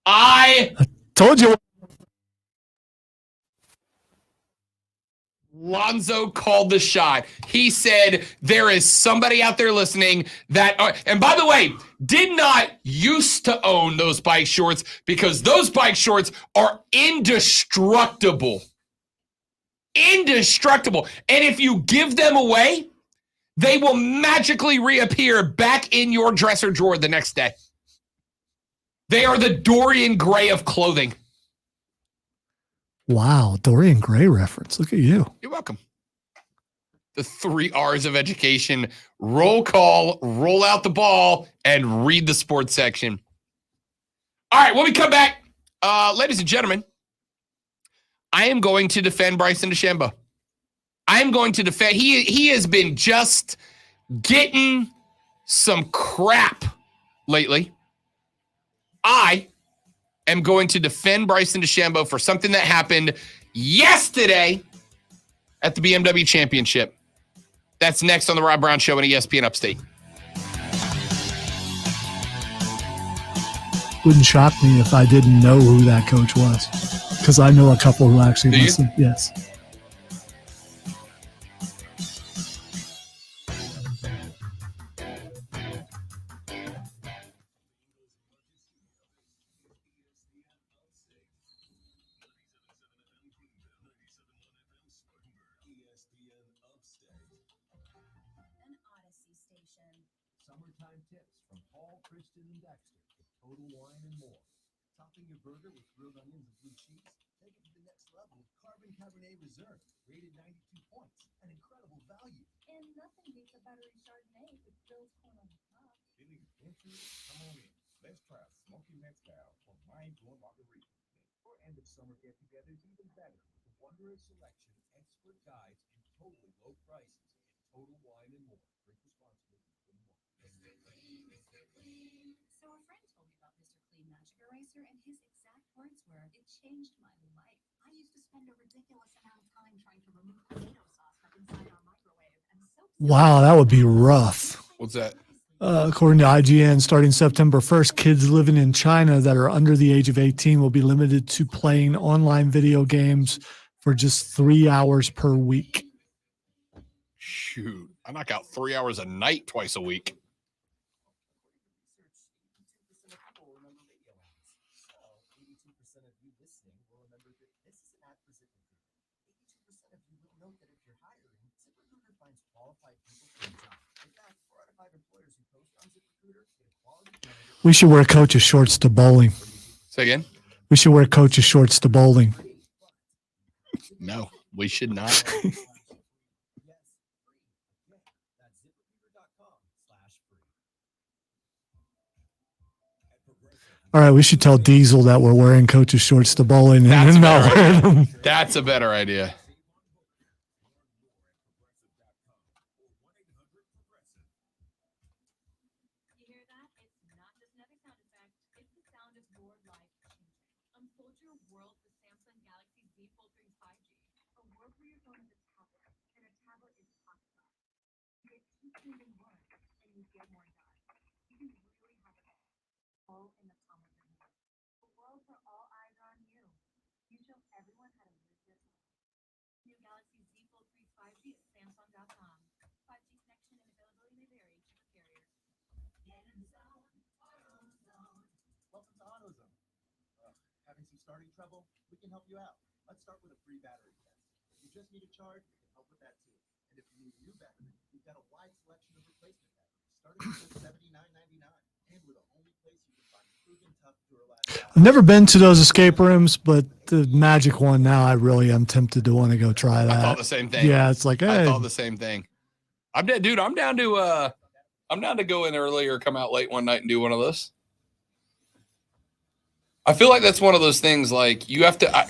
I told you. Lonzo called the shot. He said there is somebody out there listening that and by the way, did not used to own those bike shorts, because those bike shorts are indestructible. Indestructible. And if you give them away, they will magically reappear back in your dresser drawer the next day. They are the Dorian Gray of clothing. Wow, Dorian Gray reference. Look at you. You're welcome. The 3 R's of education: roll call, roll out the ball, and read the sports section. All right, when we come back, ladies and gentlemen, I am going to defend Bryson DeChambeau. I am going to defend. He has been just getting some crap lately. I am going to defend Bryson DeChambeau for something that happened yesterday at the BMW Championship. That's next on the Rob Brown Show on ESPN Upstate. Wouldn't shock me if I didn't know who that coach was, because I know a couple who actually listen. Yes. Summertime tips from Paul, Christian, and Dexter. Total Wine and More. Topping your burger with grilled onions and blue cheese? Take it to the next level with Carbon Cabernet Reserve, rated 92 points. An incredible value. And nothing beats a buttery Chardonnay with grilled corn on the top. Feeling adventurous? Come on in. Let's try a smoky mezcal or mind-blowing margarita. Your end of summer get-together is even better with a wondrous selection, expert guides, and totally low prices in Total Wine and More. Drink responsibly. So a friend told me about Mr. Clean Magic Eraser, and his exact words were, "It changed my life. I used to spend a ridiculous amount of time trying to remove tomato sauce from inside our microwave, and so Wow, that would be rough. What's that? According to IGN, starting September 1st, kids living in China that are under the age of 18 will be limited to playing online video games for just 3 hours per week. Shoot, I knock out 3 hours a night twice a week. We should wear coach's shorts to bowling. Say again? We should wear coach's shorts to bowling. No, we should not. All right, we should tell Diesel that we're wearing coach's shorts to bowling That's and a not better wear idea. them. That's a better idea. you hear that? It's not just another sound effect. It's the sound of your life changing. Unfold your world with Samsung Galaxy Z Fold 3 5G. A world where your phone is a tablet, and a tablet is possible. You get two things in one, and you get more done. You can really have it all in the palm of your hand. A world where all eyes are on you. You show everyone how to live this life. New Galaxy Z Fold 3 5G at Samsung.com. 5G connection and availability may vary. Check with carrier. Welcome to AutoZone. Having some starting trouble? We can help you out. Let's start with a free battery test. If you just need a charge, we can help with that too. And if you need a new battery, we've got a wide selection of replacement batteries, starting at just $79.99. And we're the only place you can find proven tough Duralast. I've never been to those escape rooms, but the Magic one now, I really am tempted to want to go try that. I thought the same thing. Yeah, it's like, I hey, thought the same thing. I'm down to go in early or come out late one night and do one of those. I feel like that's one of those things like you have to,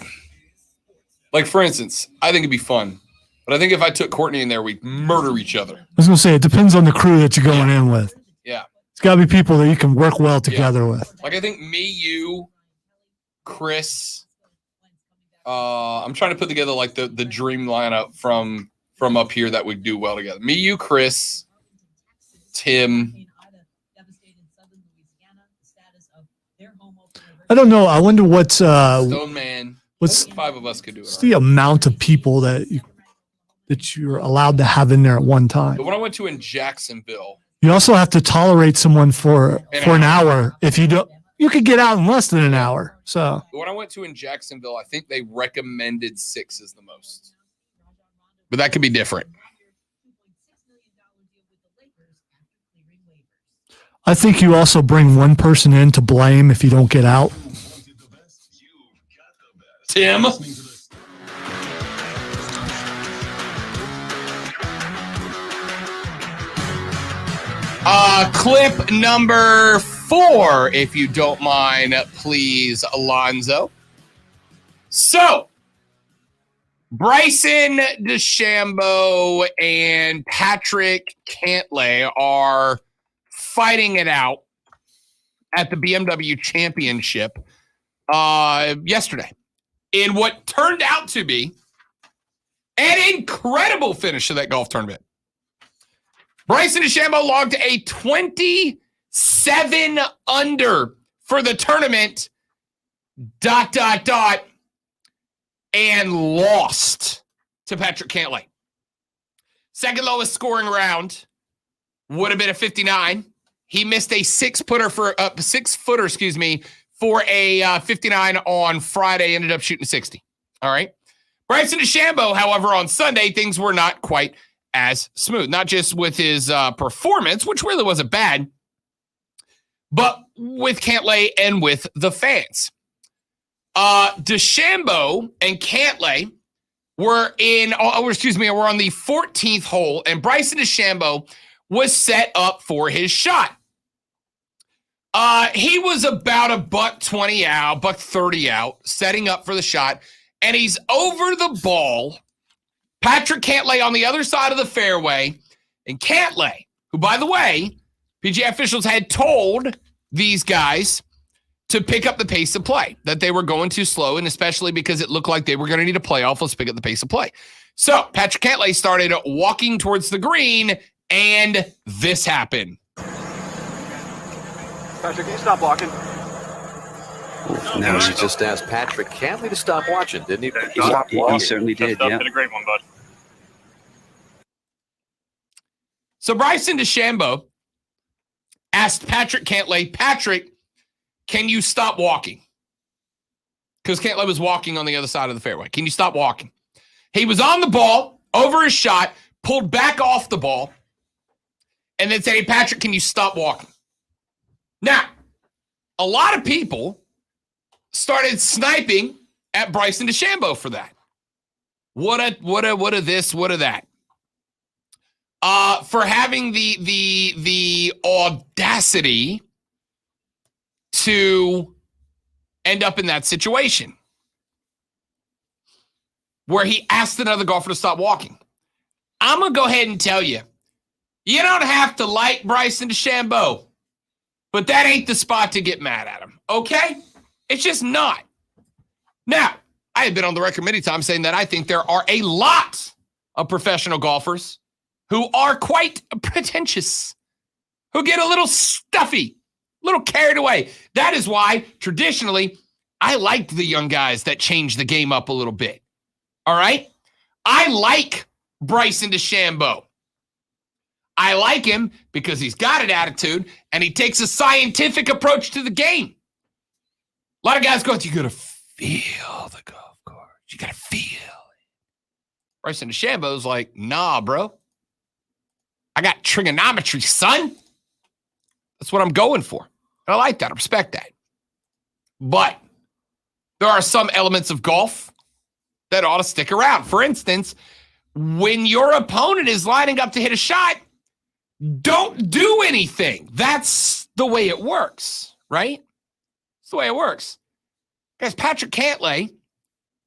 like for instance, I think it'd be fun, but I think if I took Courtney in there, we'd murder each other. I was going to say, it depends on the crew that you're going in with. Yeah. It's got to be people that you can work well together with. Like I think me, you, Chris, I'm trying to put together like the dream lineup from up here that would do well together. Me, you, Chris, Tim. I don't know. I wonder what's Stone Man. What's 5 of us could do it. what's the amount of people that you're allowed to have in there at one time. The one I went to in Jacksonville. You also have to tolerate someone for an hour. If you don't, you could get out in less than an hour. So The one I went to in Jacksonville, I think they recommended 6 as the most. But that could be different. I think you also bring one person in to blame if you don't get out. Tim. Clip number 4, if you don't mind, please, Alonzo. So, Bryson DeChambeau and Patrick Cantlay are fighting it out at the BMW Championship yesterday in what turned out to be an incredible finish to that golf tournament. Bryson DeChambeau logged a 27 under for the tournament, ... and lost to Patrick Cantlay. Second lowest scoring round would have been a 59. He missed a 6-footer for a 59 on Friday. Ended up shooting 60. All right. Bryson DeChambeau, however, on Sunday things were not quite as smooth. Not just with his performance, which really wasn't bad, but with Cantlay and with the fans. DeChambeau and Cantlay were on the 14th hole, and Bryson DeChambeau was set up for his shot. He was about a $120 out, $130 out, setting up for the shot, and he's over the ball. Patrick Cantlay on the other side of the fairway, and Cantlay, who, by the way, PGA officials had told these guys to pick up the pace of play, that they were going too slow, and especially because it looked like they were going to need a playoff, let's pick up the pace of play. So Patrick Cantlay started walking towards the green, and this happened. Patrick, can you stop walking? No, he just asked Patrick Cantlay to stop watching, didn't he? He certainly did, yeah. Been a great one, bud. So Bryson DeChambeau asked Patrick Cantlay, Patrick, can you stop walking? Because Cantlay was walking on the other side of the fairway. Can you stop walking? He was on the ball, over his shot, pulled back off the ball, and then said, hey, Patrick, can you stop walking? Now, a lot of people started sniping at Bryson DeChambeau for that. What a this, what a that. For having the audacity to end up in that situation where he asked another golfer to stop walking. I'm going to go ahead and tell you, you don't have to like Bryson DeChambeau, but that ain't the spot to get mad at him, okay? It's just not. Now, I have been on the record many times saying that I think there are a lot of professional golfers who are quite pretentious, who get a little stuffy, a little carried away. That is why, traditionally, I liked the young guys that changed the game up a little bit. All right? I like Bryson DeChambeau. I like him because he's got an attitude and he takes a scientific approach to the game. A lot of guys go, you got to feel the golf course. You got to feel it. Bryson DeChambeau's like, nah, bro. I got trigonometry, son. That's what I'm going for. And I like that. I respect that. But there are some elements of golf that ought to stick around. For instance, when your opponent is lining up to hit a shot, don't do anything. That's the way it works, right? That's the way it works. Guys, Patrick Cantlay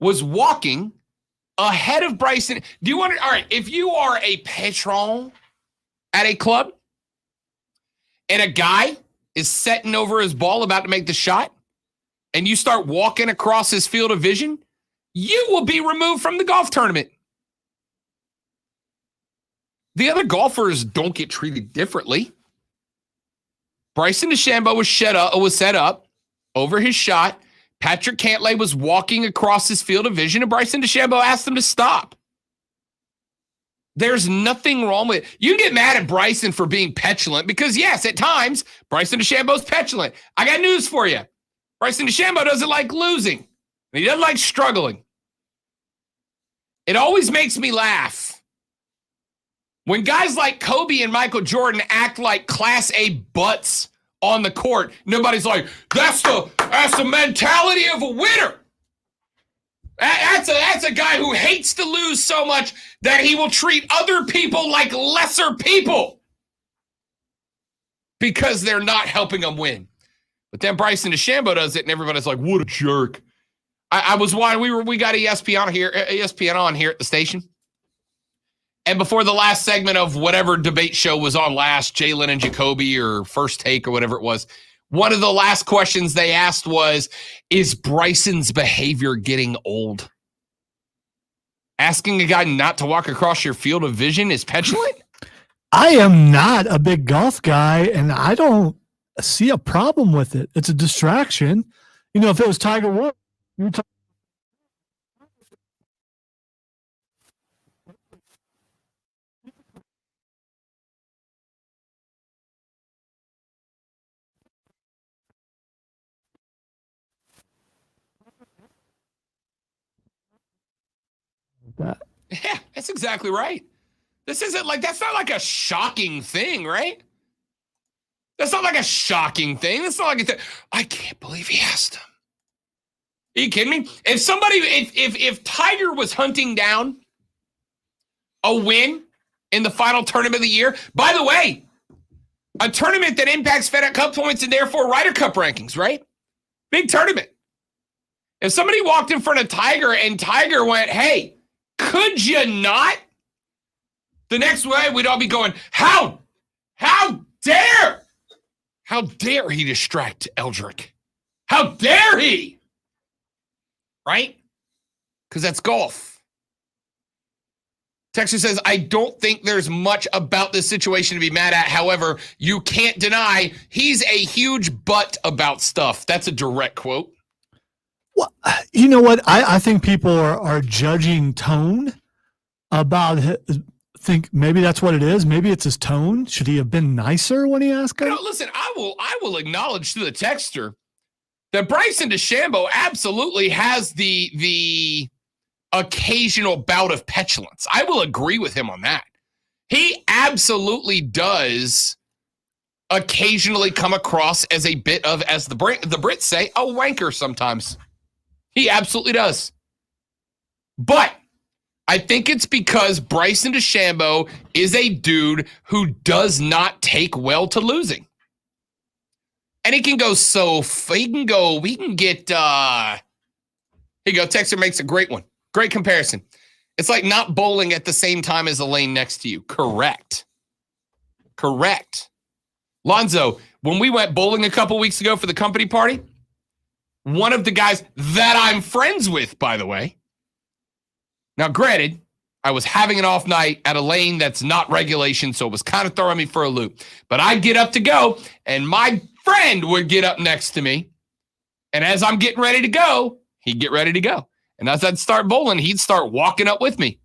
was walking ahead of Bryson. Do you want to, all right, if you are a patron at a club and a guy is setting over his ball about to make the shot and you start walking across his field of vision, you will be removed from the golf tournament. The other golfers don't get treated differently. Bryson DeChambeau was set up over his shot. Patrick Cantlay was walking across his field of vision, and Bryson DeChambeau asked him to stop. There's nothing wrong with it. You can get mad at Bryson for being petulant because, yes, at times, Bryson DeChambeau's petulant. I got news for you. Bryson DeChambeau doesn't like losing. And he doesn't like struggling. It always makes me laugh when guys like Kobe and Michael Jordan act like Class A butts on the court. Nobody's like, that's the mentality of a winner. That's a guy who hates to lose so much that he will treat other people like lesser people because they're not helping him win. But then Bryson DeChambeau does it, and everybody's like, "What a jerk!" I was why we got ESPN on here at the station, and before the last segment of whatever debate show was on last, Jalen and Jacoby or First Take or whatever it was, one of the last questions they asked was, "Is Bryson's behavior getting old?" Asking a guy not to walk across your field of vision is petulant? I am not a big golf guy, and I don't see a problem with it. It's a distraction. You know, if it was Tiger Woods, Yeah, that's exactly right. This isn't like, that's not like a shocking thing, right? That's not like a shocking thing. That's not like I can't believe he asked him. Are you kidding me? If somebody, if Tiger was hunting down a win in the final tournament of the year, by the way, a tournament that impacts FedEx Cup points and therefore Ryder Cup rankings, right? Big tournament. If somebody walked in front of Tiger and Tiger went, hey, could you not? The next way we'd all be going, how dare he distract Eldrick? How dare he? Right? Because that's golf. Texas says, I don't think there's much about this situation to be mad at. However, you can't deny he's a huge butt about stuff. That's a direct quote. Well, you know what? I think people are judging tone about it. Think maybe that's what it is. Maybe it's his tone. Should he have been nicer when he asked him? Listen, I will acknowledge to the texter that Bryson DeChambeau absolutely has the occasional bout of petulance. I will agree with him on that. He absolutely does occasionally come across as a bit of, as the Brits say, a wanker sometimes. He absolutely does. But I think it's because Bryson DeChambeau is a dude who does not take well to losing. And he can go we can get, here you go, Texter makes a great one. Great comparison. It's like not bowling at the same time as the lane next to you. Correct. Lonzo, when we went bowling a couple weeks ago for the company party, one of the guys that I'm friends with, by the way. Now, granted, I was having an off night at a lane that's not regulation, so it was kind of throwing me for a loop. But I'd get up to go, and my friend would get up next to me. And as I'm getting ready to go, he'd get ready to go. And as I'd start bowling, he'd start walking up with me.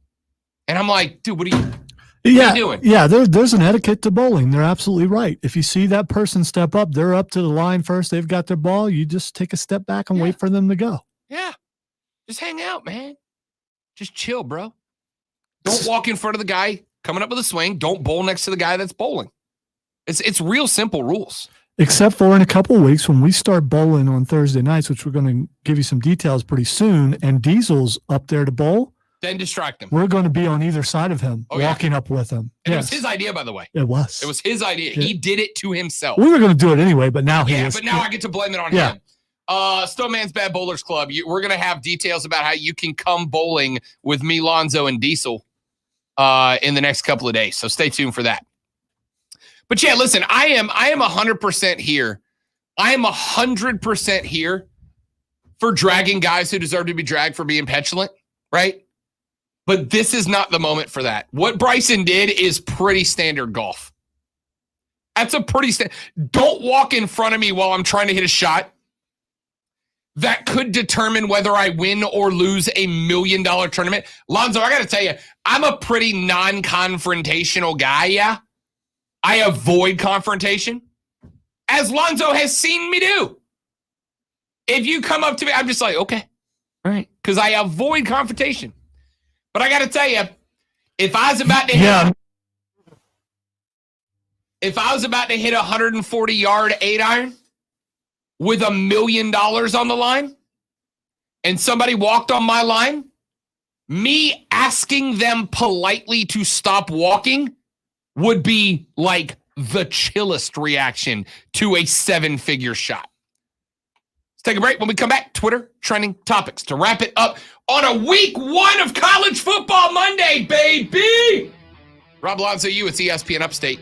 And I'm like, dude, what are you doing? Yeah, there's an etiquette to bowling. They're absolutely right. If you see that person step up, they're up to the line first, they've got their ball, you just take a step back and wait for them to go. Yeah. Just hang out, man. Just chill, bro. Don't walk in front of the guy coming up with a swing. Don't bowl next to the guy that's bowling. It's real simple rules. Except for in a couple of weeks when we start bowling on Thursday nights, which we're going to give you some details pretty soon, and Diesel's up there to bowl. Then distract him. We're going to be on either side of him, walking up with him. And It was his idea, by the way. It was. It was his idea. Yeah. He did it to himself. We were going to do it anyway, but now he is. But now I get to blame it on him. Stoneman's Bad Bowlers Club. We're going to have details about how you can come bowling with me, Lonzo, and Diesel in the next couple of days. So stay tuned for that. But yeah, listen, I am 100% here. I am 100% here for dragging guys who deserve to be dragged for being petulant, right? But this is not the moment for that. What Bryson did is pretty standard golf. That's a pretty don't walk in front of me while I'm trying to hit a shot that could determine whether I win or lose a $1 million tournament. Lonzo, I got to tell you, I'm a pretty non-confrontational guy, yeah? I avoid confrontation, as Lonzo has seen me do. If you come up to me, I'm just like, okay, all right, because I avoid confrontation. But I got to tell you, if I was about to hit a 140-yard 8-iron with $1 million on the line, and somebody walked on my line, me asking them politely to stop walking would be like the chillest reaction to a 7-figure shot. Let's take a break. When we come back, Twitter trending topics to wrap it up on a week 1 of College Football Monday, baby. Rob Lonzo, you, it's ESPN Upstate.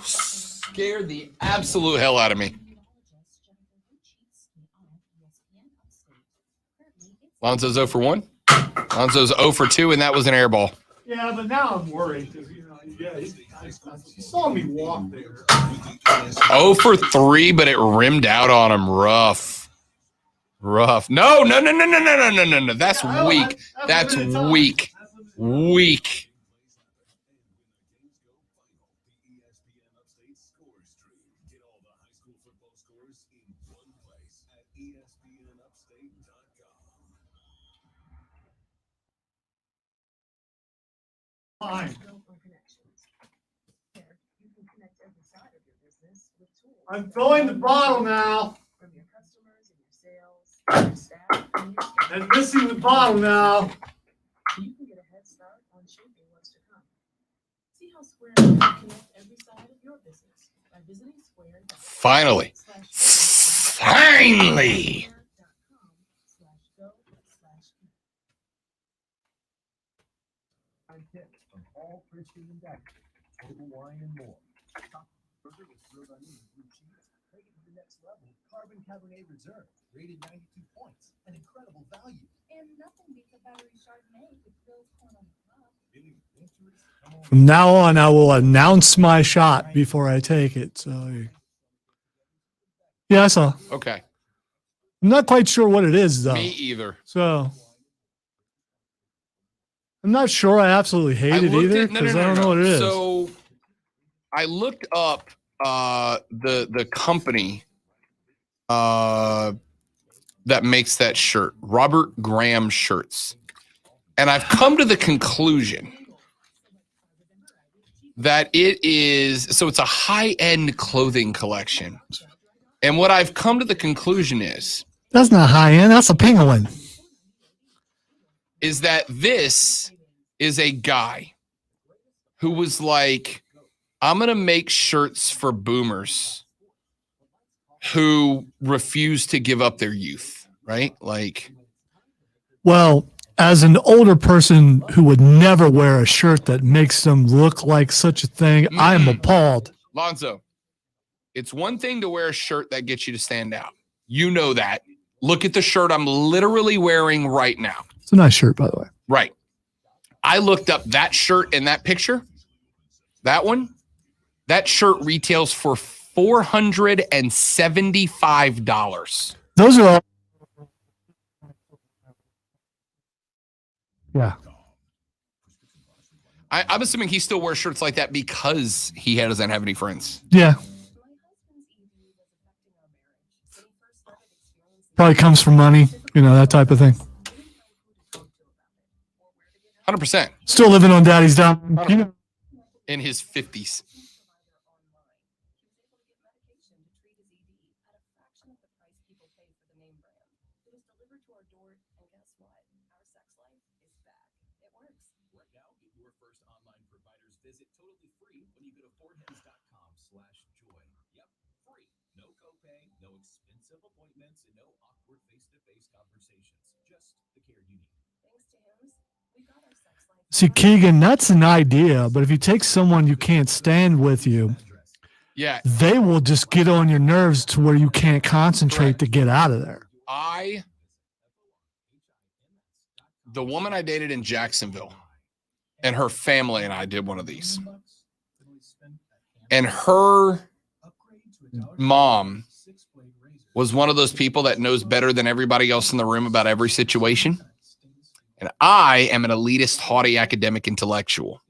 Scared the absolute hell out of me. Lonzo's 0 for 1. Lonzo's 0 for 2, and that was an air ball. Yeah, but now I'm worried because he saw me walk there. 0 for 3, but it rimmed out on him rough. No. That's weak. That's weak. Weak. Fine. I'm filling the bottle now. I'm missing the bottle now. You can get a head start on shaping what's to come. See how Square can connect every side of your business by visiting Square. Finally. Of all Christian and Daiquiri, total wine and more. Top burger with grilled onion and blue cheese. Take it to the next level. Carbon Cabernet Reserve, rated 92 points. An incredible value. And nothing beats a battery Chardonnay with grilled corn on the cob. From now on, I will announce my shot before I take it. So, yeah, I saw. Okay. I'm not quite sure what it is, though. Me either. So, I'm not sure I absolutely hate it either because I don't know what it is. So, I looked up the company that makes that shirt, Robert Graham Shirts. And I've come to the conclusion that it's a high-end clothing collection. And what I've come to the conclusion that's not high-end. That's a penguin. Is that this is a guy who was like, I'm going to make shirts for boomers who refuse to give up their youth, right? Like, well, as an older person who would never wear a shirt that makes them look like such a thing, I am appalled. Lonzo, it's one thing to wear a shirt that gets you to stand out. You know that. Look at the shirt I'm literally wearing right now. It's a nice shirt, by the way. Right. I looked up that shirt in that picture. That one. That shirt retails for $475. Those are all. Yeah. I'm assuming he still wears shirts like that because he doesn't have any friends. Yeah. Probably comes from money, that type of thing. 100%. Still living on daddy's dime. In his 50s. See, Keegan, that's an idea, but if you take someone you can't stand with you, they will just get on your nerves to where you can't concentrate to get out of there. The woman I dated in Jacksonville and her family and I did one of these. And her mom was one of those people that knows better than everybody else in the room about every situation. And I am an elitist, haughty academic intellectual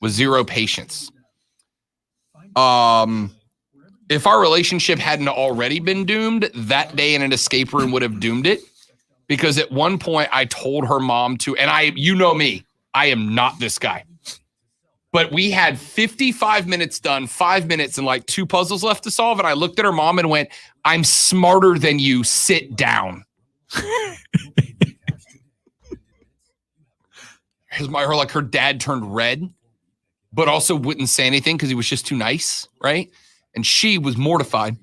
with zero patience. If our relationship hadn't already been doomed, that day in an escape room would have doomed it. Because at one point I told her mom to, and you know me, I am not this guy. But we had 55 minutes done, 5 minutes and like 2 puzzles left to solve. And I looked at her mom and went, I'm smarter than you. Sit down. Her dad turned red, but also wouldn't say anything because he was just too nice, right? And she was mortified.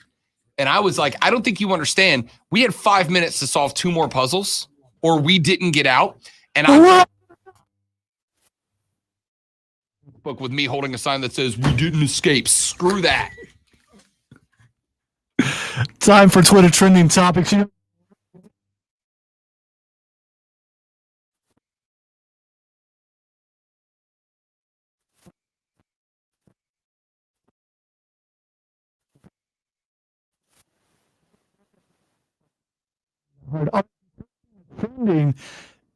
And I was like, I don't think you understand. We had 5 minutes to solve 2 more puzzles, or we didn't get out. And I book with me holding a sign that says, we didn't escape. Screw that. Time for Twitter trending topics. Trending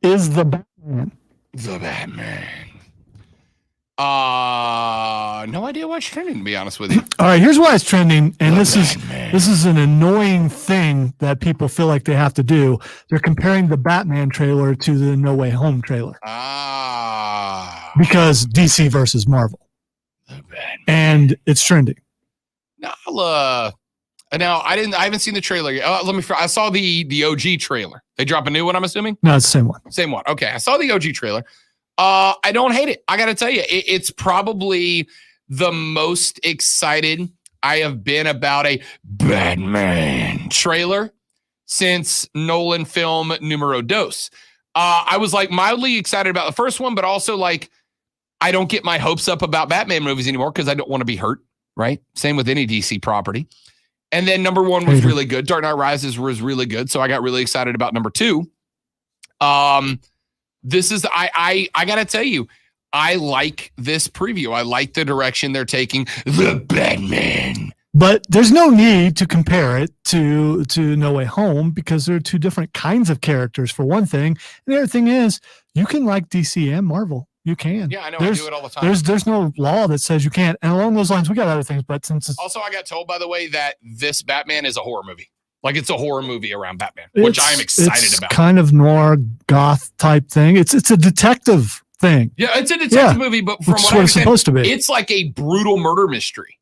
is the Batman. The Batman. No idea what's trending, to be honest with you. All right, here's why it's trending, and this is an annoying thing that people feel like they have to do. They're comparing the Batman trailer to the No Way Home trailer. Because DC versus Marvel. And it's trending. Now I haven't seen the trailer yet. I saw the OG trailer. They drop a new one, I'm assuming? No, it's the same one. Same one. Okay, I saw the OG trailer. I don't hate it. I got to tell you, it's probably the most excited I have been about a Batman trailer since Nolan film Numero Dos. I was like mildly excited about the first one, but also like I don't get my hopes up about Batman movies anymore because I don't want to be hurt, right? Same with any DC property. And then number one was really good. Dark Knight Rises was really good, so I got really excited about number two. This is I gotta tell you, I like this preview. I like the direction they're taking the Batman. But there's no need to compare it to No Way Home because they're two different kinds of characters for one thing. And the other thing is you can like DC and Marvel. You can. Yeah, I know. I do it all the time. There's no law that says you can't. And along those lines, we got other things. But since it's also, I got told, by the way, that this Batman is a horror movie. Like it's a horror movie around Batman, which I am excited about. Kind of noir goth type thing. It's a detective thing. Yeah, it's a detective movie, but from what I understand, supposed to be. It's like a brutal murder mystery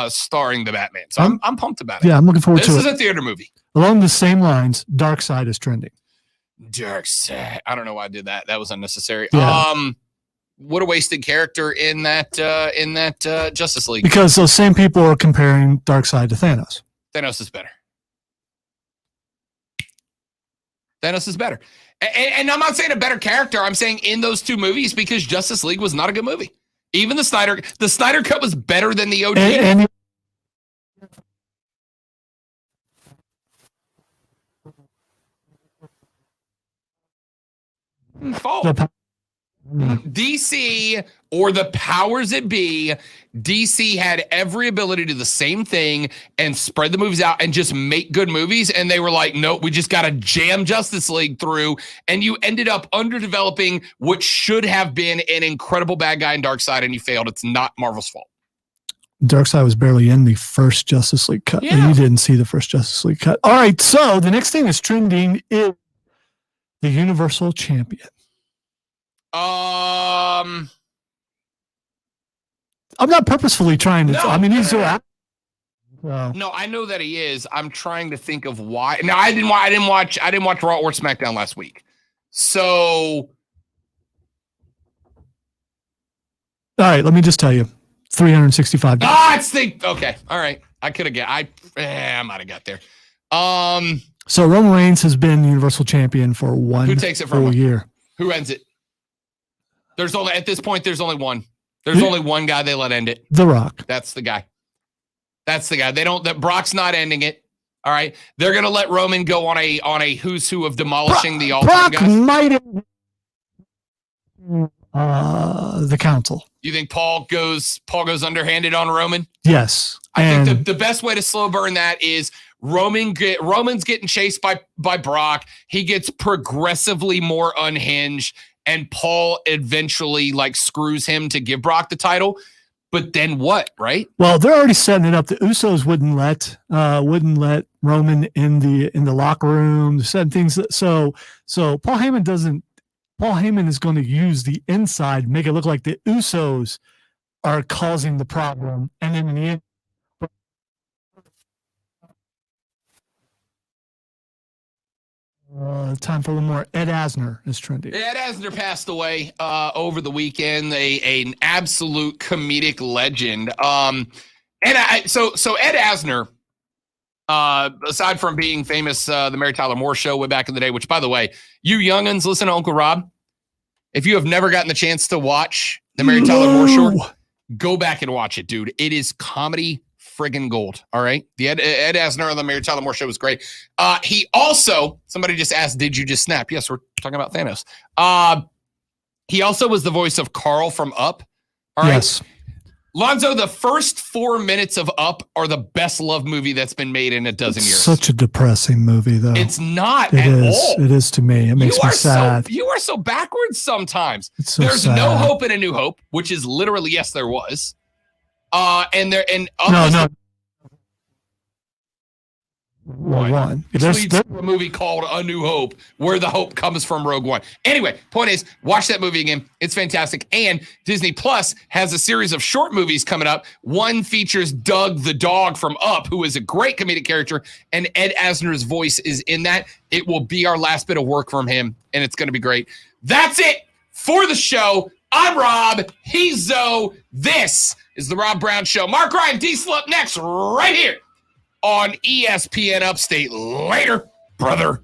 starring the Batman. So I'm pumped about it. Yeah, I'm looking forward to it. This is a theater movie. Along the same lines, Dark Side is trending. Dark Side. I don't know why I did that. That was unnecessary. Yeah. What a wasted character in that Justice League. Because those same people are comparing Dark Side to Thanos. Thanos is better. Thanos is better. And I'm not saying a better character. I'm saying in those two movies because Justice League was not a good movie. Even the Snyder Cut was better than the OG. DC or the powers that be, DC had every ability to do the same thing and spread the movies out and just make good movies. And they were like, nope, we just got to jam Justice League through. And you ended up underdeveloping what should have been an incredible bad guy in Darkseid, and you failed. It's not Marvel's fault. Darkseid was barely in the first Justice League cut. Yeah. You didn't see the first Justice League cut. All right, so the next thing that's trending is the Universal Champion. I'm not purposefully trying to. No. I mean, he's No, I know that he is. I'm trying to think of why. No, I didn't watch Raw or SmackDown last week. So, all right, let me just tell you, 365 days. Okay, all right. I could have got. I might have got there. So Roman Reigns has been Universal Champion for Who takes it from full him? year. Who ends it? There's only at this point. There's only one. There's only one guy they let end it. The Rock. That's the guy. They don't. That Brock's not ending it. All right. They're gonna let Roman go on a who's who of demolishing the all-time Brock guys. might have the council. You think Paul goes underhanded on Roman? Yes. I think the best way to slow burn that is Roman's getting chased by Brock. He gets progressively more unhinged, and Paul eventually like screws him to give Brock the title. But then what, right? Well, they're already setting it up. The Usos wouldn't let Roman in the locker room. They're setting things. So Paul Heyman is going to use the inside, make it look like the Usos are causing the problem, and then in the end. Time for a little more. Ed Asner is trending. Ed Asner passed away over the weekend. An absolute comedic legend. So Ed Asner, aside from being famous, the Mary Tyler Moore Show way back in the day. Which, by the way, you youngins, listen to Uncle Rob. If you have never gotten the chance to watch the Mary Tyler Moore Show, go back and watch it, dude. It is comedy friggin' gold. All right. The Ed Asner on the Mary Tyler Moore Show was great. He also, somebody just asked, did you just snap? Yes, we're talking about Thanos. He also was the voice of Carl from Up. All right. Yes. Lonzo, the first 4 minutes of Up are the best love movie that's been made in a dozen years. Such a depressing movie, though. It's not It at is. all. It is to me. It makes me sad. You are so backwards sometimes. It's so There's sad. no hope in A New Hope, which is literally yes, there was. Up No, is no. One. One. Which leads to a movie called A New Hope, where the hope comes from Rogue One. Anyway, point is, watch that movie again. It's fantastic. And Disney Plus has a series of short movies coming up. One features Doug the dog from Up, who is a great comedic character, and Ed Asner's voice is in that. It will be our last bit of work from him, and it's going to be great. That's it for the show. I'm Rob. He's Zoe. This is the Rob Brown Show. Mark Ryan, Diesel up next right here on ESPN Upstate. Later, brother.